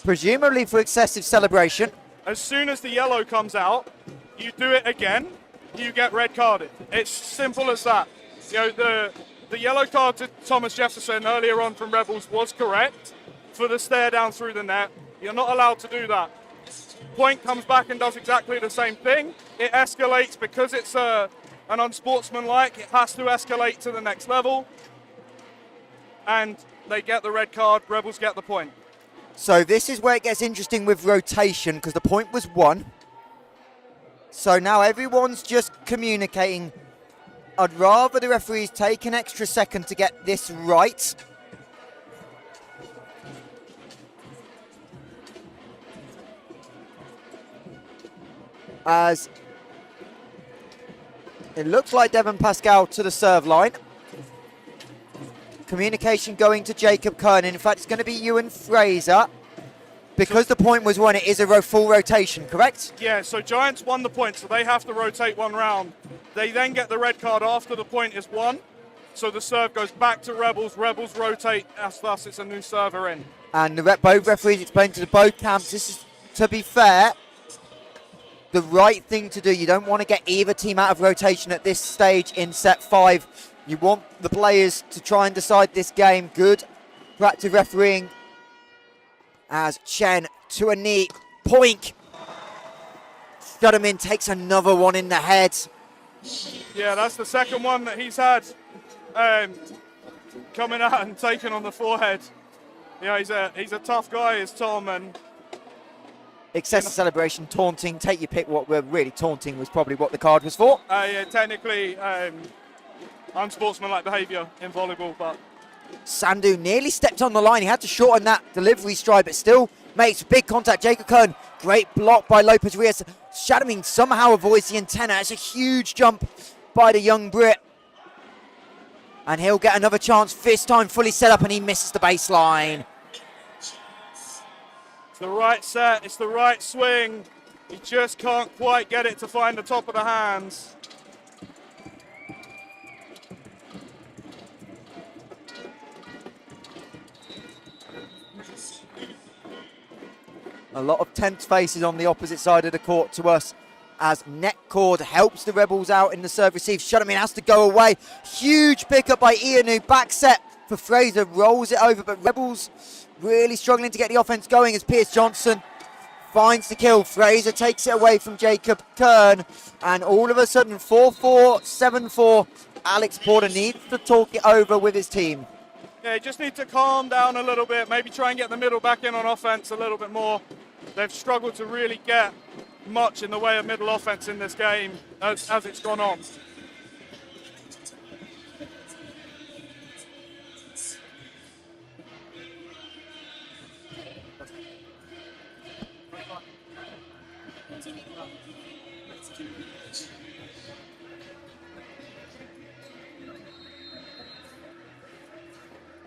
Presumably for excessive celebration. As soon as the yellow comes out, you do it again, you get red carded. It's simple as that. You know, the yellow card to Thomas Jefferson earlier on from Rebels was correct for the stare down through the net. You're not allowed to do that. Point comes back and does exactly the same thing. It escalates because it's an unsportsmanlike. It has to escalate to the next level. And they get the red card. Rebels get the point. So this is where it gets interesting with rotation, because the point was 1. So now everyone's just communicating. I'd rather the referees take an extra second to get this right. As it looks like Devon Pascal to the serve line. Communication going to Jacob Kern. In fact, it's going to be Ewan Fraser. Because the point was won, it is a full rotation, correct? Yeah, so Giants won the point, so they have to rotate one round. They then get the red card after the point is won. So the serve goes back to Rebels. Rebels rotate, thus it's a new server in. And both referees explained to both camps, this is, to be fair, the right thing to do. You don't want to get either team out of rotation at this stage in set 5. You want the players to try and decide this game. Good proactive refereeing as Chen to a knee. Poink. Shudderman takes another one in the head. Yeah, that's the second one that he's had coming out and taking on the forehead. Yeah, he's a tough guy, is Tom. And excessive celebration, taunting, take your pick. What we're really taunting was probably what the card was for. Yeah, technically unsportsmanlike behaviour in volleyball, but Sandu nearly stepped on the line. He had to shorten that delivery stride, but still makes big contact. Jacob Kern, great block by Lopez Rios. Shadowing somehow avoids the antenna. It's a huge jump by the young Brit. And he'll get another chance. This time fully set up, and he misses the baseline. It's the right set, it's the right swing. He just can't quite get it to find the top of the hands. A lot of tense faces on the opposite side of the court to us as net cord helps the Rebels out in the serve receive. Shutterman has to go away. Huge pickup by Ianu. Back set for Fraser. Rolls it over, but Rebels really struggling to get the offense going as Pierce Johnson finds the kill. Fraser takes it away from Jacob Kern. And all of a sudden, 4-4, 7-4. Alex Porter needs to talk it over with his team. Yeah, just need to calm down a little bit. Maybe try and get the middle back in on offense a little bit more. They've struggled to really get much in the way of middle offense in this game as it's gone on.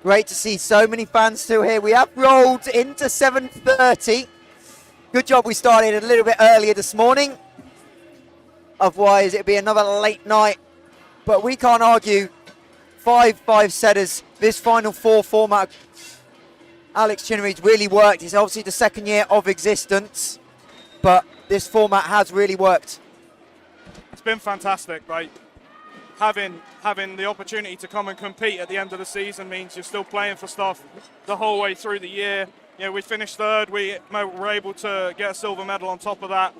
Great to see so many fans still here. We have rolled into 7:30. Good job we started a little bit earlier this morning. Otherwise, it'd be another late night. But we can't argue. 5 setters. This Final Four format, Alex Chinnery's really worked. It's obviously the second year of existence, but this format has really worked. It's been fantastic, right? Having the opportunity to come and compete at the end of the season means you're still playing for stuff the whole way through the year. You know, we finished third. We were able to get a silver medal on top of that.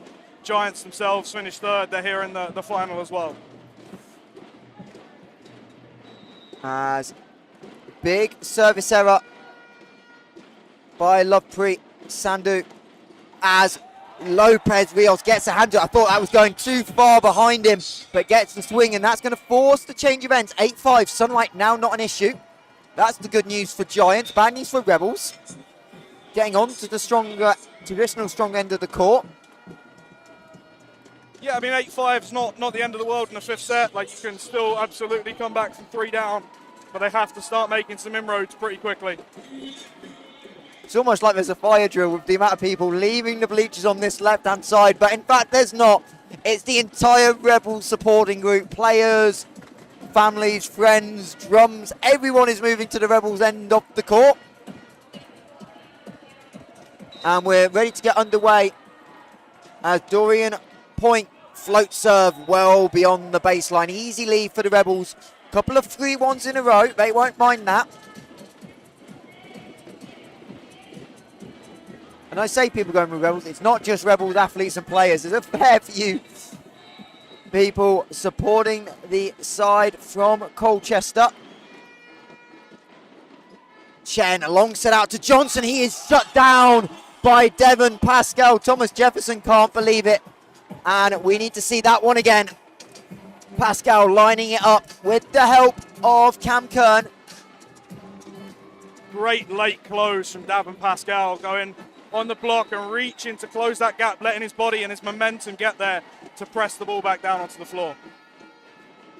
Giants themselves finished third. They're here in the final as well. As big service error by Lovepreet Sandhu as Lopez Rios gets a hand to it. I thought that was going too far behind him, but gets the swing, and that's going to force the change of ends. 8-5, Sunlight now not an issue. That's the good news for Giants. Bad news for Rebels. Getting on to the traditional strong end of the court. Yeah, I mean, 8-5 is not the end of the world in the fifth set. Like, you can still absolutely come back from 3 down, but they have to start making some inroads pretty quickly. It's almost like there's a fire drill with the amount of people leaving the bleachers on this left-hand side, but in fact there's not. It's the entire Rebels supporting group, players, families, friends, drums, everyone is moving to the Rebels end of the court. And we're ready to get underway as Dorian Point float serve well beyond the baseline. Easy lead for the Rebels. Couple of 3-1s in a row, they won't mind that. And I say people going with Rebels, it's not just Rebels athletes and players. There's a fair few people supporting the side from Colchester. Chen, a long set out to Johnson. He is shut down by Devon Pascal. Thomas Jefferson can't believe it. And we need to see that one again. Pascal lining it up with the help of Cam Kern. Great late close from Devon Pascal, going on the block and reaching to close that gap, letting his body and his momentum get there to press the ball back down onto the floor.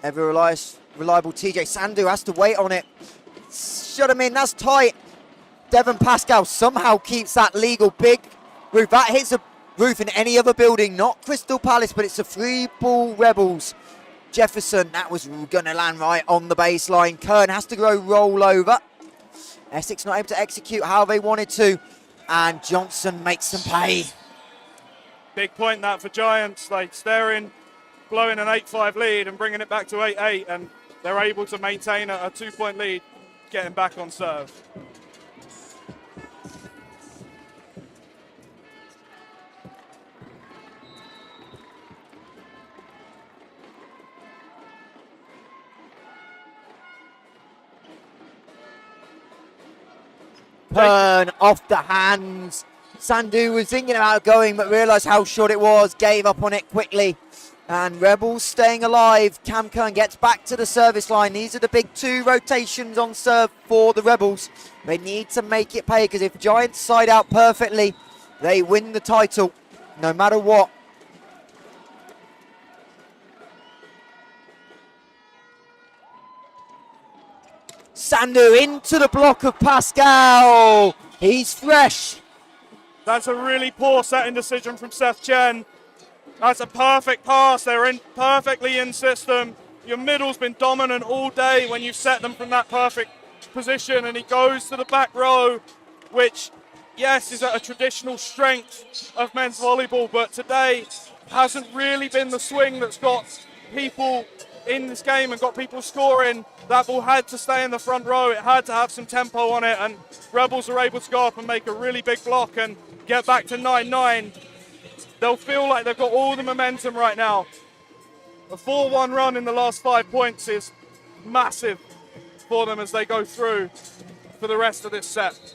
Ever reliable TJ Sandhu has to wait on it. Shut him in, that's tight. Devon Pascal somehow keeps that legal big roof. That hits a roof in any other building, not Crystal Palace, but it's a free ball Rebels. Jefferson, that was going to land right on the baseline. Kern has to go roll over. Essex not able to execute how they wanted to, and Johnson makes them pay. Big point that for Giants. Like staring, blowing an 8-5 lead and bringing it back to 8-8, and they're able to maintain a 2-point lead, getting back on serve. Kern off the hands. Sandu was thinking about going, but realised how short it was, gave up on it quickly. And Rebels staying alive. Cam Kern gets back to the service line. These are the big 2 rotations on serve for the Rebels. They need to make it pay, because if Giants side out perfectly, they win the title, no matter what. Sandu into the block of Pascal. He's fresh. That's a really poor setting decision from Seth Chen. That's a perfect pass. They're in perfectly in system. Your middle's been dominant all day when you set them from that perfect position, and he goes to the back row, which, yes, is a traditional strength of men's volleyball, but today hasn't really been the swing that's got people in this game and got people scoring. That ball had to stay in the front row. It had to have some tempo on it, and Rebels are able to go up and make a really big block and get back to 9-9. They'll feel like they've got all the momentum right now. A 4-1 run in the last 5 points is massive for them as they go through for the rest of this set.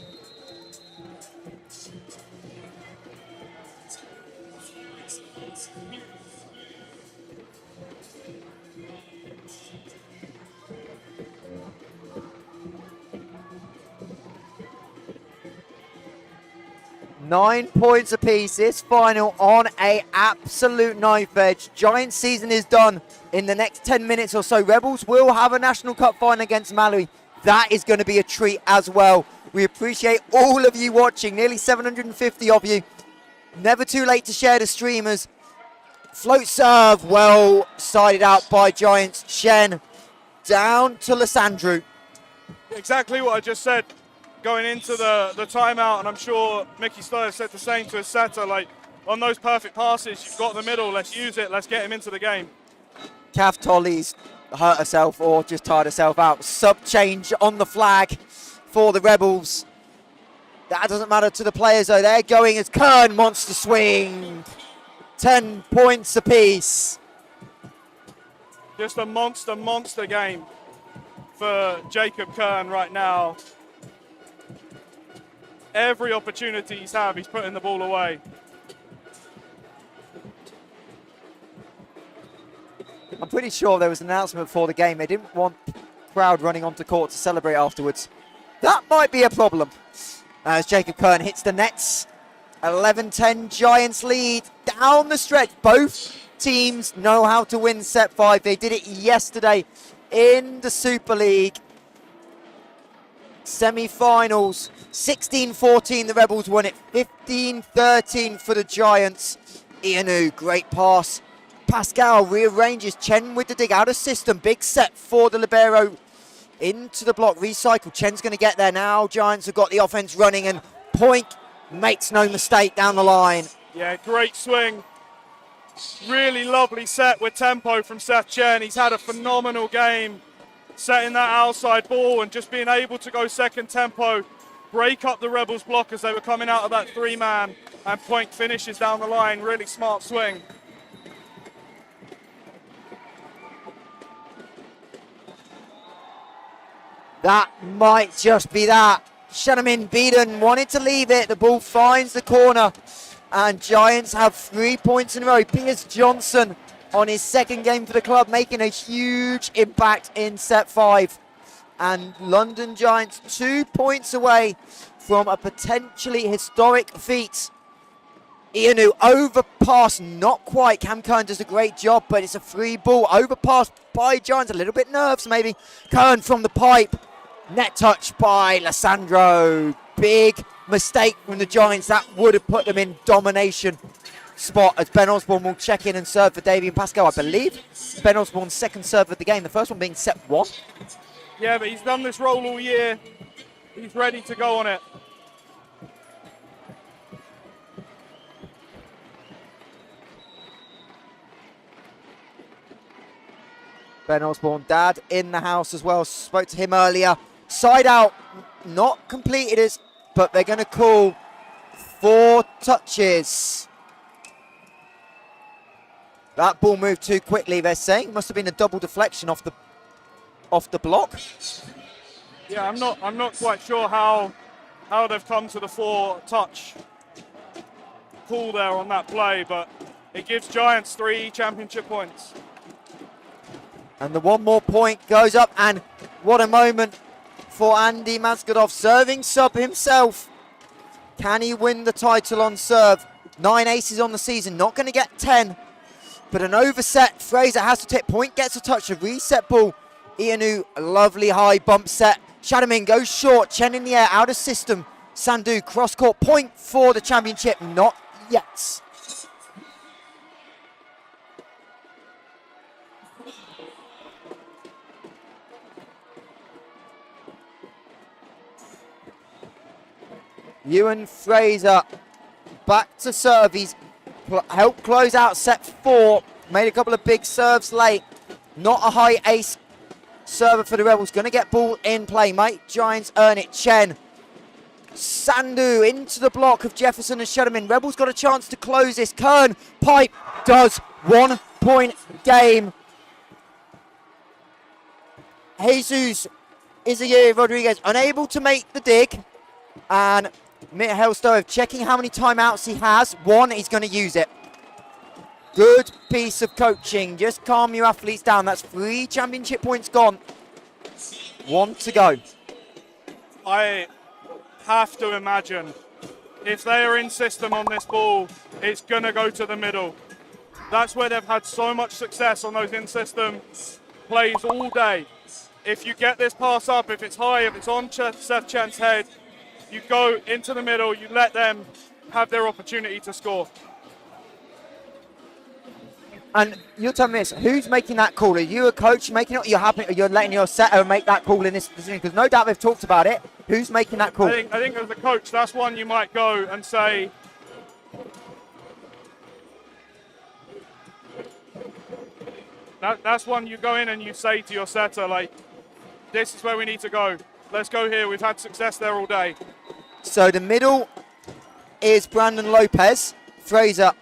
Nine points apiece. This final on a absolute knife edge. Giants season is done in the next 10 minutes or so. Rebels will have a National Cup final against Malawi. That is going to be a treat as well. We appreciate all of you watching, nearly 750 of you. Never too late to share the streamers. Float serve, well sided out by Giants. Shen down to Lysandru. Exactly what I just said going into the timeout, and I'm sure Mickey Steyer said the same to his setter, like, on those perfect passes, you've got the middle, let's use it, let's get him into the game. Kath Tolley's hurt herself or just tired herself out. Sub change on the flag for the Rebels. That doesn't matter to the players though. They're going as Kern monster swing. 10 points apiece. Just a monster game for Jacob Kern right now. Every opportunity he's putting the ball away. I'm pretty sure there was an announcement before the game. They didn't want crowd running onto court to celebrate afterwards. That might be a problem. As Jacob Kern hits the nets. 11-10 Giants lead down the stretch. Both teams know how to win set 5. They did it yesterday in the Super League semi-finals. 16-14 the Rebels won it. 15-13 for the Giants. Ianu, great pass. Pascal rearranges Chen with the dig out of system. Big set for the libero. Into the block, recycle. Chen's going to get there now. Giants have got the offense running, and Poink makes no mistake down the line. Yeah, great swing. Really lovely set with tempo from Seth Chen. He's had a phenomenal game setting that outside ball and just being able to go second tempo, break up the Rebels block as they were coming out of that 3-man, and Poink finishes down the line. Really smart swing. That might just be that. Shanamin Beeden wanted to leave it. The ball finds the corner. And Giants have 3 points in a row. Piers Johnson on his second game for the club, making a huge impact in set 5. And London Giants 2 points away from a potentially historic feat. Ianu overpass, not quite. Cam Kern does a great job, but it's a free ball. Overpass by Giants, a little bit nerves maybe. Kern from the pipe. Net touch by Lysandro. big mistake from the Giants. That would have put them in domination spot as Ben Osborne will check in and serve for Davian Pascal. I believe Ben Osborne's second serve of the game, the first one being set 1. Yeah, but he's done this role all year. He's ready to go on it. Ben Osborne, dad in the house as well. Spoke to him earlier. Side out, not completed it, but they're going to call 4 touches. That ball moved too quickly, they're saying. Must have been a double deflection off the block. Yeah, I'm not quite sure how they've come to the 4-touch call there on that play, but it gives Giants 3 championship points. And the 1 more point goes up, and what a moment for Andy Mazgadov, serving sub himself. Can he win the title on serve? 9 aces on the season, not going to get 10, but an overset. Fraser has to tip, point gets a touch, a reset ball. Ianu, a lovely high bump set. Shadamin goes short, Chen in the air, out of system. Sandhu, cross court, point for the championship, not yet. Ewan Fraser back to serve. He's helped close out set 4. Made a couple of big serves late. Not a high ace server for the Rebels. Going to get ball in play. Might Giants earn it. Chen. Sandhu into the block of Jefferson and Shedderman. Rebels got a chance to close this. Kern. Pipe does. 1 point game. Jesus Isaguirre Rodriguez unable to make the dig. And Mihail Stoev checking how many timeouts he has. 1, he's going to use it. Good piece of coaching. Just calm your athletes down. That's 3 championship points gone. 1 to go. I have to imagine if they are in system on this ball, it's going to go to the middle. That's where they've had so much success on those in-system plays all day. If you get this pass up, if it's high, if it's on Seth Chen's head, you go into the middle, you let them have their opportunity to score. And you'll tell me this, who's making that call? Are you a coach making it, or you're letting your setter make that call in this decision? Because no doubt they've talked about it. Who's making that call? I think as a coach, that's one you might go and say, that's one you go in and you say to your setter, like, this is where we need to go. Let's go here. We've had success there all day. So the middle is Brandon Lopez. Fraser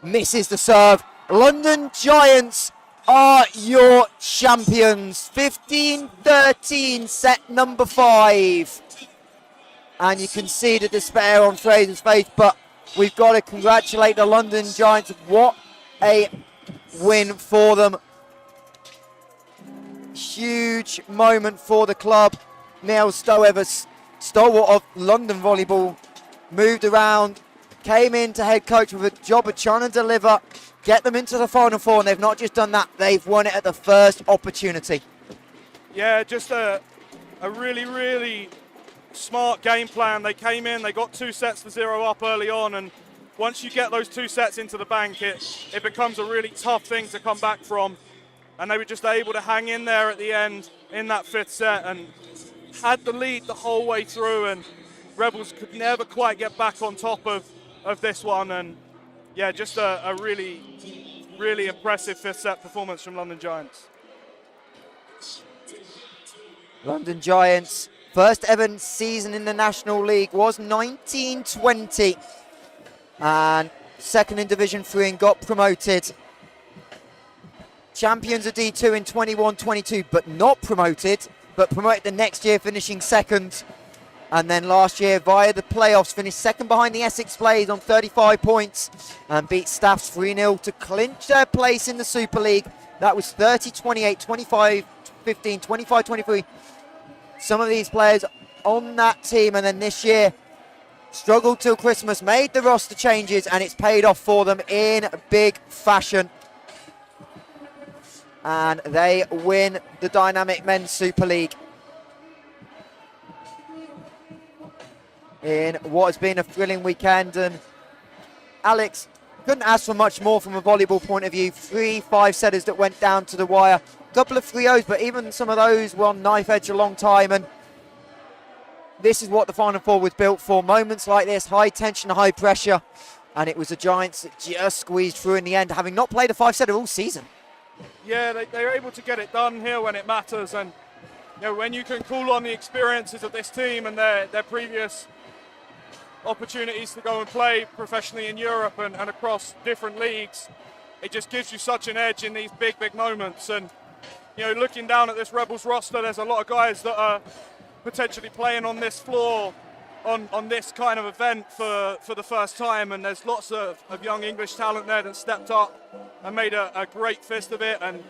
misses the serve. London Giants are your champions. 15-13, set number 5. And you can see the despair on Fraser's face, but we've got to congratulate the London Giants. What a win for them. Huge moment for the club. Neil Stowever, stalwart of London volleyball, moved around, came in to head coach with a job of trying to deliver, get them into the Final 4, and they've not just done that, they've won it at the first opportunity. Yeah, just a really, really smart game plan. They came in, they got 2 sets to 0 up early on, and once you get those 2 sets into the bank, it becomes a really tough thing to come back from. And they were just able to hang in there at the end in that 5th set and had the lead the whole way through, and Rebels could never quite get back on top of this one. And yeah, just a really, really impressive 5th set performance from London Giants. London Giants, first ever season in the National League was 1920, and second in Division 3 and got promoted. Champions of D2 in 21-22, but not promoted, but promoted the next year, finishing second. And then last year, via the playoffs, finished second behind the Essex Rebels on 35 points and beat Staffs 3-0 to clinch their place in the Super League. That was 30-28, 25-15, 25-23. Some of these players on that team, and then this year, struggled till Christmas, made the roster changes, and it's paid off for them in big fashion. And they win the Dynamic Men's Super League. in what has been a thrilling weekend. And Alex, couldn't ask for much more from a volleyball point of view. 3 5-setters that went down to the wire. A couple of 3-0s, but even some of those were on knife edge a long time. And this is what the Final Four was built for. Moments like this, high tension, high pressure. And it was the Giants that just squeezed through in the end, having not played a 5-setter all season. Yeah, they were able to get it done here when it matters. And when you can call on the experiences of this team and their previous opportunities to go and play professionally in Europe and across different leagues, it just gives you such an edge in these big moments. And looking down at this Rebels roster, there's a lot of guys that are potentially playing on this floor on this kind of event for the first time, and there's lots of young English talent there that stepped up and made a great fist of it, and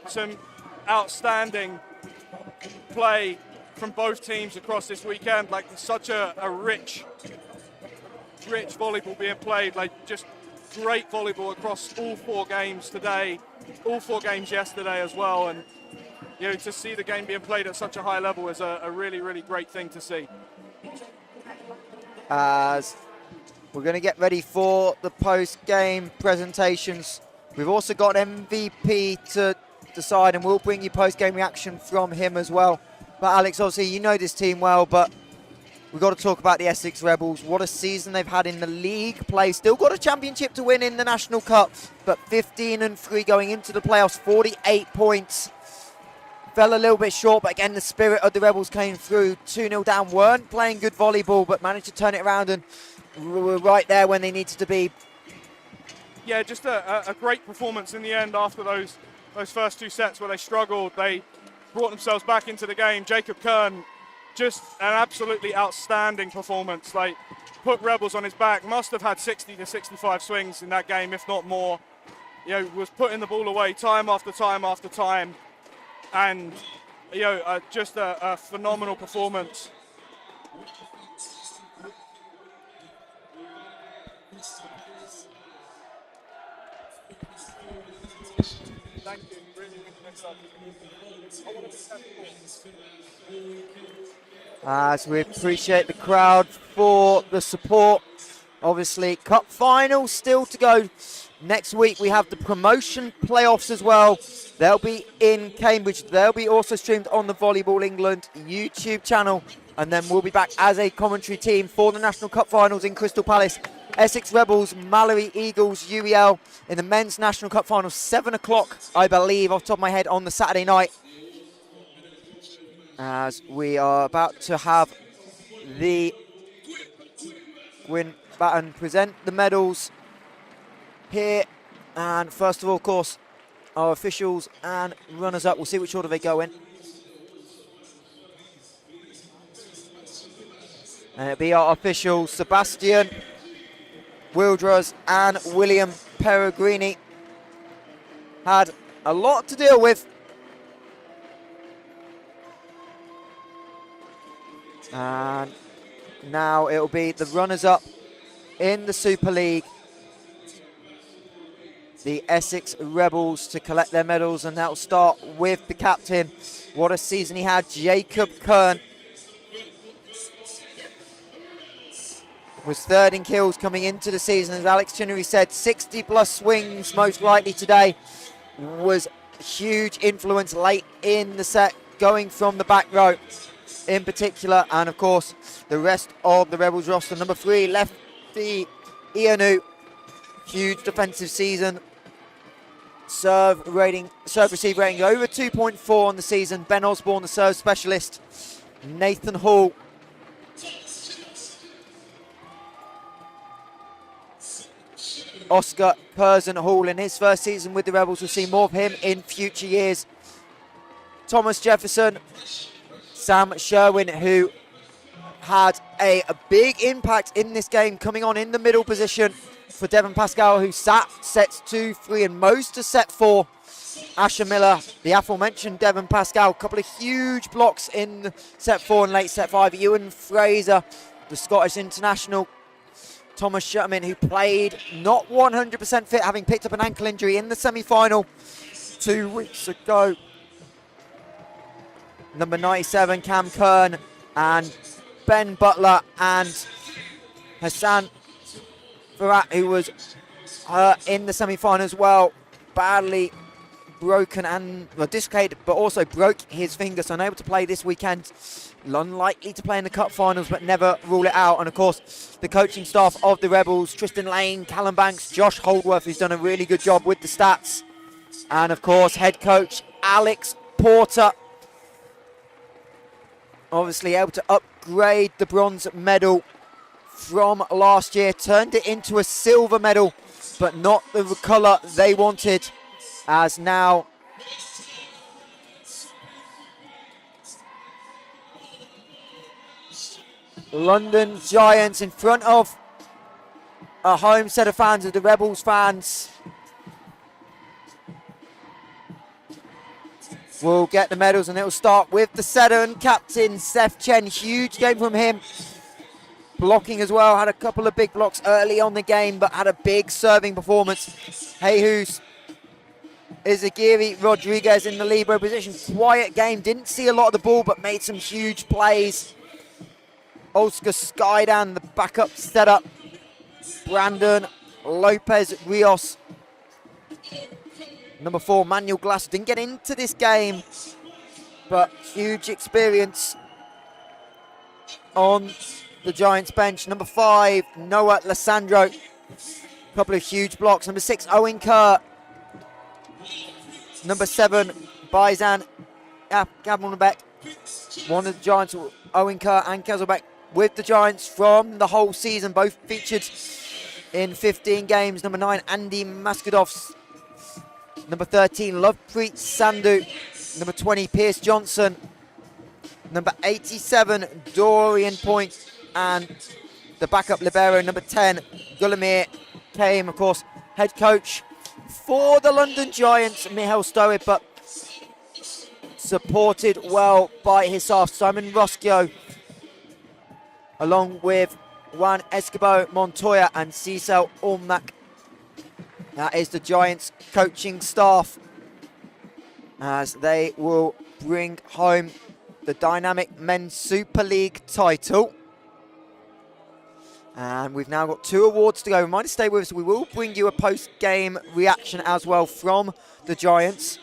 some outstanding play from both teams across this weekend. Like, such a rich volleyball being played, like just great volleyball across all 4 games today, all 4 games yesterday as well. And to see the game being played at such a high level is a really great thing to see. As we're going to get ready for the post-game presentations, we've also got MVP to decide, and we'll bring you post-game reaction from him as well. But Alex, obviously you know this team well, but we've got to talk about the Essex Rebels. What a season they've had in the league play. Still got a championship to win in the National Cup, but 15-3 going into the playoffs, 48 points. Fell a little bit short, but again, the spirit of the Rebels came through. 2-0 down, weren't playing good volleyball, but managed to turn it around and were right there when they needed to be. Yeah, just a great performance in the end after those first 2 sets where they struggled. They brought themselves back into the game. Jacob Kern, just an absolutely outstanding performance. Like, put Rebels on his back. Must have had 60 to 65 swings in that game, if not more. Was putting the ball away time after time after time. And just a phenomenal performance. Thank you. As we appreciate the crowd for the support. Obviously, Cup final still to go. Next week we have the promotion playoffs as well. They'll be in Cambridge. They'll be also streamed on the Volleyball England YouTube channel. And then we'll be back as a commentary team for the National Cup finals in Crystal Palace. Essex Rebels, Mallory Eagles, UEL in the men's National Cup finals. 7 o'clock, I believe, off the top of my head, on the Saturday night. As we are about to have the Gwyn Batten present the medals here. And first of all, of course, our officials and runners-up. We'll see which order they go in. And it'll be our officials, Sebastian Wildrers and William Peregrini. Had a lot to deal with. And now it'll be the runners-up in the Super League, the Essex Rebels, to collect their medals, and that'll start with the captain. What a season he had. Jacob Kern was third in kills coming into the season. As Alex Chinnery said, 60 plus swings most likely today. Was huge influence late in the set, going from the back row in particular. And of course, the rest of the Rebels roster. Number 3, lefty Ianu. Huge defensive season. Serve receive rating over 2.4 on the season. Ben Osborne, the serve specialist. Nathan Hall. Oscar Curzon Hall in his first season with the Rebels. We'll see more of him in future years. Thomas Jefferson. Sam Sherwin, who had a big impact in this game, coming on in the middle position for Devon Pascal, who sat sets 2, 3 and most of set 4. Asher Miller, the aforementioned Devon Pascal, a couple of huge blocks in set 4 and late set 5. Ewan Fraser, the Scottish international. Thomas Sherman, who played not 100% fit, having picked up an ankle injury in the semi-final 2 weeks ago. Number 97, Cam Kern, and Ben Butler and Hassan Farhat, who was in the semi-final as well, badly broken and dislocated, but also broke his finger, so unable to play this weekend. Unlikely to play in the cup finals, but never rule it out. And of course, the coaching staff of the Rebels: Tristan Lane, Callum Banks, Josh Holdworth, who's done a really good job with the stats, and of course, head coach Alex Porter, obviously able to upgrade the bronze medal from last year, turned it into a silver medal, but not the colour they wanted, as now London Giants, in front of a home set of fans, of the Rebels fans, will get the medals, and it will start with the setter and captain Seth Chen. Huge game from him, blocking as well, had a couple of big blocks early on the game, but had a big serving performance. Jesus Izagiri Rodriguez in the libero position, quiet game, didn't see a lot of the ball, but made some huge plays. Oscar Skydan, the backup setup. Brandon Lopez Rios, number 4, Manuel Glass, didn't get into this game, but huge experience on the Giants bench. Number 5, Noah Lissandro, couple of huge blocks. Number 6, Owen Kerr. Number 7, Baizan Gavonbeck, one of the Giants, Owen Kerr and Kezelbeck, with the Giants from the whole season, both featured in 15 games. Number 9, Andy Maskadovs. Number 13, Lovepreet Sandhu. Number 20, Pierce Johnson. Number 87, Dorian Point. And the backup libero, number 10, Gulamir Kaim, of course, head coach for the London Giants, Mihail Stoid, but supported well by his staff, Simon Roskio, along with Juan Escobar Montoya and Cecil Olmnak. That is the Giants coaching staff, as they will bring home the Dynamic Men's Super League title. And we've now got 2 awards to go. Remind you to stay with us. We will bring you a post-game reaction as well from the Giants.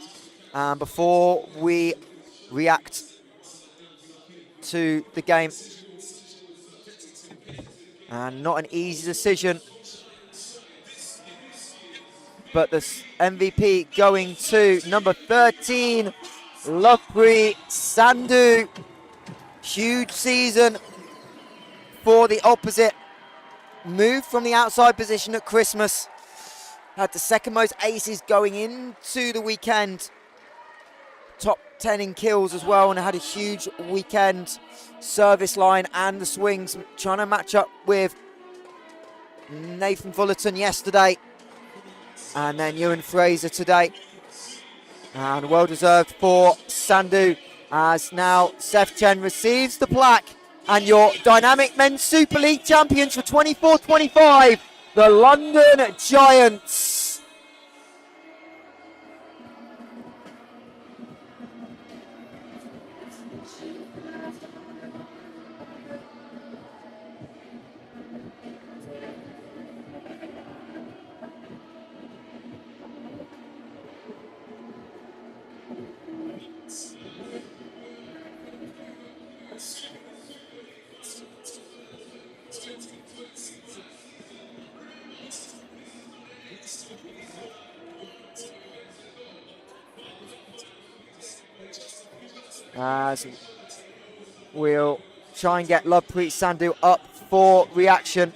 Before we react to the game. And not an easy decision, but the MVP going to number 13, Lovepreet Sandhu. Huge season for the opposite. Moved from the outside position at Christmas. Had the second most aces going into the weekend. Top 10 in kills as well, and had a huge weekend. Service line and the swings, trying to match up with Nathan Fullerton yesterday, and then Ewan Fraser today. And well deserved for Sandhu, as now Seth Chen receives the plaque, and your Dynamic Men's Super League champions for 24-25, the London Giants. As we'll try and get Lovepreet Sandhu up for reaction.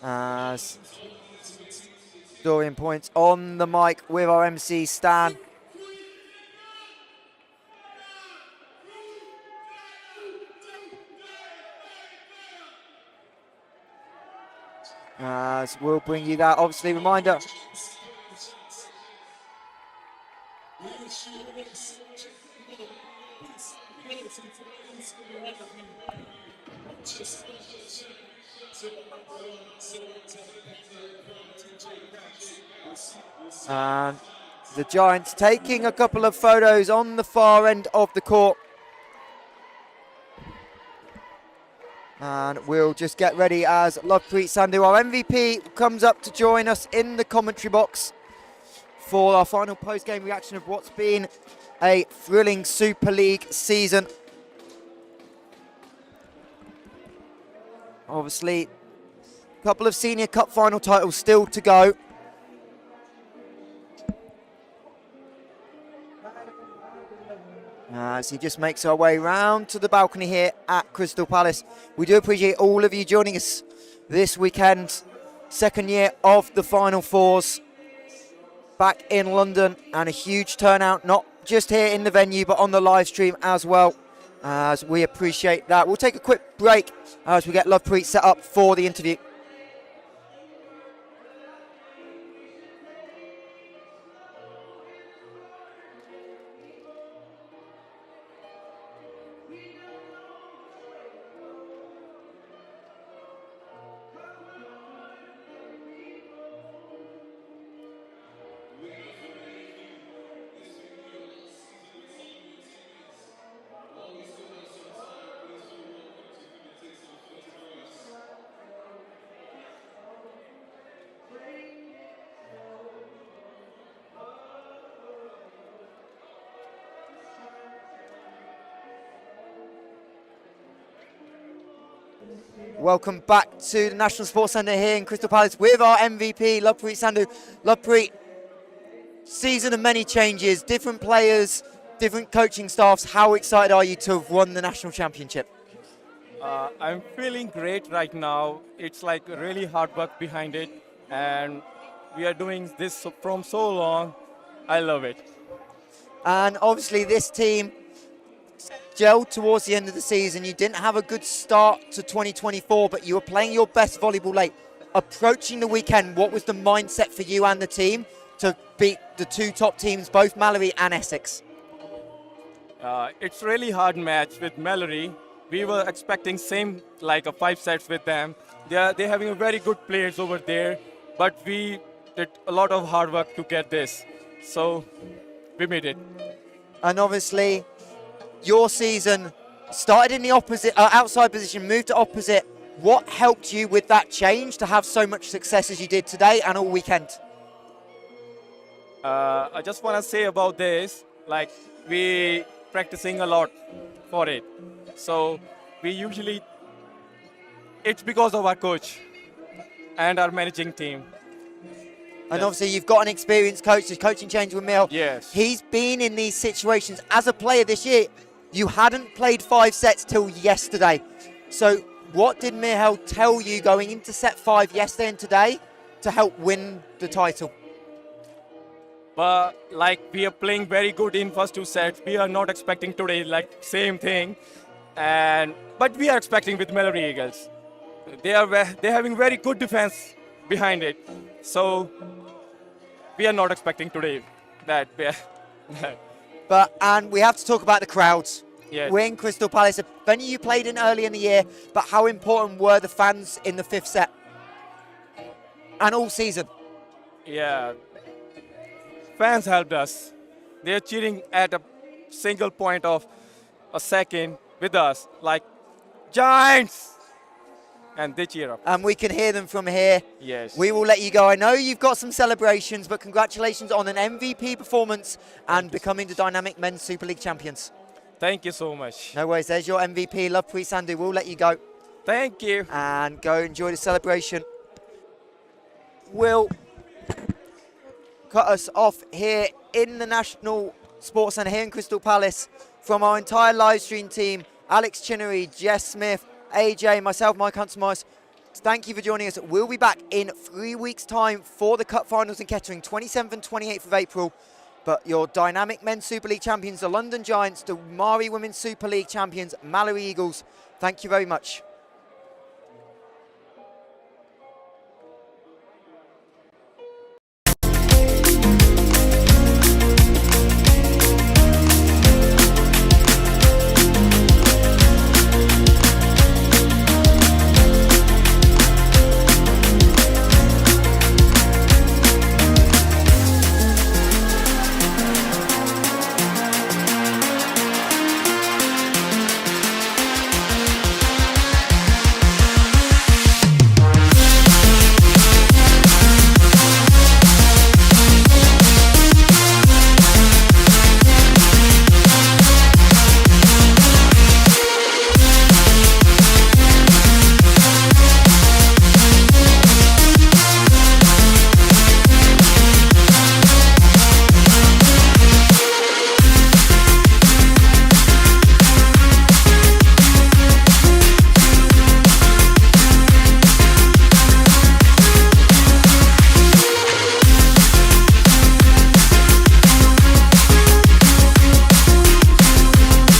As Dorian Points on the mic with our MC Stan. As we'll bring you that, obviously, reminder. And the Giants taking a couple of photos on the far end of the court. And we'll just get ready as Lovepreet Sandhu, our MVP, comes up to join us in the commentary box for our final post-game reaction of what's been a thrilling Super League season. Obviously, a couple of Senior Cup final titles still to go. As he just makes our way round to the balcony here at Crystal Palace. We do appreciate all of you joining us this weekend. Second year of the Final Fours back in London, and a huge turnout, not just here in the venue, but on the live stream as well. As we appreciate that. We'll take a quick break as we get Lovepreet set up for the interview. Welcome back to the National Sports Centre here in Crystal Palace with our MVP, Lovepreet Sandhu. Lovepreet, season of many changes, different players, different coaching staffs. How excited are you to have won the National Championship? I'm feeling great right now. It's like really hard work behind it, and we are doing this from so long. I love it. And obviously this team gelled towards the end of the season. You didn't have a good start to 2024, but you were playing your best volleyball late. Approaching the weekend, what was the mindset for you and the team to beat the two top teams, both Mallory and Essex? It's really hard match with Mallory. We were expecting same like a 5 sets with them. They're having a very good players over there, but we did a lot of hard work to get this. So we made it. And obviously, your season started in the opposite, outside position, moved to opposite. What helped you with that change to have so much success as you did today and all weekend? I just want to say about this, like we practicing a lot for it. So we usually, it's because of our coach and our managing team. And obviously you've got an experienced coach, his coaching change with Mill. Yes. He's been in these situations as a player this year. You hadn't played 5 sets till yesterday. So what did Mihal tell you going into set 5 yesterday and today to help win the title? But like we are playing very good in first 2 sets. We are not expecting today like same thing. But we are expecting with Mallory Eagles. They're having very good defense behind it. So we are not expecting today that. And we have to talk about the crowds. Yes. We're in Crystal Palace, a venue you played in early in the year, but how important were the fans in the 5th set and all season? Yeah, fans helped us. They're cheering at a single point of a second with us, like Giants, and they cheer up. And we can hear them from here. Yes. We will let you go. I know you've got some celebrations, but congratulations on an MVP performance and becoming the dynamic men's Super League champions. Thank you so much. No worries, there's your MVP, Lovepreet Sandhu. We'll let you go. Thank you. And go enjoy the celebration. We'll cut us off here in the National Sports Centre here in Crystal Palace from our entire live stream team, Alex Chinnery, Jess Smith, AJ, myself, Mike Huntsmars. Thank you for joining us. We'll be back in 3 weeks' time for the Cup Finals in Kettering, 27th and 28th of April. But your dynamic men's Super League champions, the London Giants, the Mari Women's Super League champions, Mallory Eagles. Thank you very much.